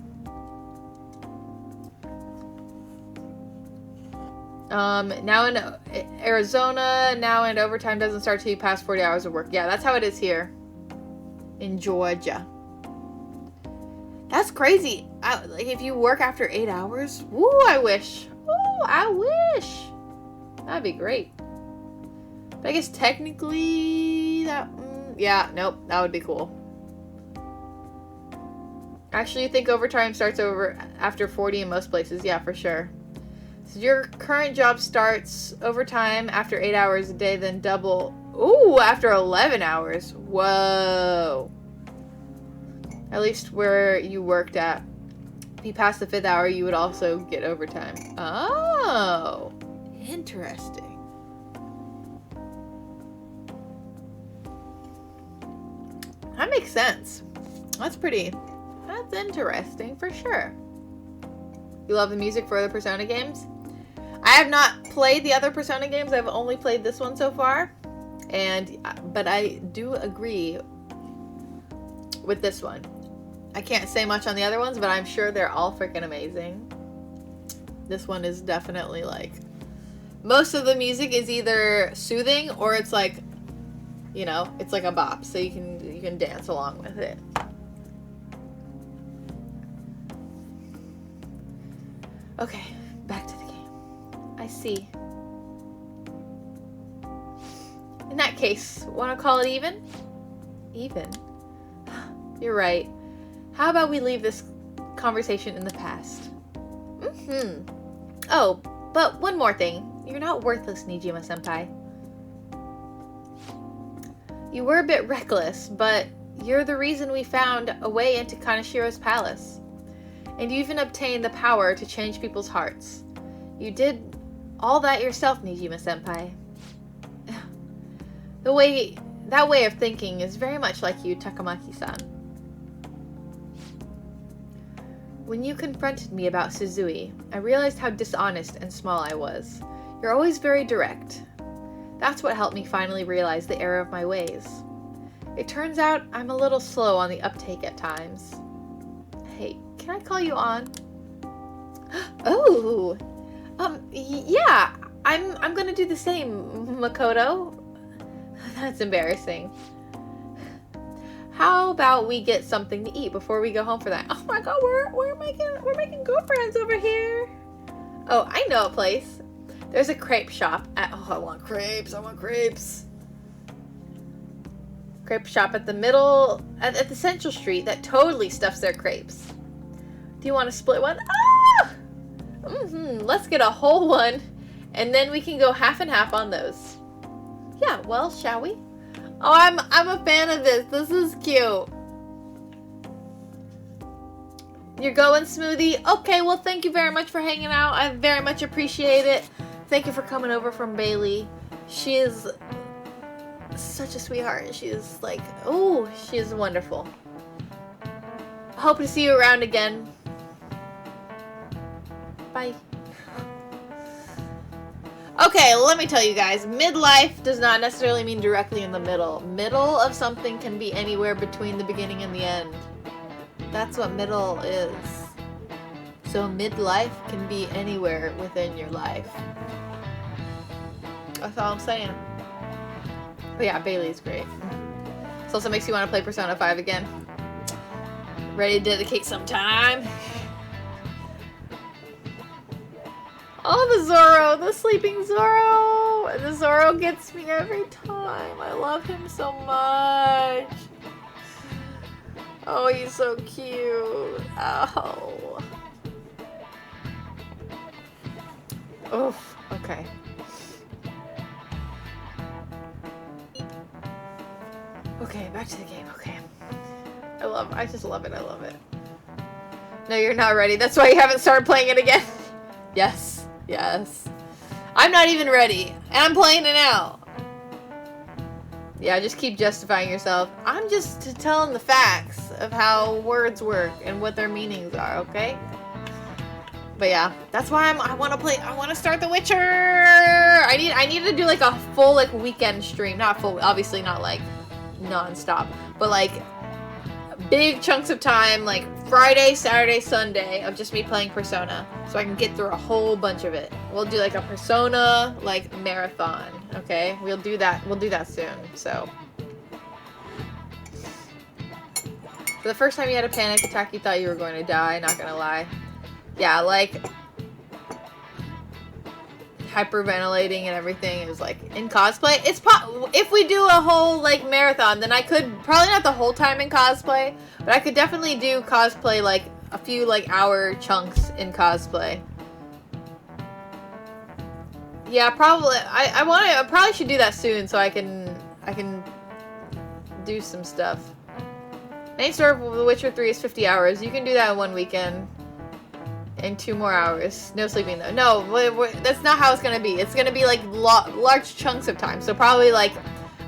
Now in Arizona, now in overtime doesn't start till you pass 40 hours of work. Yeah, that's how it is here in Georgia. That's crazy. Like if you work after 8 hours, woo, I wish. Woo, I wish. That'd be great. But I guess technically that, yeah, nope, that would be cool. Actually, you think overtime starts over after 40 in most places? Yeah, for sure. So your current job starts overtime after 8 hours a day, then double. Ooh, after 11 hours. Whoa. At least where you worked at. If you passed the 5th hour, you would also get overtime. Oh, interesting. That makes sense. That's interesting for sure. You love the music for other Persona games? I have not played the other Persona games. I've only played this one so far. But I do agree with this one. I can't say much on the other ones, but I'm sure they're all freaking amazing. This one is definitely like, most of the music is either soothing or it's like, you know, it's like a bop, so you can dance along with it. Okay, back to the game. I see. In that case, want to call it even? Even? You're right. How about we leave this conversation in the past? Oh, but one more thing. You're not worthless, Nijima-senpai. You were a bit reckless, but you're the reason we found a way into Kanashiro's palace. And you even obtained the power to change people's hearts. You did all that yourself, Nijima-senpai. That way of thinking is very much like you, Takamaki-san. When you confronted me about Suzui, I realized how dishonest and small I was. You're always very direct. That's what helped me finally realize the error of my ways. It turns out I'm a little slow on the uptake at times. Hey, can I call you on? Oh! Yeah, I'm gonna do the same, Makoto. That's embarrassing. How about we get something to eat before we go home for that? Oh my god, we're making girlfriends over here. Oh, I know a place. There's a crepe shop at, oh, I want crepes. Crepe shop at the middle, at the Central Street that totally stuffs their crepes. Do you want to split one? Ah! Let's get a whole one, and then we can go half and half on those. Yeah, well, shall we? Oh, I'm a fan of this. This is cute. You're going, Smoothie? Okay, well, thank you very much for hanging out. I very much appreciate it. Thank you for coming over from Bailey. She is such a sweetheart. She is like, oh, she is wonderful. Hope to see you around again. Bye. Okay, let me tell you guys, midlife does not necessarily mean directly in the middle. Middle of something can be anywhere between the beginning and the end. That's what middle is. So midlife can be anywhere within your life. That's all I'm saying. But yeah, Bailey's great. This also makes you want to play Persona 5 again. Ready to dedicate some time? Oh, the Zoro! The sleeping Zoro! The Zoro gets me every time. I love him so much. Oh, he's so cute. Oh. Oof. Okay. Okay, back to the game. Okay. I just love it. I love it. No, you're not ready. That's why you haven't started playing it again. Yes. Yes. I'm not even ready. And I'm playing it now. Yeah, just keep justifying yourself. I'm just telling the facts of how words work and what their meanings are, okay? But yeah, that's why I want to play. I want to start The Witcher. I need to do like a full like weekend stream. Not full, obviously not like non-stop, but like big chunks of time, like Friday, Saturday, Sunday, of just me playing Persona, so I can get through a whole bunch of it. We'll do like a Persona like marathon, okay? We'll do that soon. So for the first time you had a panic attack, you thought you were going to die, not gonna lie. Yeah, like hyperventilating and everything. It was like in cosplay. It's if we do a whole like marathon, then I could probably not the whole time in cosplay, but I could definitely do cosplay like a few like hour chunks in cosplay. Yeah, probably. I probably should do that soon so I can do some stuff. Main story of The Witcher 3 is 50 hours. You can do that in one weekend. In 2 more hours. No sleeping though. No, that's not how it's gonna be. It's gonna be like large chunks of time. So probably like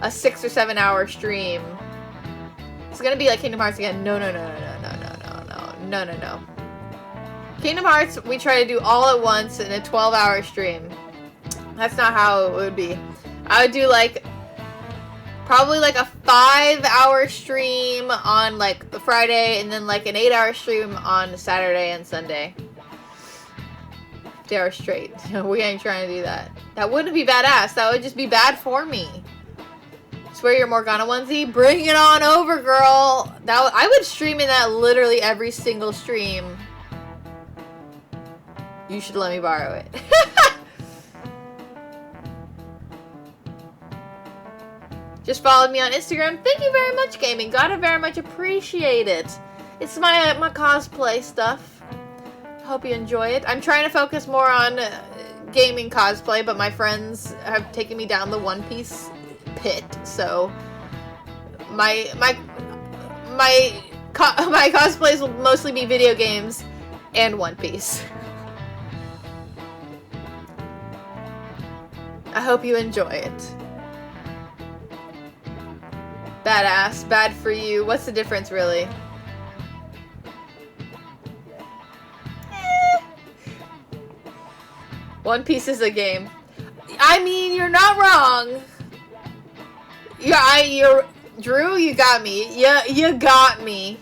a 6 or 7 hour stream. It's gonna be like Kingdom Hearts again. No. Kingdom Hearts, we try to do all at once in a 12-hour stream. That's not how it would be. I would do like probably like a 5-hour stream on like the Friday, and then like an 8-hour stream on Saturday and Sunday. 50 hours straight. We ain't trying to do that. That wouldn't be badass. That would just be bad for me. Swear your Morgana onesie? Bring it on over, girl. I would stream in that literally every single stream. You should let me borrow it. Just followed me on Instagram. Thank you very much, Gaming. Gotta very much appreciate it. It's my cosplay stuff. Hope you enjoy it. I'm trying to focus more on gaming cosplay, but my friends have taken me down the One Piece pit. So my cosplays will mostly be video games and One Piece. I hope you enjoy it. Badass, bad for you. What's the difference, really? One Piece is a game. I mean, you're not wrong. You're Drew. You got me. Yeah, you got me.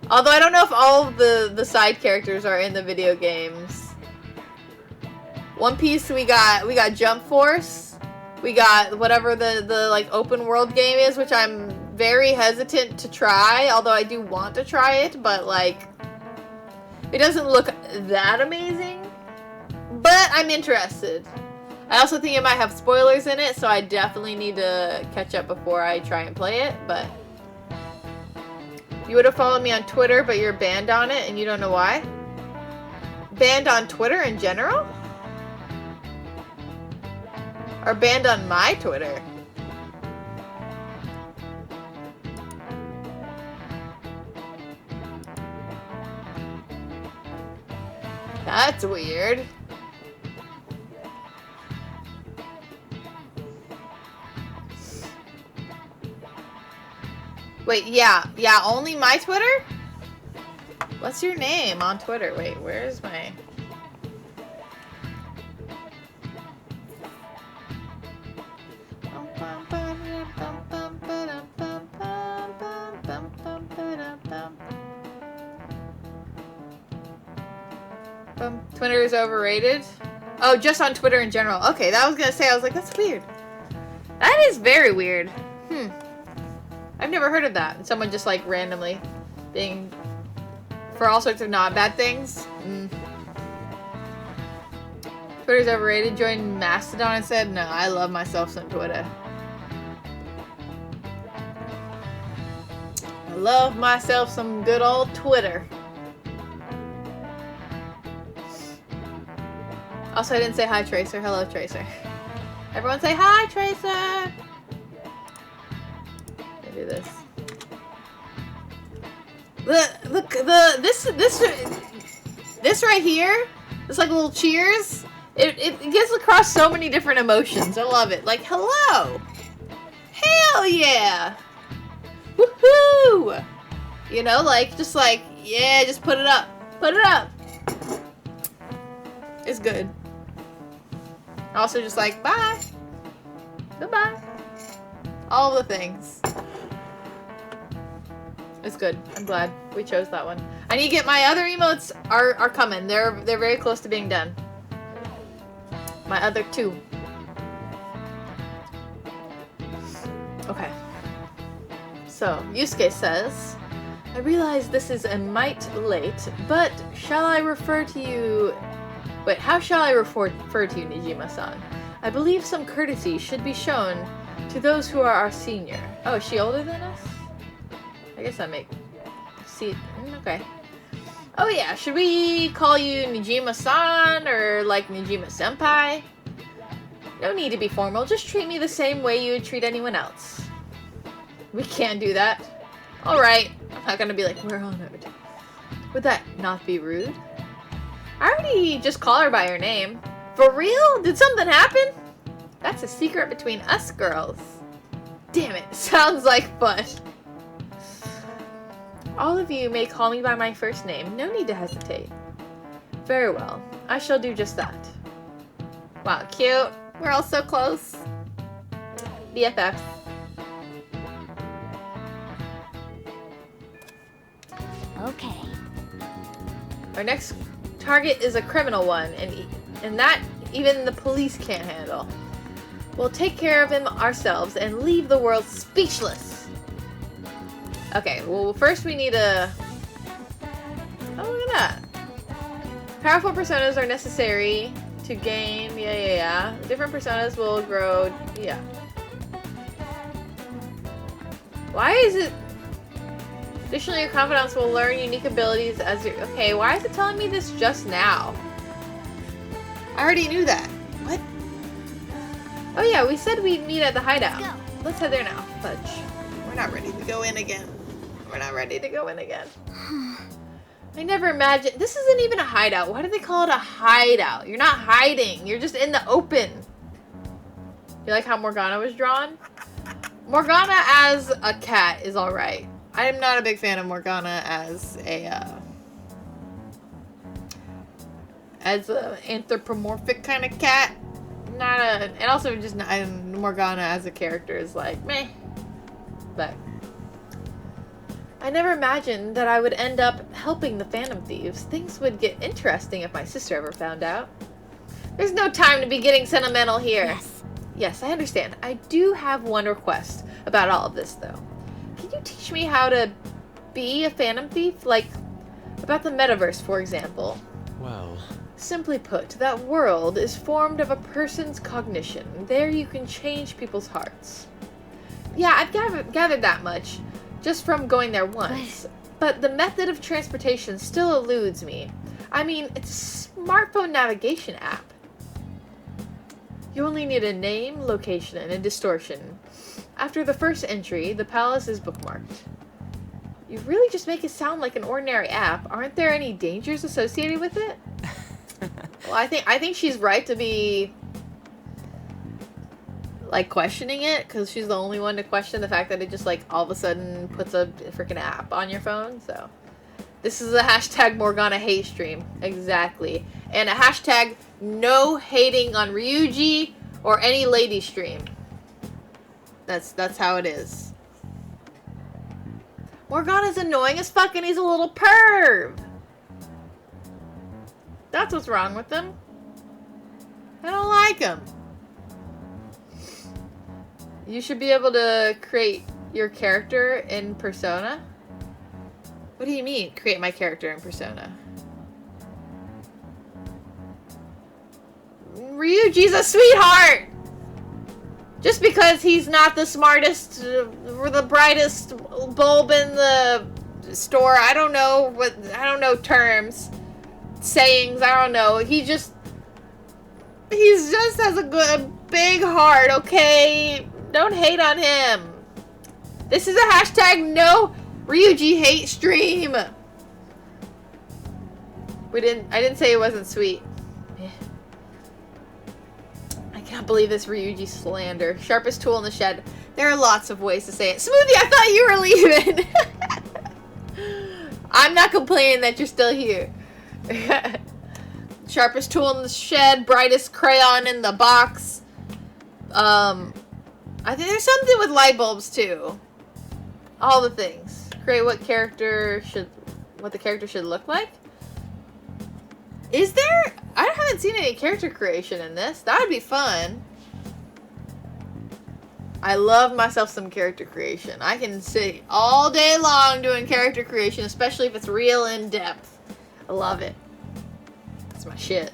Although I don't know if all of the side characters are in the video games. One Piece, we got Jump Force. We got whatever the like open world game is, which I'm very hesitant to try, although I do want to try it, but like it doesn't look that amazing. But I'm interested. I also think it might have spoilers in it, so I definitely need to catch up before I try and play it, but you would have followed me on Twitter, but you're banned on it and you don't know why? Banned on Twitter in general? Or banned on my Twitter? That's weird. Wait, yeah, only my Twitter? What's your name on Twitter? Wait, where's my... Twitter is overrated? Oh, just on Twitter in general. Okay, that was gonna say, I was like, that's weird. That is very weird. I've never heard of that. Someone just like randomly being for all sorts of not bad things. Twitter's overrated. Joined Mastodon and said, no, I love myself some Twitter. I love myself some good old Twitter. Also, I didn't say hi, Tracer. Hello, Tracer. Everyone say hi, Tracer! Let me do this. This right here, it's like a little cheers. It gets across so many different emotions. I love it. Like, hello! Hell yeah! Woohoo! You know, like, just like, yeah, just put it up. Put it up! It's good. Also just like, bye! Goodbye! All the things. It's good. I'm glad we chose that one. I need to get my other emotes are coming. They're very close to being done. My other 2. Okay. So, Yusuke says, I realize this is a mite late, but shall I refer to you... Wait, how shall I refer to you, Nijima-san? I believe some courtesy should be shown to those who are our senior. Oh, is she older than us? I guess that makes... See... Okay. Oh yeah, should we call you Nijima-san or like Nijima-senpai? No need to be formal, just treat me the same way you would treat anyone else. We can't do that. Alright, I'm not gonna be like, we're honored. Would that not be rude? I already just call her by her name. For real? Did something happen? That's a secret between us girls. Damn it, sounds like fun. All of you may call me by my first name. No need to hesitate. Very well. I shall do just that. Wow, cute. We're all so close. BFFs. Okay. Our next target is a criminal one, and that even the police can't handle. We'll take care of him ourselves and leave the world speechless. Okay, well first we need a... Oh, look at that. Powerful personas are necessary to gain... Yeah. Different personas will grow... Yeah. Why is it... Additionally, your confidants will learn unique abilities as your... Okay, why is it telling me this just now? I already knew that. What? Oh yeah, we said we'd meet at the hideout. Let's head there now. Fudge. We're not ready to go in again. We're not ready to go in again. I never imagined... This isn't even a hideout. Why do they call it a hideout? You're not hiding. You're just in the open. You like how Morgana was drawn? Morgana as a cat is alright. I'm not a big fan of Morgana as a anthropomorphic kind of cat. And also just Morgana as a character is like meh. But I never imagined that I would end up helping the Phantom Thieves. Things would get interesting if my sister ever found out. There's no time to be getting sentimental here. Yes, I understand. I do have one request about all of this though. Can you teach me how to be a Phantom Thief? Like, about the metaverse, for example. Well... Simply put, that world is formed of a person's cognition. There you can change people's hearts. Yeah, I've gathered that much, just from going there once. But the method of transportation still eludes me. I mean, it's a smartphone navigation app. You only need a name, location, and a distortion. After the first entry, the palace is bookmarked. You really just make it sound like an ordinary app. Aren't there any dangers associated with it? Well, I think she's right to be like questioning it, because she's the only one to question the fact that it just like all of a sudden puts a freaking app on your phone. So this is a hashtag Morgana hate stream. Exactly. And a hashtag no hating on Ryuji or any lady stream. That's how it is. Morgana's annoying as fuck and he's a little perv. That's what's wrong with him. I don't like him. You should be able to create your character in Persona. What do you mean, create my character in Persona? Ryuji's a sweetheart! Just because he's not the smartest or the brightest bulb in the store, I don't know terms, sayings, I don't know. He just has a big heart, okay? Don't hate on him. This is a hashtag no Ryuji hate stream. I didn't say it wasn't sweet. I can't believe this Ryuji slander. Sharpest tool in the shed. There are lots of ways to say it. Smoothie, I thought you were leaving. I'm not complaining that you're still here. Sharpest tool in the shed. Brightest crayon in the box. I think there's something with light bulbs too. All the things. create what the character should look like? Is there? I haven't seen any character creation in this. That would be fun. I love myself some character creation. I can sit all day long doing character creation, especially if it's real in depth. I love it. That's my shit.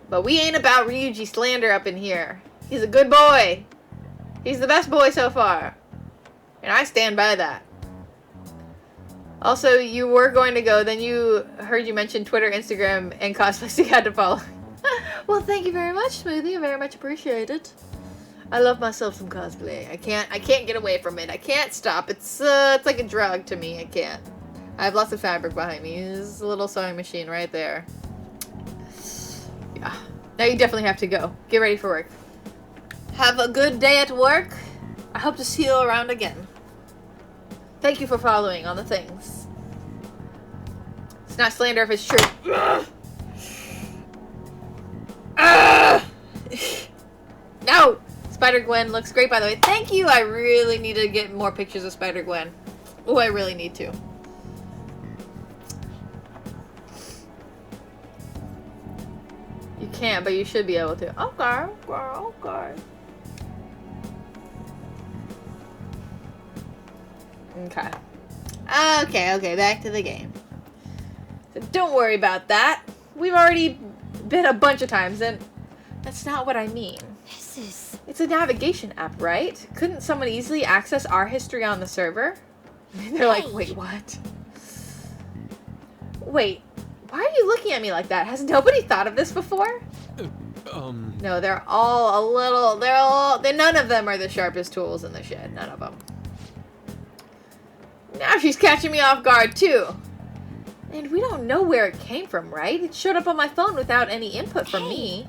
But we ain't about Ryuji slander up in here. He's a good boy. He's the best boy so far. And I stand by that. Also, you were going to go, then you heard you mention Twitter, Instagram, and cosplay, so you had to follow. Well, thank you very much, Smoothie. I very much appreciate it. I love myself some cosplay. I can't get away from it. I can't stop. It's like a drug to me. I can't. I have lots of fabric behind me. There's a little sewing machine right there. Yeah. Now you definitely have to go. Get ready for work. Have a good day at work. I hope to see you around again. Thank you for following on the things. It's not slander if it's true. No! Spider-Gwen looks great, by the way. Thank you! I really need to get more pictures of Spider-Gwen. Oh, I really need to. You can't, but you should be able to. Okay, girl, okay. Okay. Okay, back to the game. So don't worry about that. We've already been a bunch of times, and that's not what I mean. It's a navigation app, right? Couldn't someone easily access our history on the server? They're like, wait, what? Wait, why are you looking at me like that? Has nobody thought of this before? No, they're all a little, none of them are the sharpest tools in the shed. None of them. Now she's catching me off guard, too. And we don't know where it came from, right? It showed up on my phone without any input from me.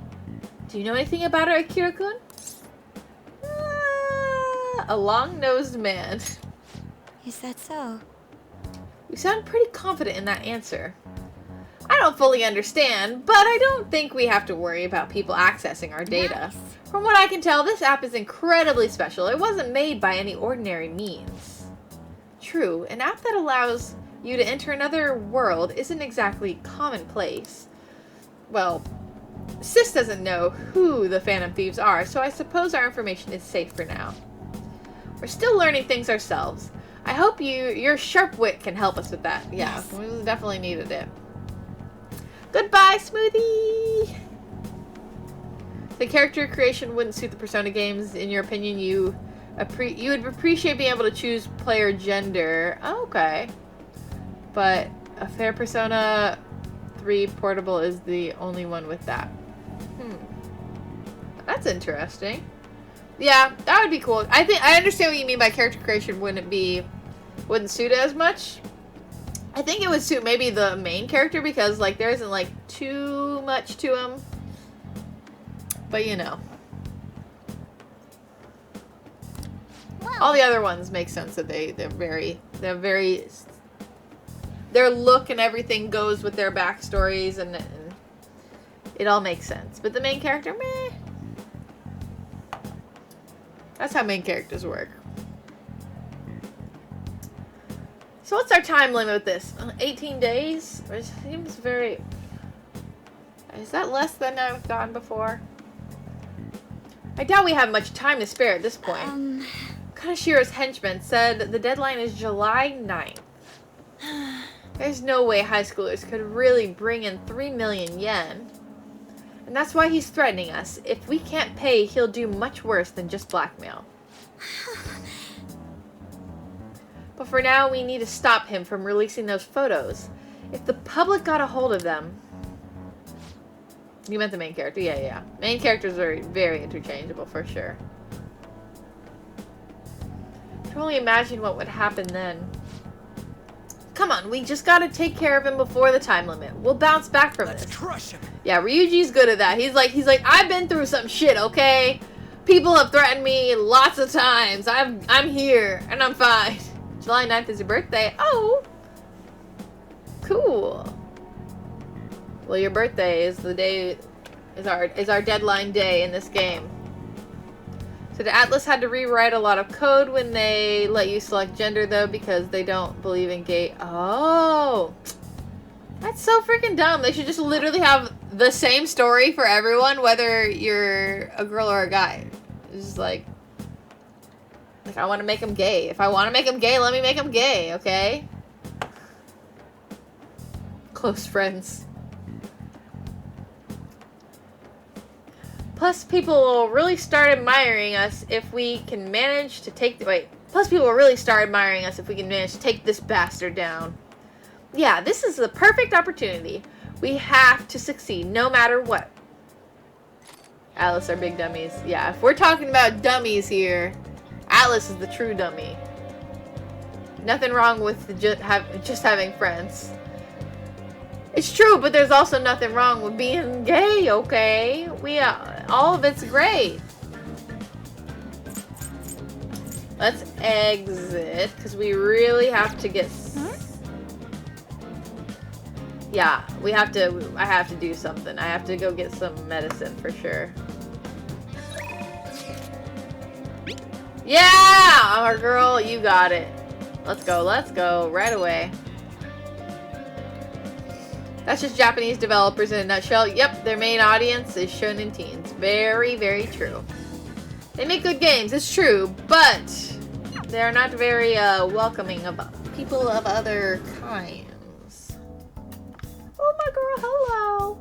Do you know anything about her, Akira-kun? A long-nosed man. Is that so? You sound pretty confident in that answer. I don't fully understand, but I don't think we have to worry about people accessing our data. Nice. From what I can tell, this app is incredibly special. It wasn't made by any ordinary means. True, an app that allows you to enter another world isn't exactly commonplace. Well, Sis doesn't know who the Phantom Thieves are, so I suppose our information is safe for now. We're still learning things ourselves. I hope your sharp wit can help us with that. Yeah, yes. We definitely needed it. Goodbye, Smoothie! The character creation wouldn't suit the Persona games. In your opinion, you would appreciate being able to choose player gender. Oh, okay. But a fair Persona 3 portable is the only one with that. That's interesting. Yeah, that would be cool. I understand what you mean by character creation wouldn't suit it as much. I think it would suit maybe the main character because like there isn't like too much to him. But you know. All the other ones make sense that their look and everything goes with their backstories and it all makes sense. But the main character, meh. That's how main characters work. So what's our time limit with this? 18 days? It seems very... Is that less than I've gone before? I doubt we have much time to spare at this point. Kanashiro's henchman said the deadline is July 9th. There's no way high schoolers could really bring in 3 million yen. And that's why he's threatening us. If we can't pay, he'll do much worse than just blackmail. But for now, we need to stop him from releasing those photos. If the public got a hold of them... You meant the main character? Yeah. Main characters are very interchangeable, for sure. I can only imagine what would happen then. Come on, we just gotta take care of him before the time limit. We'll bounce back from this. Crush him. Yeah, Ryuji's good at that. He's like, I've been through some shit, okay? People have threatened me lots of times. I'm here, and I'm fine. July 9th is your birthday. Oh! Cool. Well, your birthday is the day, is our deadline day in this game. So the Atlas had to rewrite a lot of code when they let you select gender, though, because they don't believe in gay. Oh, that's so freaking dumb. They should just literally have the same story for everyone, whether you're a girl or a guy. It's just like I want to make them gay. If I want to make them gay, let me make them gay, okay? Close friends. Plus, people will really start admiring us if we can manage to take... Plus, people will really start admiring us if we can manage to take this bastard down. Yeah, this is the perfect opportunity. We have to succeed, no matter what. Atlas are big dummies. Yeah, if we're talking about dummies here, Atlas is the true dummy. Nothing wrong with just having friends. It's true, but there's also nothing wrong with being gay, okay? All of it's great. Let's exit, because we really have to get... Yeah, I have to do something. I have to go get some medicine for sure. Yeah! Our girl, you got it. Let's go, right away. That's just Japanese developers in a nutshell. Yep, their main audience is shonen teens. Very, very true. They make good games, it's true, but they're not very welcoming of people of other kinds. Oh, my girl, hello.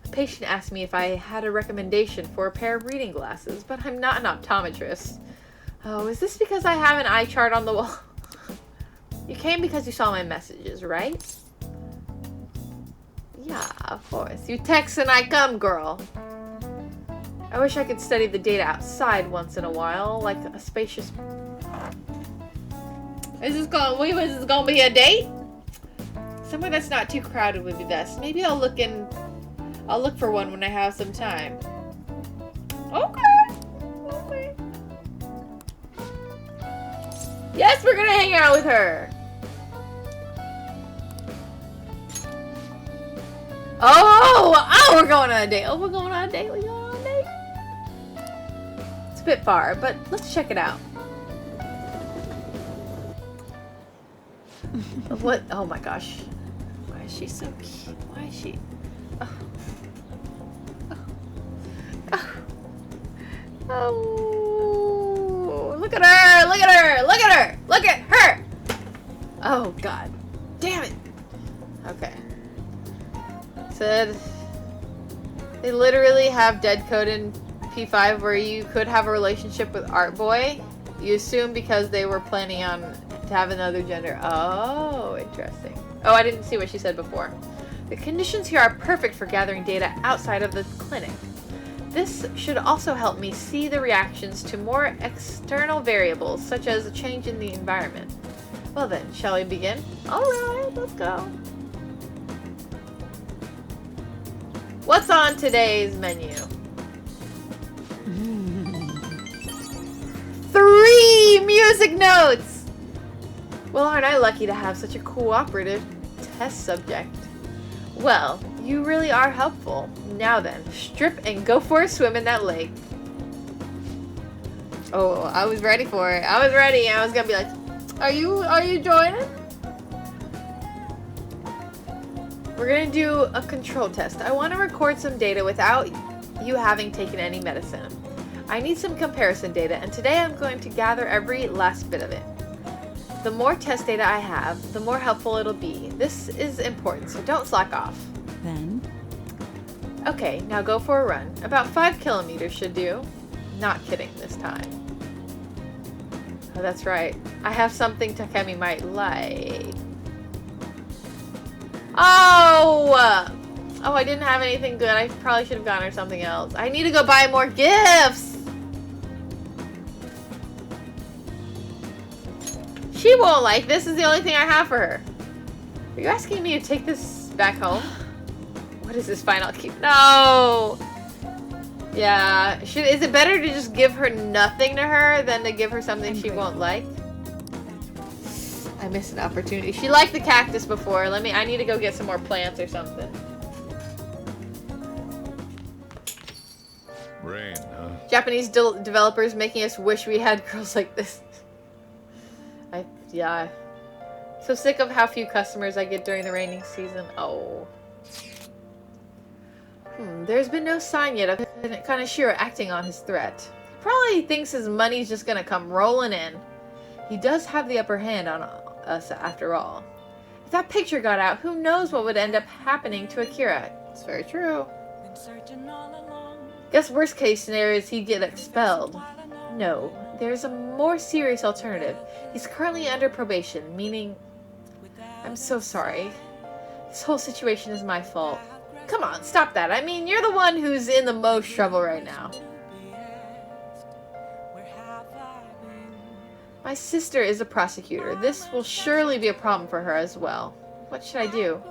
A patient asked me if I had a recommendation for a pair of reading glasses, but I'm not an optometrist. Oh, is this because I have an eye chart on the wall? You came because you saw my messages, right? Yeah, of course. You text and I come, girl. I wish I could study the data outside once in a while, like a spacious... Is this gonna be a date? Somewhere that's not too crowded would be best. Maybe I'll look for one when I have some time. Okay. Yes, we're gonna hang out with her. Oh, we're going on a date. We're going on a date. It's a bit far, but let's check it out. What? Oh my gosh. Why is she so cute? Why is she? Oh, look at her. Look at her. Look at her. Look at her. Oh, God. Damn it. Okay. Said they literally have dead code in P5 where you could have a relationship with Art Boy. You assume because they were planning on to have another gender. Oh, interesting. Oh, I didn't see what she said before. The conditions here are perfect for gathering data outside of the clinic. This should also help me see the reactions to more external variables, such as a change in the environment. Well then, shall we begin? Alright, let's go. What's on today's menu? 3 music notes! Well, aren't I lucky to have such a cooperative test subject? Well, you really are helpful. Now then, strip and go for a swim in that lake. Oh, I was ready for it. I was ready. I was gonna be like, are you joining? We're gonna do a control test. I want to record some data without you having taken any medicine. I need some comparison data, and today I'm going to gather every last bit of it. The more test data I have, the more helpful it'll be. This is important, so don't slack off. Then? Okay, now go for a run. About 5 kilometers should do. Not kidding this time. Oh, that's right. I have something Takemi might like. Oh! Oh, I didn't have anything good. I probably should have gone or something else. I need to go buy more gifts! She won't like this. This is the only thing I have for her. Are you asking me to take this back home? What is this final key? No! Yeah. Is it better to just give her nothing to her than to give her something she won't like? I missed an opportunity. She liked the cactus before. I need to go get some more plants or something. rain, huh? Japanese developers making us wish we had girls like this. Yeah. So sick of how few customers I get during the raining season. Oh. There's been no sign yet of Kaneshiro acting on his threat. He probably thinks his money's just gonna come rolling in. He does have the upper hand on us after all. If that picture got out, who knows what would end up happening to Akira? It's very true. Guess worst case scenario is he'd get expelled. No, there's a more serious alternative. He's currently under probation, meaning... I'm so sorry. This whole situation is my fault. Come on, stop that. I mean, you're the one who's in the most trouble right now. My sister is a prosecutor. This will surely be a problem for her as well. What should I do?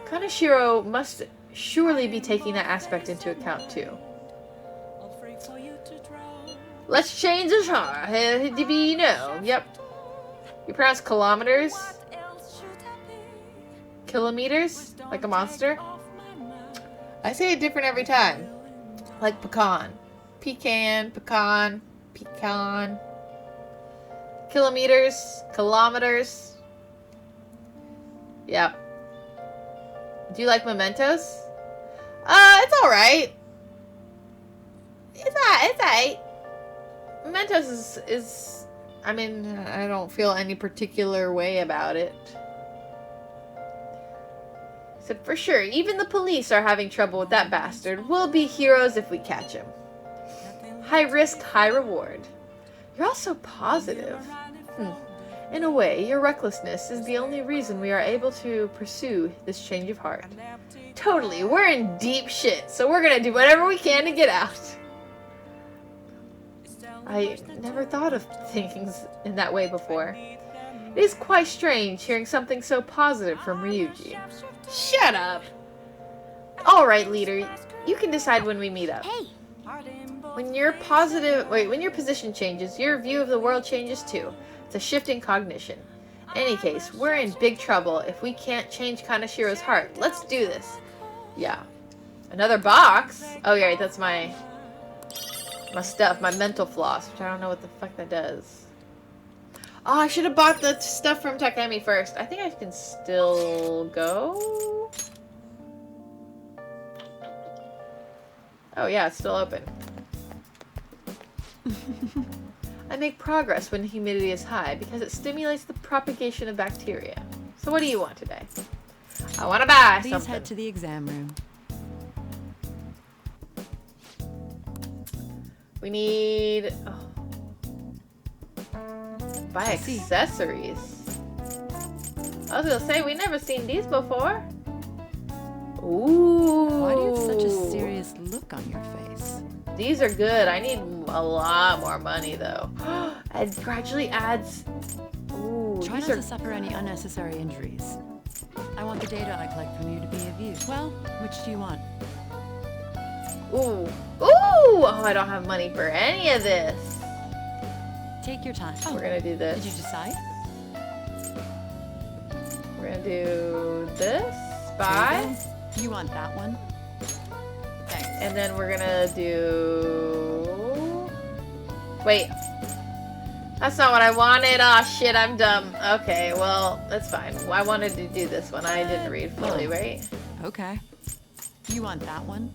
Kaneshiro must surely be taking that aspect into account too. Let's change the genre. No. Yep. You pronounce kilometers? Kilometers? Like a monster? I say it different every time. Like pecan. Pecan, pecan, pecan. Kilometers, kilometers. Yep. Do you like Mementos? It's alright. It's alright. Mementos is... I mean, I don't feel any particular way about it. Except for sure, even the police are having trouble with that bastard. We'll be heroes if we catch him. High risk, high reward. You're all so positive. In a way, your recklessness is the only reason we are able to pursue this change of heart. Totally, we're in deep shit, so we're gonna do whatever we can to get out. I never thought of things in that way before. It is quite strange hearing something so positive from Ryuji. Shut up! Alright, leader, you can decide when we meet up. Hey! When your position changes, your view of the world changes too. It's a shift in cognition. In any case, we're in big trouble if we can't change Kaneshiro's heart. Let's do this. Yeah. Another box? Oh yeah, that's my stuff, my mental floss, which I don't know what the fuck that does. Oh, I should have bought the stuff from Takemi first. I think I can still go. Oh yeah, it's still open. I make progress when humidity is high because it stimulates the propagation of bacteria. So what do you want today? I want to buy something. Please head to the exam room. We need... buy accessories. I was gonna say, we never seen these before. Ooh. Why do you have such a serious look on your face? These are good. I need a lot more money though. It gradually adds... Ooh, Try not to suffer any unnecessary injuries. I want the data I collect from you to be of use. Well, which do you want? Ooh. Ooh! Oh, I don't have money for any of this. Take your time. We're gonna do this. Did you decide? We're gonna do this. Buy. You want that one? Thanks. And then we're gonna do... Wait. That's not what I wanted. Aw, shit, I'm dumb. Okay, well, that's fine. I wanted to do this one. I didn't read fully, right? Okay. You want that one?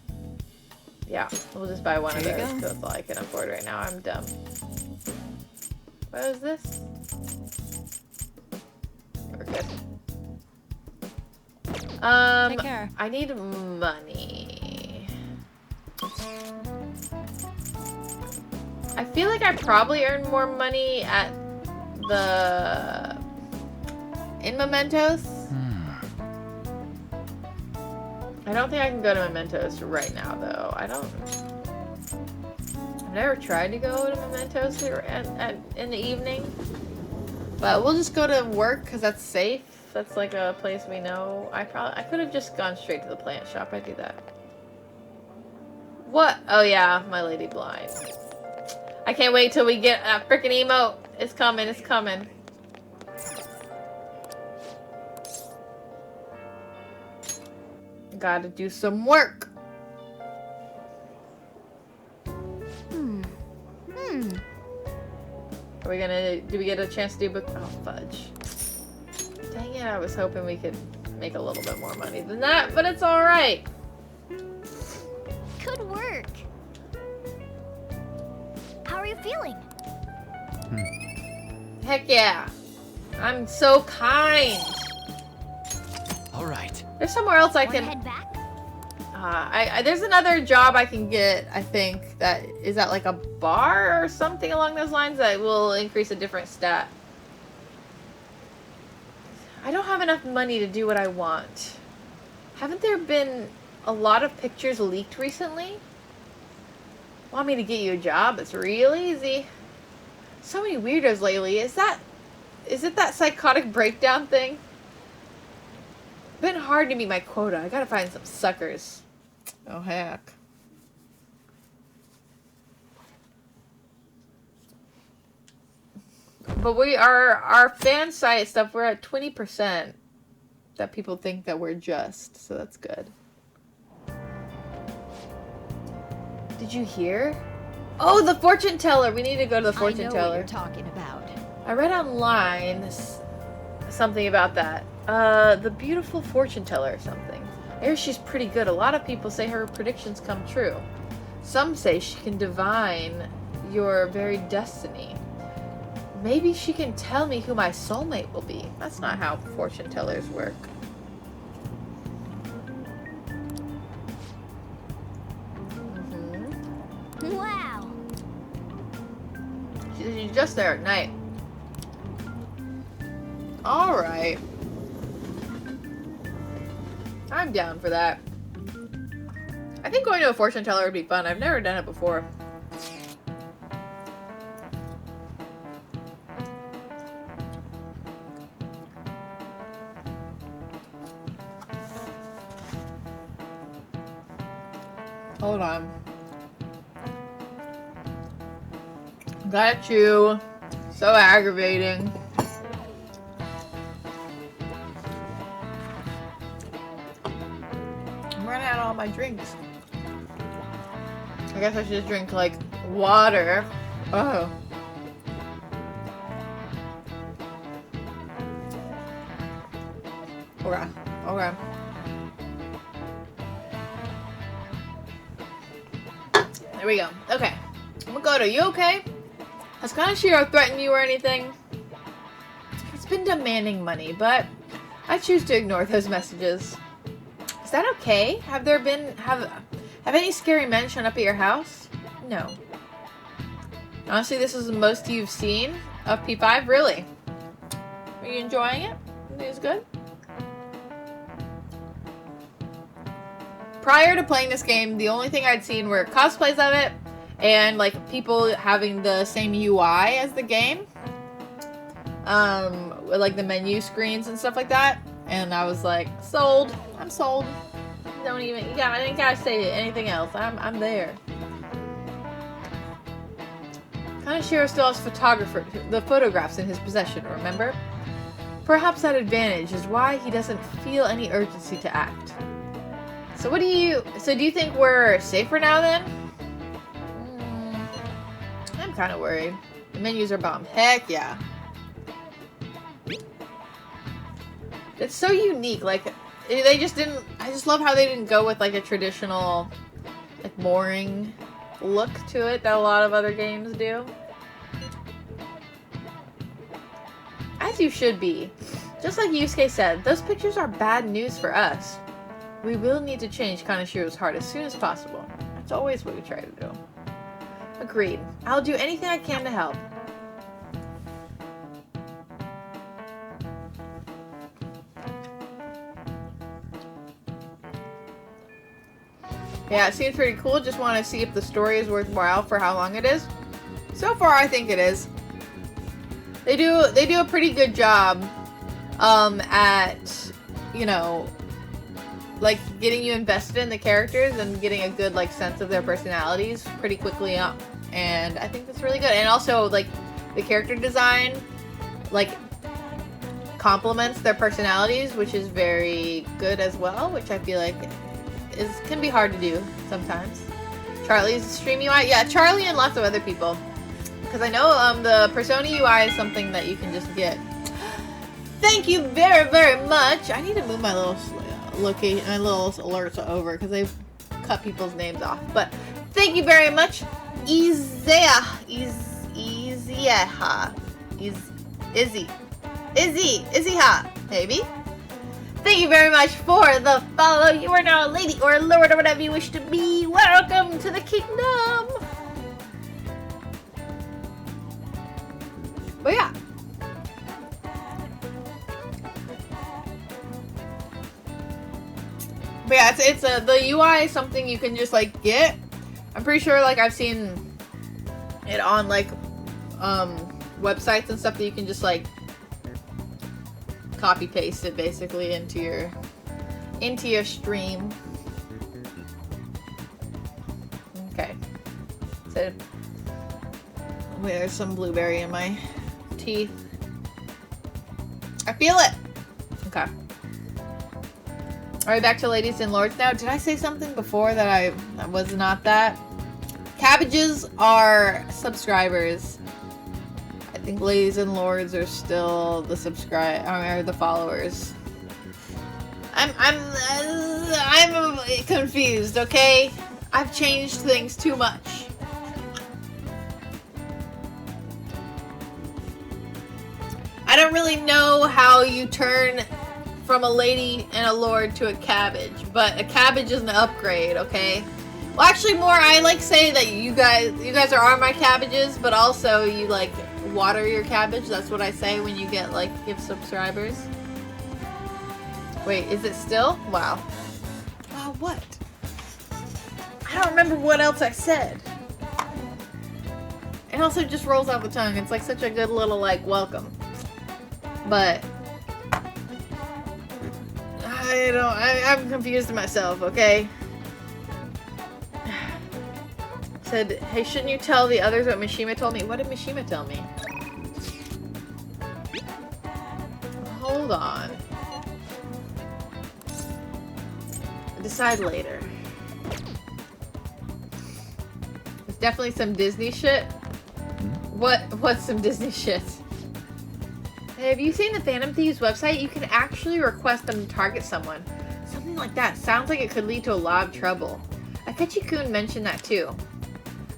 Yeah, we'll just buy one of There you those go. because that's all I can afford right now. I'm dumb. What is this? We're good. Take care. I need money. I feel like I probably earn more money at in Mementos. I don't think I can go to Mementos right now though. I've never tried to go to Mementos in the evening. But we'll just go to work because that's safe. That's like a place we know. I could have just gone straight to the plant shop. I do that. What? Oh yeah, my lady blind. I can't wait till we get a freaking emote. It's coming, it's coming. Gotta do some work. Are we gonna, do we get a chance to do book? Oh, fudge. Dang it, I was hoping we could make a little bit more money than that, but it's alright. Good work. How are you feeling? Heck yeah. I'm so kind. All right. There's somewhere else I Wanna can... head back? There's another job I can get, I think, that is at like a bar or something along those lines that will increase a different stat. I don't have enough money to do what I want. Haven't there been a lot of pictures leaked recently? Want me to get you a job? It's real easy. So many weirdos lately. Is it that psychotic breakdown thing? Been hard to meet my quota. I gotta find some suckers. Oh heck. But our fan site stuff, we're at 20% that people think that we're just, so that's good. Did you hear? Oh, the fortune teller! We need to go to the fortune I know teller. what you're talking about. I read online something about that. The beautiful fortune teller or something. I hear she's pretty good. A lot of people say her predictions come true. Some say she can divine your very destiny. Maybe she can tell me who my soulmate will be. That's not how fortune tellers work. Wow. She's just there at night. Alright. I'm down for that. I think going to a fortune teller would be fun. I've never done it before. Hold on. Got you. So aggravating. I'm running out of all my drinks. I guess I should just drink like water. Oh. Okay. Okay. There we go. Okay. Makoto, you okay? Has Kaneshiro threatened you or anything? He's been demanding money, but I choose to ignore those messages. Is that okay? Have there been have any scary men shown up at your house? No. Honestly, this is the most you've seen of P5? Really? Are you enjoying it? You think it's good? Prior to playing this game, the only thing I'd seen were cosplays of it and like people having the same UI as the game. With like the menu screens and stuff like that. And I was like, sold. I'm sold. Don't even, I didn't gotta say anything else. I'm there. Kaneshiro still has the photographs in his possession, remember? Perhaps that advantage is why he doesn't feel any urgency to act. So do you think we're safer now then? I'm kind of worried. The menus are bomb. Heck yeah. It's so unique. Like, they just didn't, I just love how they didn't go with like a traditional, like boring look to it that a lot of other games do. As you should be. Just like Yusuke said, those pictures are bad news for us. We will need to change Kaneshiro's heart as soon as possible. That's always what we try to do. Agreed. I'll do anything I can to help. Yeah, it seems pretty cool. Just want to see if the story is worthwhile for how long it is. So far, I think it is. They do a pretty good job at, you know, like getting you invested in the characters and getting a good like sense of their personalities pretty quickly up. And I think that's really good. And also like the character design like complements their personalities, which is very good as well, which I feel like can be hard to do sometimes. Charlie's stream UI, yeah, Charlie and lots of other people. Because I know the Persona UI is something that you can just get. Thank you very, very much. I need to move my little location, my little alerts over because they've cut people's names off. But thank you very much, Izzyha, maybe. Thank you very much for the follow. You are now a lady or a lord or whatever you wish to be. Welcome to the kingdom. But yeah. But yeah, it's the UI is something you can just like get. I'm pretty sure like I've seen it on like websites and stuff that you can just like copy paste it basically into your stream. Okay. So wait, there's some blueberry in my teeth. I feel it. Okay. Alright, back to ladies and lords now. Did I say something before that was not that? Cabbages are subscribers. I think ladies and lords are still the the followers. I'm confused, okay? I've changed things too much. I don't really know how you turn from a lady and a lord to a cabbage, but a cabbage is an upgrade, okay? Well, actually more, I like say that you guys are my cabbages, but also you like water your cabbage. That's what I say when you get like give subscribers. Wait, is it still? Wow. Wow, what? I don't remember what else I said. It also just rolls off the tongue. It's like such a good little like welcome. But I'm confused myself, okay? Said, hey, shouldn't you tell the others what Mishima told me? What did Mishima tell me? Hold on. Decide later. It's definitely some Disney shit. What's some Disney shit? Hey, have you seen the Phantom Thieves website? You can actually request them to target someone. Something like that. Sounds like it could lead to a lot of trouble. Akechi-kun mentioned that too.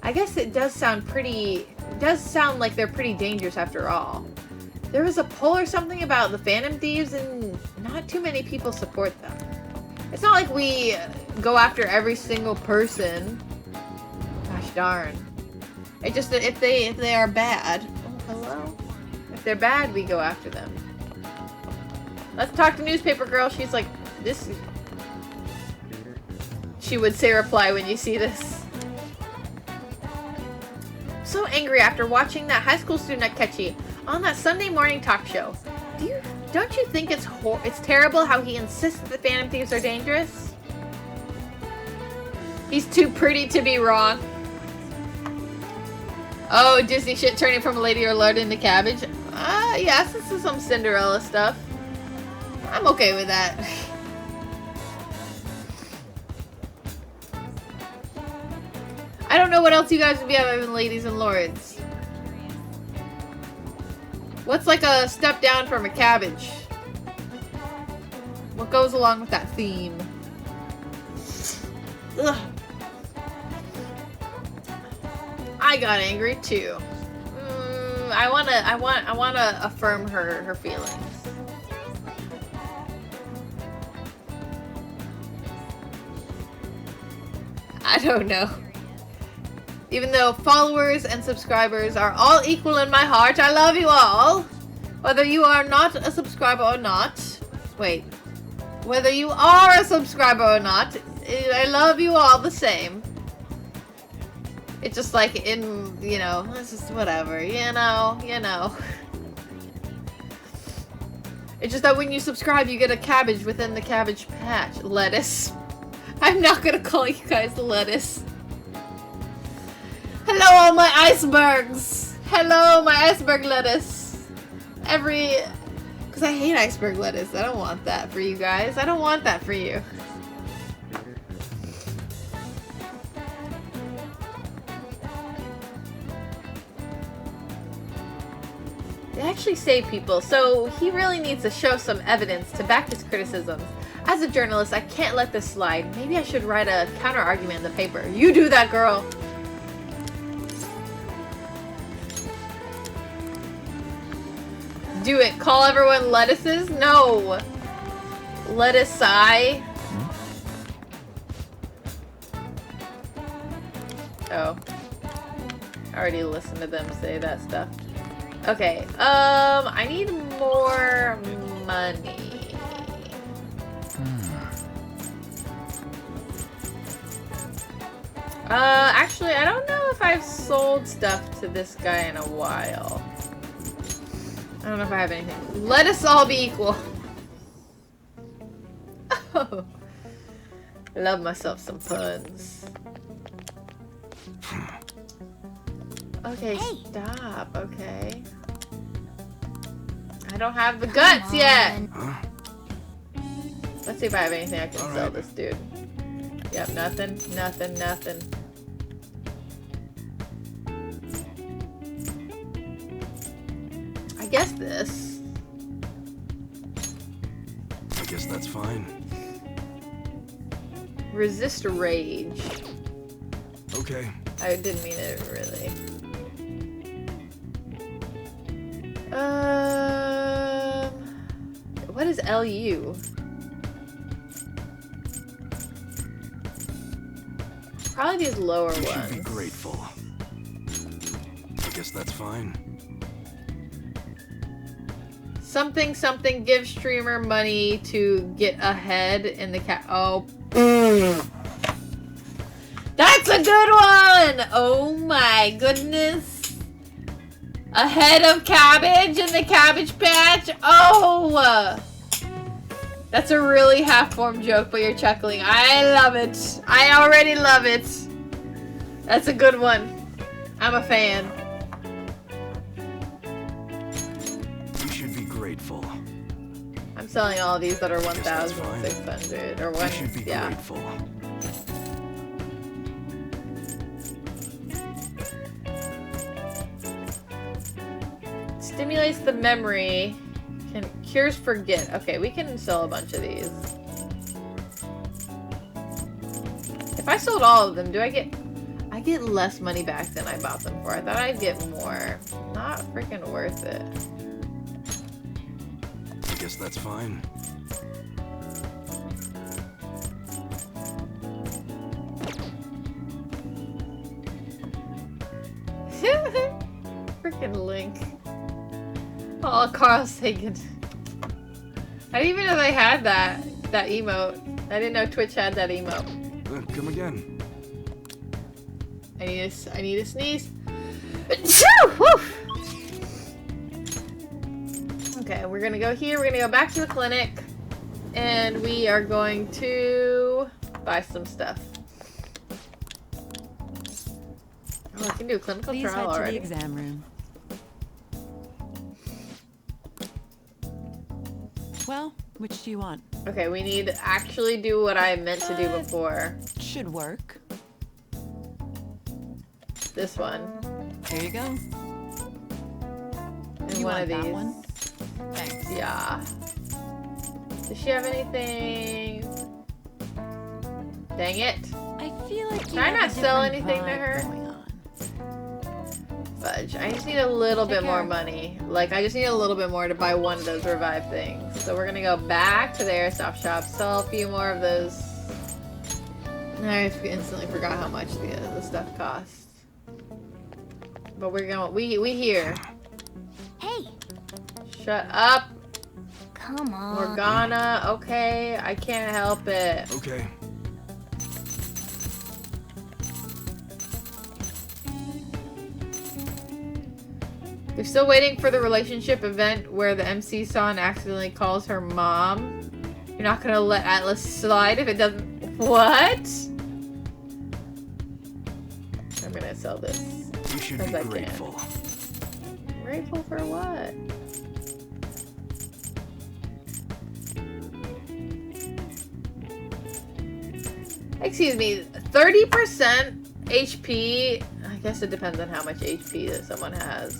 I guess it does sound like they're pretty dangerous after all. There was a poll or something about the Phantom Thieves and not too many people support them. It's not like we go after every single person. Gosh darn. It just if they are bad. Oh, hello? If they're bad, we go after them. Let's talk to Newspaper Girl. She's like, this. She would say reply when you see this. So angry after watching that high school student Akechi on that Sunday morning talk show. Don't you think it's terrible how he insists that Phantom Thieves are dangerous? He's too pretty to be wrong. Oh, Disney shit turning from a lady or lord into cabbage. Yes, this is some Cinderella stuff. I'm okay with that. I don't know what else you guys would be having, ladies and lords. What's like a step down from a cabbage? What goes along with that theme? Ugh. I got angry too. I wanna affirm her feelings. I don't know. Even though followers and subscribers are all equal in my heart, I love you all. Whether you are not a subscriber or not. Wait. Whether you are a subscriber or not, I love you all the same. It's just like it's just whatever, you know. It's just that when you subscribe, you get a cabbage within the cabbage patch. Lettuce. I'm not gonna call you guys lettuce. Hello, all my icebergs. Hello, my iceberg lettuce. Because I hate iceberg lettuce. I don't want that for you guys. I don't want that for you. actually save people, so he really needs to show some evidence to back his criticisms. As a journalist, I can't let this slide. Maybe I should write a counter-argument in the paper. You do that, girl! Do it. Call everyone lettuces? No! Lettuce-I? Oh. I already listened to them say that stuff. Okay, I need more money. Actually, I don't know if I've sold stuff to this guy in a while. I don't know if I have anything. Let us all be equal. Oh. Love myself some puns. Okay, stop. Okay. I don't have the guts yet. Let's see if I have anything I can sell this dude. Yep, nothing, nothing, nothing. I guess this. I guess that's fine. Resist rage. Okay. I didn't mean it really. What is LU? Probably these lower You ones. should be grateful. I guess that's fine. Something something give streamer money to get ahead in the oh. That's a good one! Oh my goodness. Ahead of cabbage in the Cabbage Patch? Oh! That's a really half-formed joke, but you're chuckling. I love it. I already love it. That's a good one. I'm a fan. You should be grateful. I'm selling all these that are 1,600 or 1. You should be grateful. Stimulates the memory. Cures forget. Okay, we can sell a bunch of these. If I sold all of them, do I get... I get less money back than I bought them for. I thought I'd get more. Not freaking worth it. I guess that's fine. Freaking Link. Oh, Carl Sagan. I didn't even know they had that emote. I didn't know Twitch had that emote. Come again. I need a sneeze. Okay, we're gonna go here. We're gonna go back to the clinic, and we are going to buy some stuff. Oh, I can do a clinical Please trial head to already. the exam room. Well, which do you want? Okay, we need to actually do what I meant to do before. Should work. This one. Here you go. And You one want of that these. one? Thanks. Yeah. Does she have anything? Dang it. I feel like Can I not sell anything to her? Fudge. I just need a little bit more money. Like, I just need a little bit more to buy one of those revive things. So we're gonna go back to the airsoft shop, sell a few more of those. I instantly forgot how much the stuff costs. But we're going, we here. Hey! Shut up! Come on. Morgana, okay, I can't help it. Okay. They're still waiting for the relationship event where the MC saw and accidentally calls her mom. You're not gonna let Atlas slide if it doesn't... What? I'm gonna sell this. You should as be I can. grateful. Grateful for what? Excuse me, 30% HP? I guess it depends on how much HP that someone has.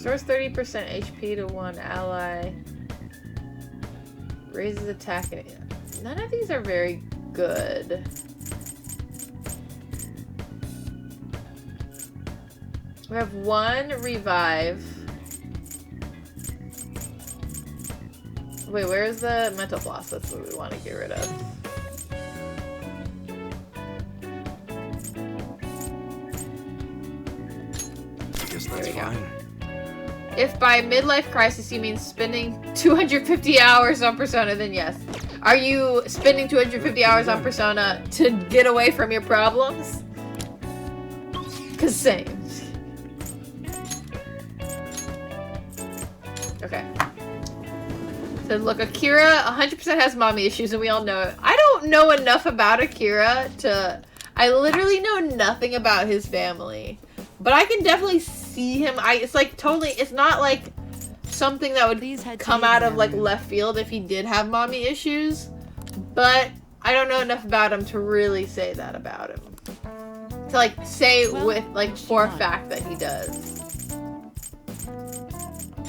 Restores 30% HP to one ally. Raises attack. None of these are very good. We have one revive. Wait, where's the mental floss? That's what we want to get rid of. I guess that's fine. If by midlife crisis you mean spending 250 hours on Persona, then yes. Are you spending 250 hours on Persona to get away from your problems? 'Cause same. Okay. So look, Akira 100% has mommy issues and we all know it. I don't know enough about Akira to... I literally know nothing about his family. But I can definitely see him. It's like totally... It's not like something that would come out of like left field if he did have mommy issues. But I don't know enough about him to really say that about him. To like say with like for a fact that he does.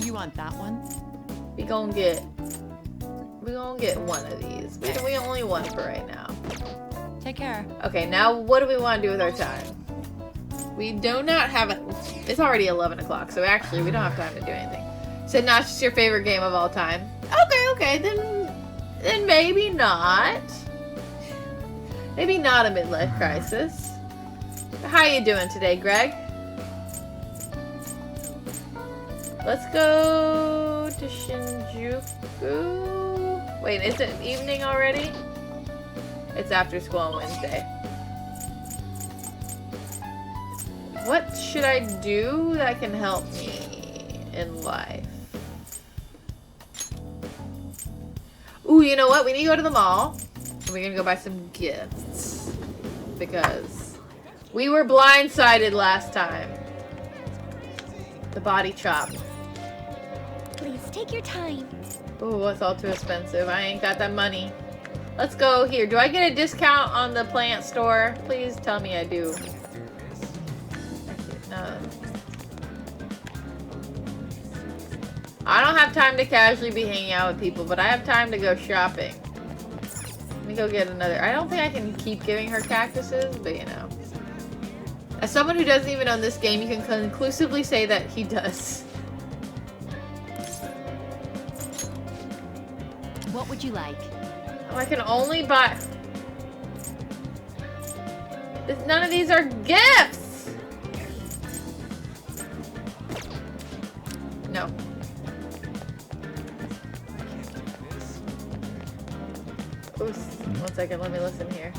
You want that one? We gonna get one of these. We only one for right now. Take care. Okay, now what do we want to do with our time? We do not have it. It's already 11 o'clock, so actually we don't have time to do anything. So not just your favorite game of all time. Okay, then maybe not. Maybe not a midlife crisis. How you doing today, Greg? Let's go to Shinjuku. Wait, is it evening already? It's after school on Wednesday. What should I do that can help me in life? Ooh, you know what? We need to go to the mall. And we're gonna go buy some gifts. Because we were blindsided last time. The body chop. Please take your time. Ooh, it's all too expensive. I ain't got that money. Let's go here. Do I get a discount on the plant store? Please tell me I do. No. I don't have time to casually be hanging out with people, but I have time to go shopping. Let me go get another. I don't think I can keep giving her cactuses, but you know. As someone who doesn't even own this game, you can conclusively say that he does. What would you like? Oh, I can only buy... None of these are gifts! No. Ooh, 1 second, let me listen here.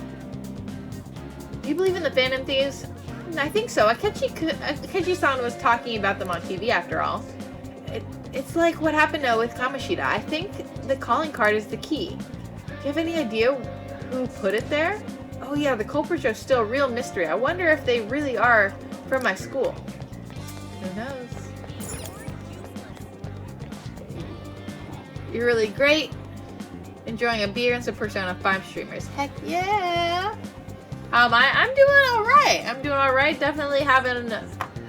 Do you believe in the Phantom Thieves? I think so. Akechi-san was talking about them on TV after all. It's like what happened with Kamoshida. I think the calling card is the key. Do you have any idea who put it there? Oh yeah, the culprits are still a real mystery. I wonder if they really are from my school. Who knows? You're really great. Enjoying a beer and some Persona 5 streamers. Heck yeah! I'm doing alright. I'm doing alright. Definitely having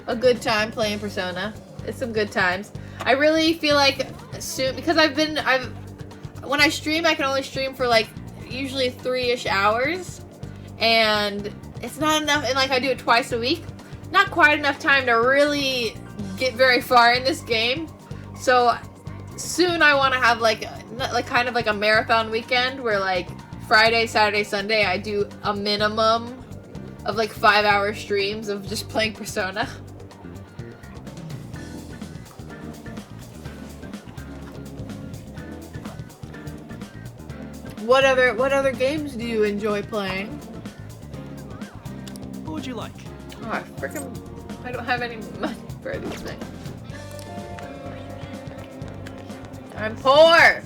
a good time playing Persona. It's some good times. I really feel like soon, because when I stream, I can only stream for like usually 3-ish hours. And it's not enough, and like I do it twice a week. Not quite enough time to really get very far in this game. So soon I want to have like kind of like a marathon weekend where like Friday, Saturday, Sunday I do a minimum of like 5-hour streams of just playing Persona. What other games do you enjoy playing? What would you like? Oh, I don't have any money for these things. I'm poor!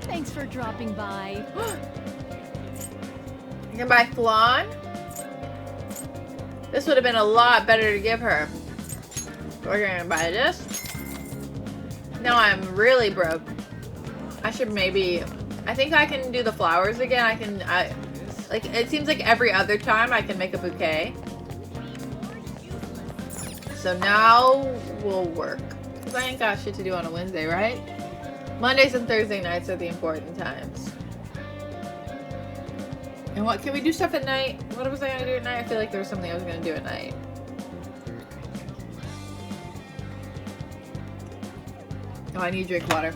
Thanks for dropping by. You can buy flan? This would have been a lot better to give her. We're gonna buy this. Now I'm really broke. I should maybe... I think I can do the flowers again. Like, it seems like every other time I can make a bouquet. So now we'll work. Because I ain't got shit to do on a Wednesday, right? Mondays and Thursday nights are the important times. And what, can we do stuff at night? What was I gonna do at night? I feel like there was something I was gonna do at night. Oh, I need to drink water.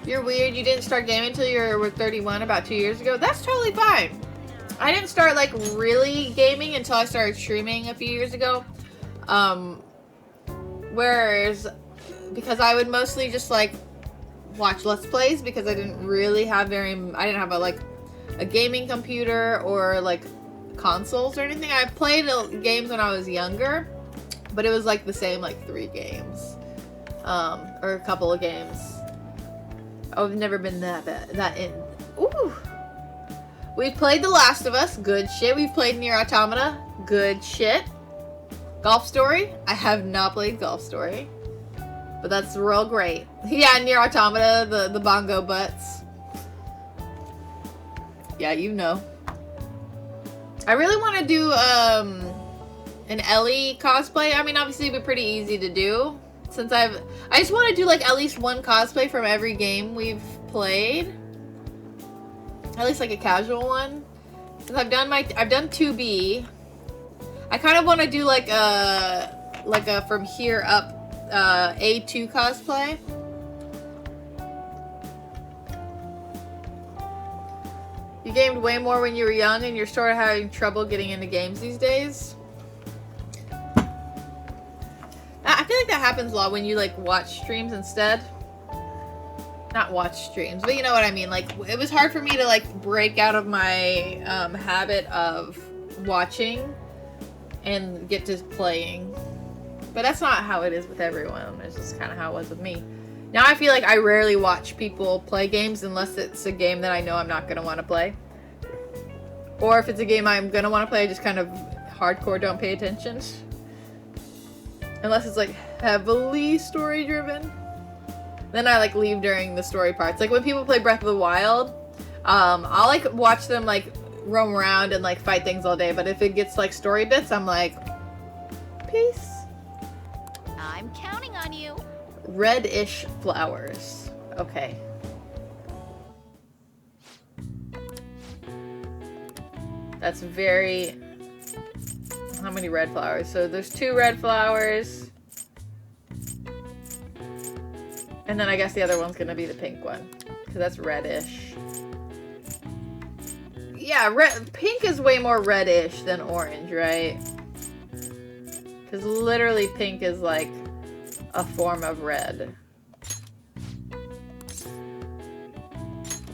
You're weird. You didn't start gaming until you were 31 about 2 years ago. That's totally fine. I didn't start like really gaming until I started streaming a few years ago. Whereas, because I would mostly just like watch Let's Plays because I didn't really have I didn't have a gaming computer or like consoles or anything. I played games when I was younger, but it was like the same like 3 games, or a couple of games. I've never been that in. Ooh. We've played The Last of Us. Good shit. We've played Nier Automata. Good shit. Golf Story. I have not played Golf Story, but that's real great. Yeah, Nier Automata, the bongo butts. Yeah, you know. I really want to do an Ellie cosplay. I mean, obviously it'd be pretty easy to do. Since I just want to do like at least one cosplay from every game we've played. At least like a casual one. Since I've done 2B. I kind of want to do like a from here up A2 cosplay. You gamed way more when you were young and you're sort of having trouble getting into games these days. I feel like that happens a lot when you like watch streams instead. Not watch streams, but you know what I mean. Like, it was hard for me to like break out of my habit of watching and get to playing. But that's not how it is with everyone. It's just kind of how it was with me. Now I feel like I rarely watch people play games unless it's a game that I know I'm not going to want to play. Or if it's a game I'm going to want to play, I just kind of hardcore don't pay attention. Unless it's like heavily story driven. Then I like leave during the story parts. Like when people play Breath of the Wild, I'll like watch them like roam around and like fight things all day. But if it gets like story bits, I'm like, peace. I'm counting on you. Reddish flowers. Okay. That's very... How many red flowers? So there's 2 red flowers. And then I guess the other one's gonna be the pink one. Because that's reddish. Yeah, pink is way more reddish than orange, right? Because literally pink is like a form of red. That's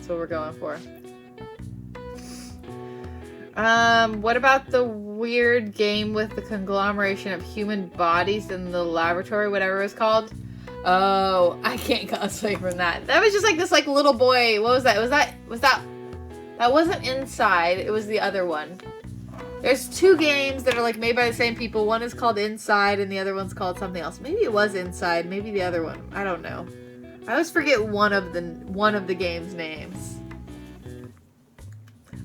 what we're going for. What about the weird game with the conglomeration of human bodies in the laboratory, whatever it was called? Oh, I can't cosplay from that. That was just like this like little boy. What was that? That wasn't Inside. It was the other one. There's 2 games that are like made by the same people. One is called Inside and the other one's called something else. Maybe it was Inside, maybe the other one. I don't know. I always forget one of the game's names.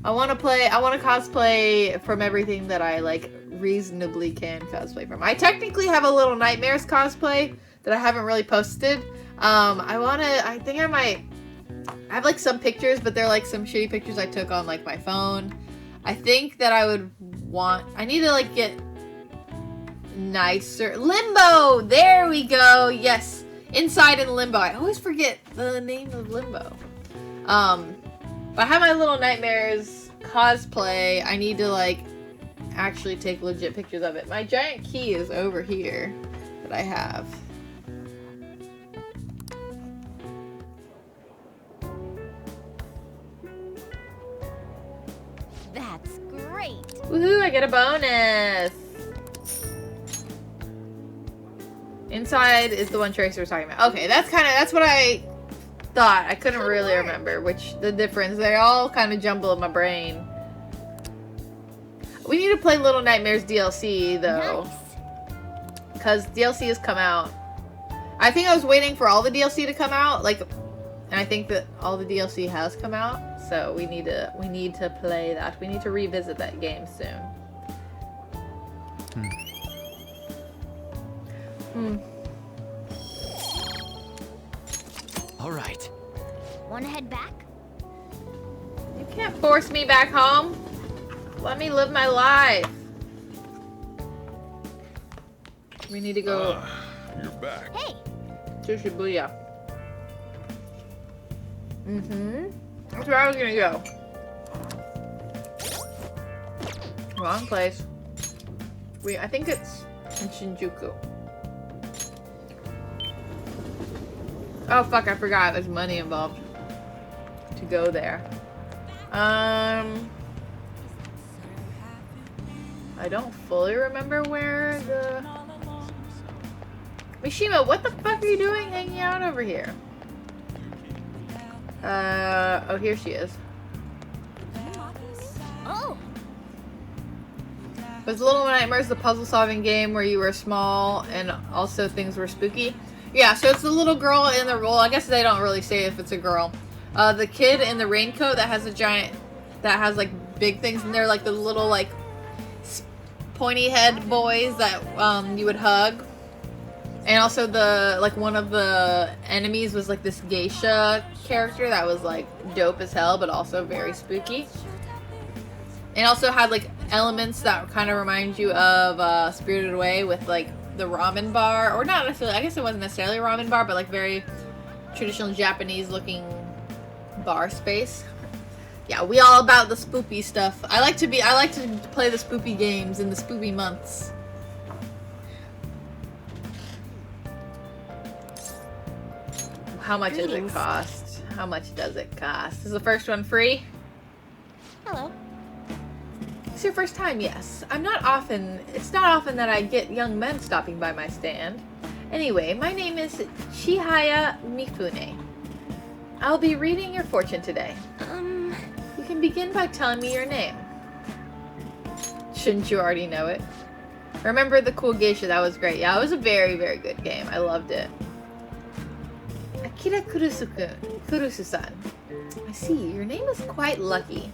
I want to cosplay from everything that I like reasonably can cosplay from. I technically have a Little Nightmares cosplay that I haven't really posted. I think I have like some pictures, but they're like some shitty pictures I took on like my phone. I think that I need to like get nicer. Limbo! There we go! Yes. Inside and Limbo. I always forget the name of Limbo. But I have my Little Nightmares cosplay. I need to like actually take legit pictures of it. My giant key is over here that I have. That's great. Woohoo, I get a bonus. Inside is the one Tracer was talking about. Okay, that's what I thought. I couldn't really remember the difference. They all kind of jumble in my brain. We need to play Little Nightmares DLC though. Nice. Because DLC has come out. I think I was waiting for all the DLC to come out, and I think that all the DLC has come out. so we need to play that. We need to revisit that game soon. All right. Wanna head back? You can't force me back home. Let me live my life. We need to go. You're back. Hey. To Shibuya. That's where I was gonna go. Wrong place. I think it's in Shinjuku. Oh fuck, I forgot there's money involved to go there. I don't fully remember where the... Mishima, what the fuck are you doing hanging out over here? Oh, here she is. Oh! Was Little Nightmares the puzzle-solving game where you were small and also things were spooky? Yeah, so it's the little girl in the role. I guess they don't really say if it's a girl. The kid in the raincoat that has a giant... that has, like, big things, and they're, like, the little, like, pointy head boys that you would hug. And also like one of the enemies was like this geisha character that was like dope as hell, but also very spooky. And also had like elements that kind of remind you of Spirited Away with like the ramen bar, or not necessarily, I guess it wasn't necessarily a ramen bar, but like very traditional Japanese looking bar space. Yeah, we all about the spoopy stuff. I like to play the spoopy games in the spoopy months. How much does it cost? How much does it cost? Is the first one free? Hello. It's your first time, yes. It's not often that I get young men stopping by my stand. Anyway, my name is Chihaya Mifune. I'll be reading your fortune today. You can begin by telling me your name. Shouldn't you already know it? Remember the cool geisha? That was great. Yeah, it was a very, very good game. I loved it. Akira Kurusu-san. I see, your name is quite lucky.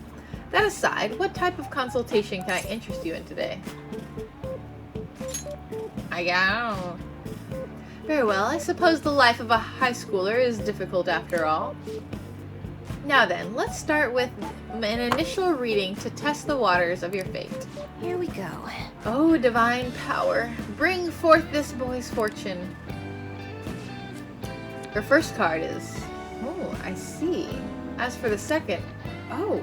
That aside, what type of consultation can I interest you in today? I don't know. Very well, I suppose the life of a high schooler is difficult after all. Now then, let's start with an initial reading to test the waters of your fate. Here we go. Oh, divine power, bring forth this boy's fortune. Her first card is... Oh, I see. As for the second... Oh,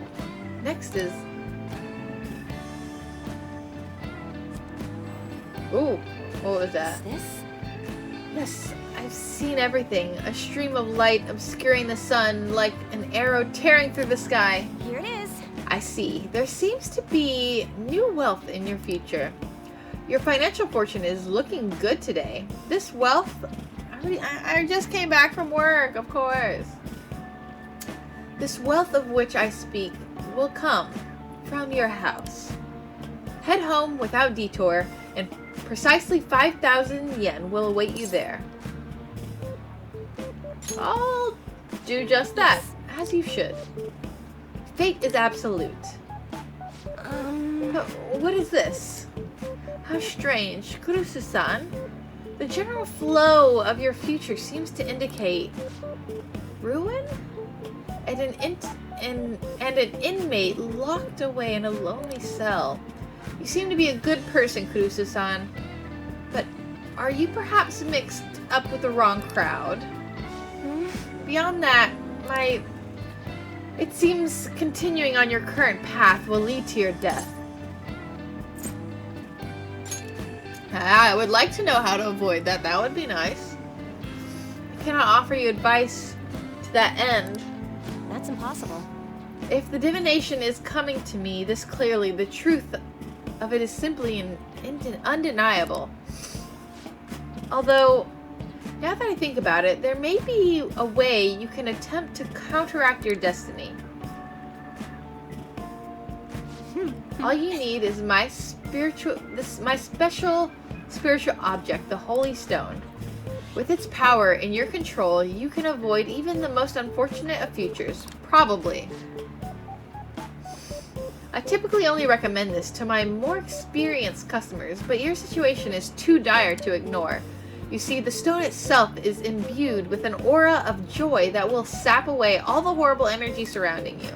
next is... Ooh, what was that? Is this? Yes, I've seen everything. A stream of light obscuring the sun, like an arrow tearing through the sky. Here it is. I see. There seems to be new wealth in your future. Your financial fortune is looking good today. This wealth... I just came back from work, of course. This wealth of which I speak will come from your house. Head home without detour, and precisely 5,000 yen will await you there. I'll do just that, as you should. Fate is absolute. What is this? How strange. Kurusu-san? The general flow of your future seems to indicate ruin? And an inmate locked away in a lonely cell. You seem to be a good person, Kurusu-san. But are you perhaps mixed up with the wrong crowd? Beyond that, it seems continuing on your current path will lead to your death. I would like to know how to avoid that. That would be nice. I cannot offer you advice to that end. That's impossible. If the divination is coming to me this clearly, the truth of it is simply undeniable. Although, now that I think about it, there may be a way you can attempt to counteract your destiny. All you need is my special spiritual object, the Holy Stone. With its power in your control, you can avoid even the most unfortunate of futures. Probably. I typically only recommend this to my more experienced customers, but your situation is too dire to ignore. You see, the stone itself is imbued with an aura of joy that will sap away all the horrible energy surrounding you.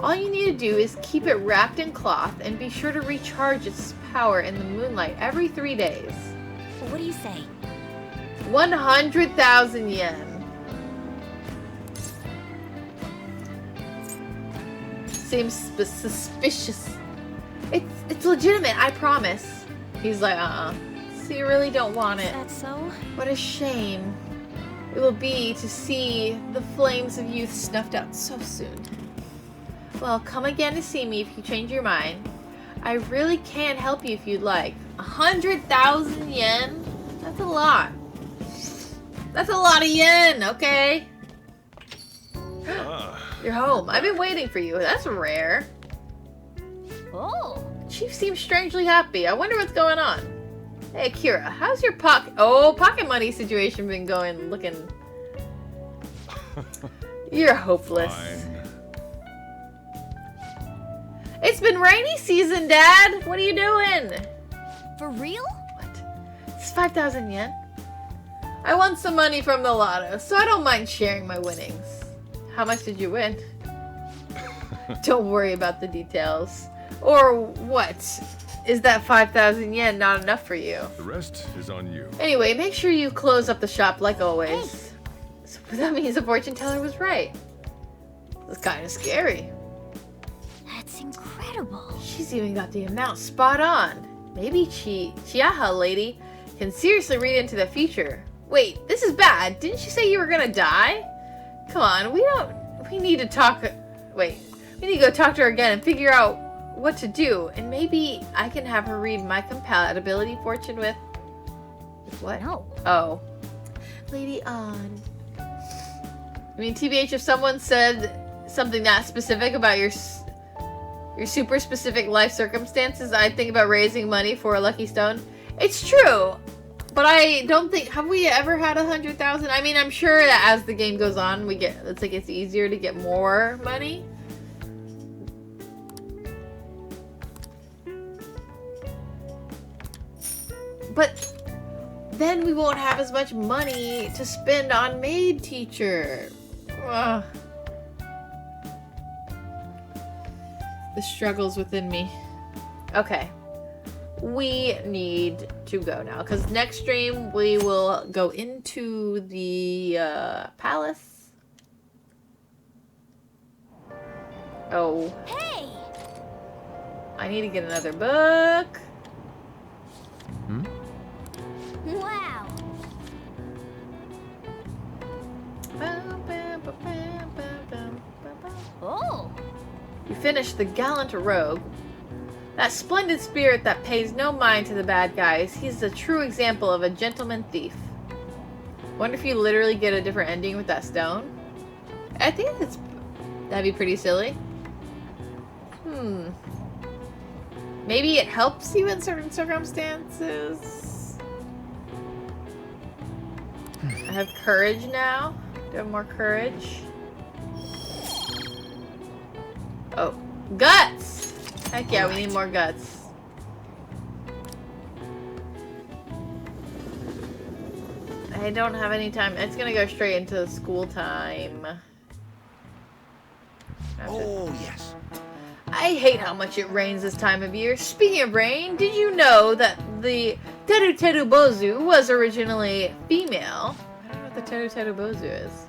All you need to do is keep it wrapped in cloth and be sure to recharge its power in the moonlight every 3 days. What do you say? 100,000 yen. Seems suspicious. It's legitimate, I promise. He's like, So you really don't want it. Is that so? What a shame it will be to see the flames of youth snuffed out so soon. Well, come again to see me if you change your mind. I really can help you if you'd like. 100,000 yen? That's a lot. That's a lot of yen, okay? You're home. I've been waiting for you. That's rare. Oh. Chief seems strangely happy. I wonder what's going on. Hey, Kira, how's your pocket money situation been going? Looking... You're hopeless. Fine. It's been rainy season, Dad! What are you doing? For real? It's 5,000 yen. I won some money from the lotto, so I don't mind sharing my winnings. How much did you win? Don't worry about the details. Or what? Is that 5,000 yen not enough for you? The rest is on you. Anyway, make sure you close up the shop like always. So that means the fortune teller was right. It's kind of scary. That's incredible. She's even got the amount spot on. Maybe Chiaha lady can seriously read into the future. Wait, this is bad. Didn't you say you were gonna die? Come on, we need to talk. Wait, we need to go talk to her again and figure out what to do. And maybe I can have her read my compatibility fortune with what? No. Oh. Lady On. I mean, TBH, if someone said something that specific about your super specific life circumstances, I'd think about raising money for a lucky stone. It's true, but I don't think, have we ever had 100,000? I mean, I'm sure that as the game goes on, it's easier to get more money. But then we won't have as much money to spend on maid teacher. Ugh. The struggles within me. Okay. We need to go now, because next stream we will go into the palace. Oh. Hey! I need to get another book. Wow. Oh. You finished the gallant rogue. That splendid spirit that pays no mind to the bad guys. He's a true example of a gentleman thief. Wonder if you literally get a different ending with that stone? I think that'd be pretty silly. Maybe it helps you in certain circumstances. I have courage now. Do I have more courage? Oh, guts! Heck yeah, we need more guts. I don't have any time. It's gonna go straight into school time. Oh, yes. I hate how much it rains this time of year. Speaking of rain, did you know that the Teru Teru Bozu was originally female? I don't know what the Teru Teru Bozu is.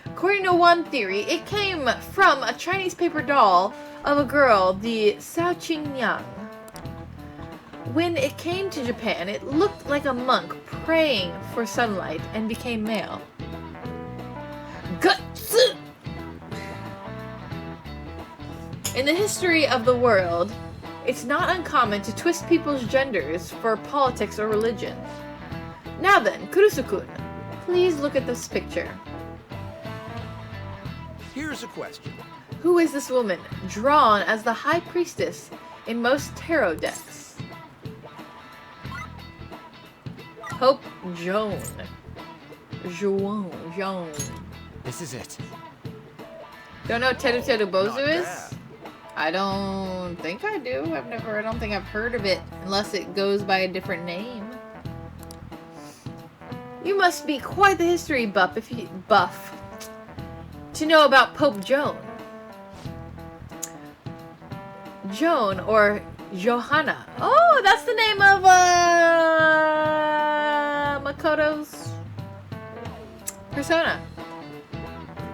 According to one theory, it came from a Chinese paper doll of a girl, the Sao Qing Yang. When it came to Japan, it looked like a monk praying for sunlight and became male. Guts! In the history of the world, it's not uncommon to twist people's genders for politics or religion. Now then, Kurusu-kun, please look at this picture. Here's a question. Who is this woman, drawn as the High Priestess in most tarot decks? Hope Joan. Joan. This is it. Don't know what Teru Teru Bozu is? I don't think I do. I don't think I've heard of it unless it goes by a different name. You must be quite the history buff to know about Pope Joan. Joan, or Johanna. Oh, that's the name of Makoto's persona.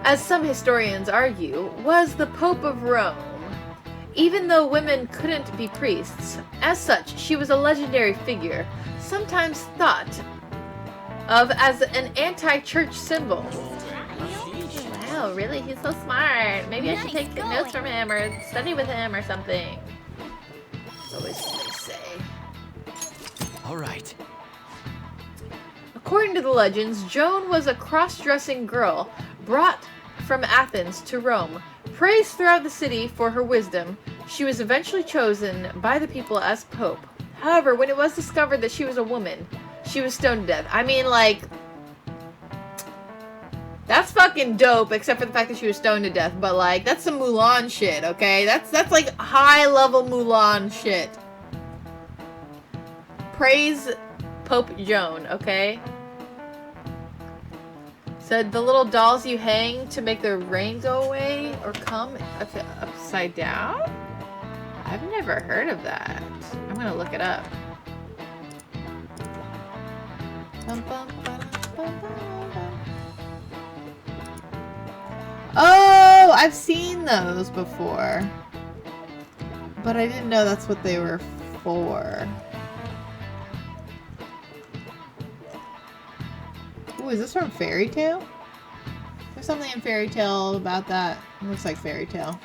As some historians argue, was the Pope of Rome. Even though women couldn't be priests, as such, she was a legendary figure, sometimes thought of as an anti-church symbol. Wow, really? He's so smart. Maybe I should take notes from him or study with him or something. That's always what they say. All right. According to the legends, Joan was a cross-dressing girl brought from Athens to Rome. Praised throughout the city for her wisdom, she was eventually chosen by the people as pope. However, when it was discovered that she was a woman, she was stoned to death. I mean, like, that's fucking dope, except for the fact that she was stoned to death. But, like, that's some Mulan shit, okay? That's like high-level Mulan shit. Praise Pope Joan, okay? So the little dolls you hang to make the rain go away or come upside down? I've never heard of that. I'm gonna look it up. Oh, I've seen those before. But I didn't know that's what they were for. Ooh, is this from Fairy Tail? There's something in Fairy Tail about that. It looks like Fairy Tail.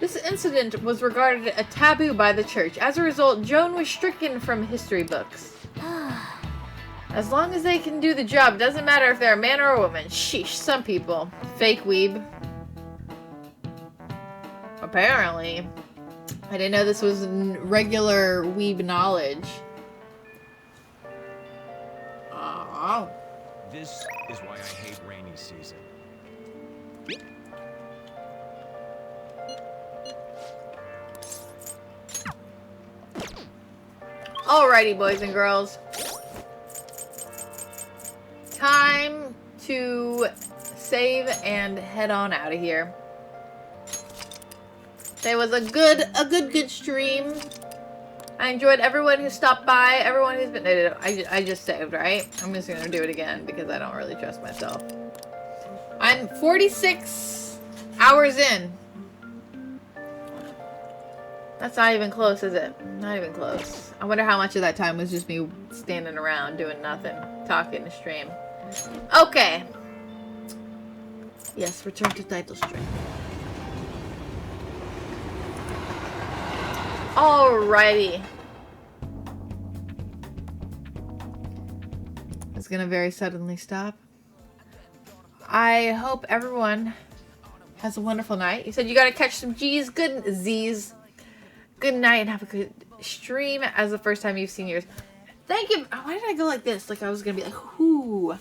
This incident was regarded a taboo by the church. As a result, Joan was stricken from history books. As long as they can do the job, it doesn't matter if they're a man or a woman. Sheesh, some people. Fake weeb. Apparently. I didn't know this was regular weeb knowledge. Oh. This is why I hate rainy season. Alrighty, boys and girls. Time to save and head on out of here. It was a good stream. I enjoyed everyone who stopped by, everyone who's been. I just saved, right? I'm just gonna do it again because I don't really trust myself. I'm 46 hours in. That's not even close, is it? Not even close. I wonder how much of that time was just me standing around doing nothing, talking to stream. Okay. Yes, return to title stream. Alrighty. It's gonna very suddenly stop. I hope everyone has a wonderful night. You said you gotta catch some G's. Good Z's. Good night and have a good stream as the first time you've seen yours. Thank you. Why did I go like this? Like I was gonna be like, whoo.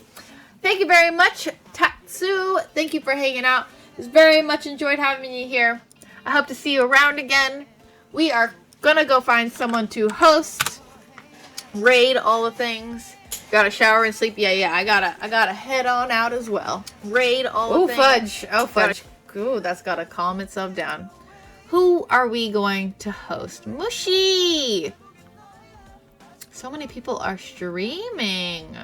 Thank you very much, Tatsu. Thank you for hanging out. It's very much enjoyed having you here. I hope to see you around again. We are gonna go find someone to host, raid, all the things. Gotta shower and sleep. Yeah. I gotta head on out as well. Raid all the things. Fudge. Oh, fudge. Ooh, that's gotta calm itself down. Who are we going to host? Mushy! So many people are streaming.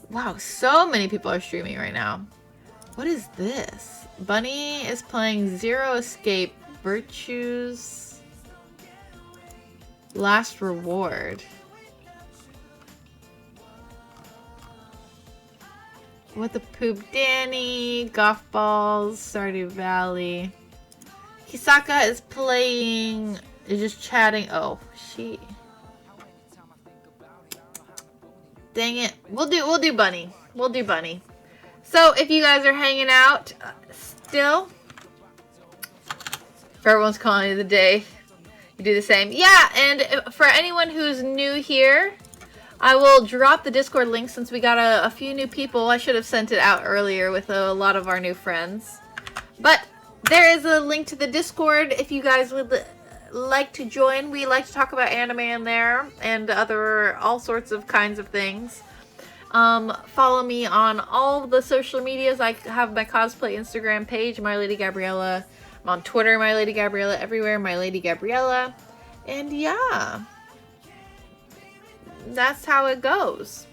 Wow, so many people are streaming right now. What is this? Bunny is playing Zero Escape Virtues Last Reward. What the poop, Danny, Golf Balls, Stardew Valley. Kisaka is playing, is just chatting. Oh, she. Dang it. We'll do Bunny. We'll do Bunny. So if you guys are hanging out still, if everyone's calling it the day, you do the same. Yeah, and for anyone who's new here, I will drop the Discord link since we got a few new people. I should have sent it out earlier with a lot of our new friends. But there is a link to the Discord if you guys would like to join. We like to talk about anime in there and all sorts of kinds of things. Follow me on all the social medias. I have my cosplay Instagram page, My Lady Gabriella. I'm on Twitter, My Lady Gabriella. Everywhere, My Lady Gabriella. And yeah, that's how it goes.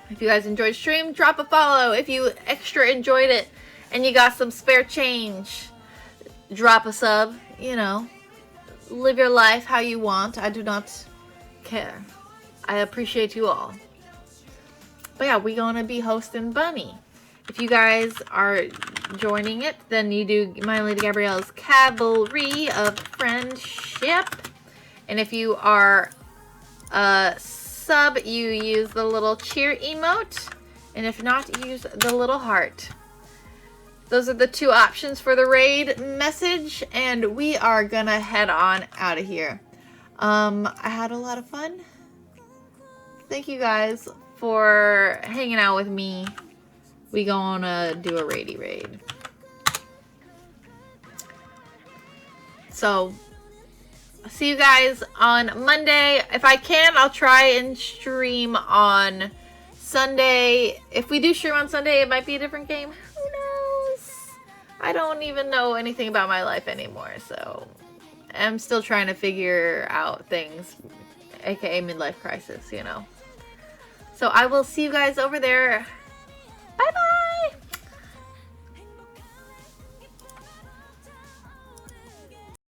If you guys enjoyed stream, drop a follow. If you extra enjoyed it and you got some spare change, drop a sub. You know, live your life how you want. I do not care. I appreciate you all. But yeah, we're gonna be hosting Bunny. If you guys are joining it, then you do My Lady Gabriella's Cavalry of Friendship. And if you are a sub, you use the little cheer emote. And if not, use the little heart. Those are the two options for the raid message. And we are gonna head on out of here. I had a lot of fun. Thank you guys for hanging out with me. We gonna do a raidy raid. So, see you guys on Monday. If I can, I'll try and stream on Sunday. If we do stream on Sunday, it might be a different game. Who knows? I don't even know anything about my life anymore, so I'm still trying to figure out things, aka midlife crisis, you know. So I will see you guys over there. Bye bye!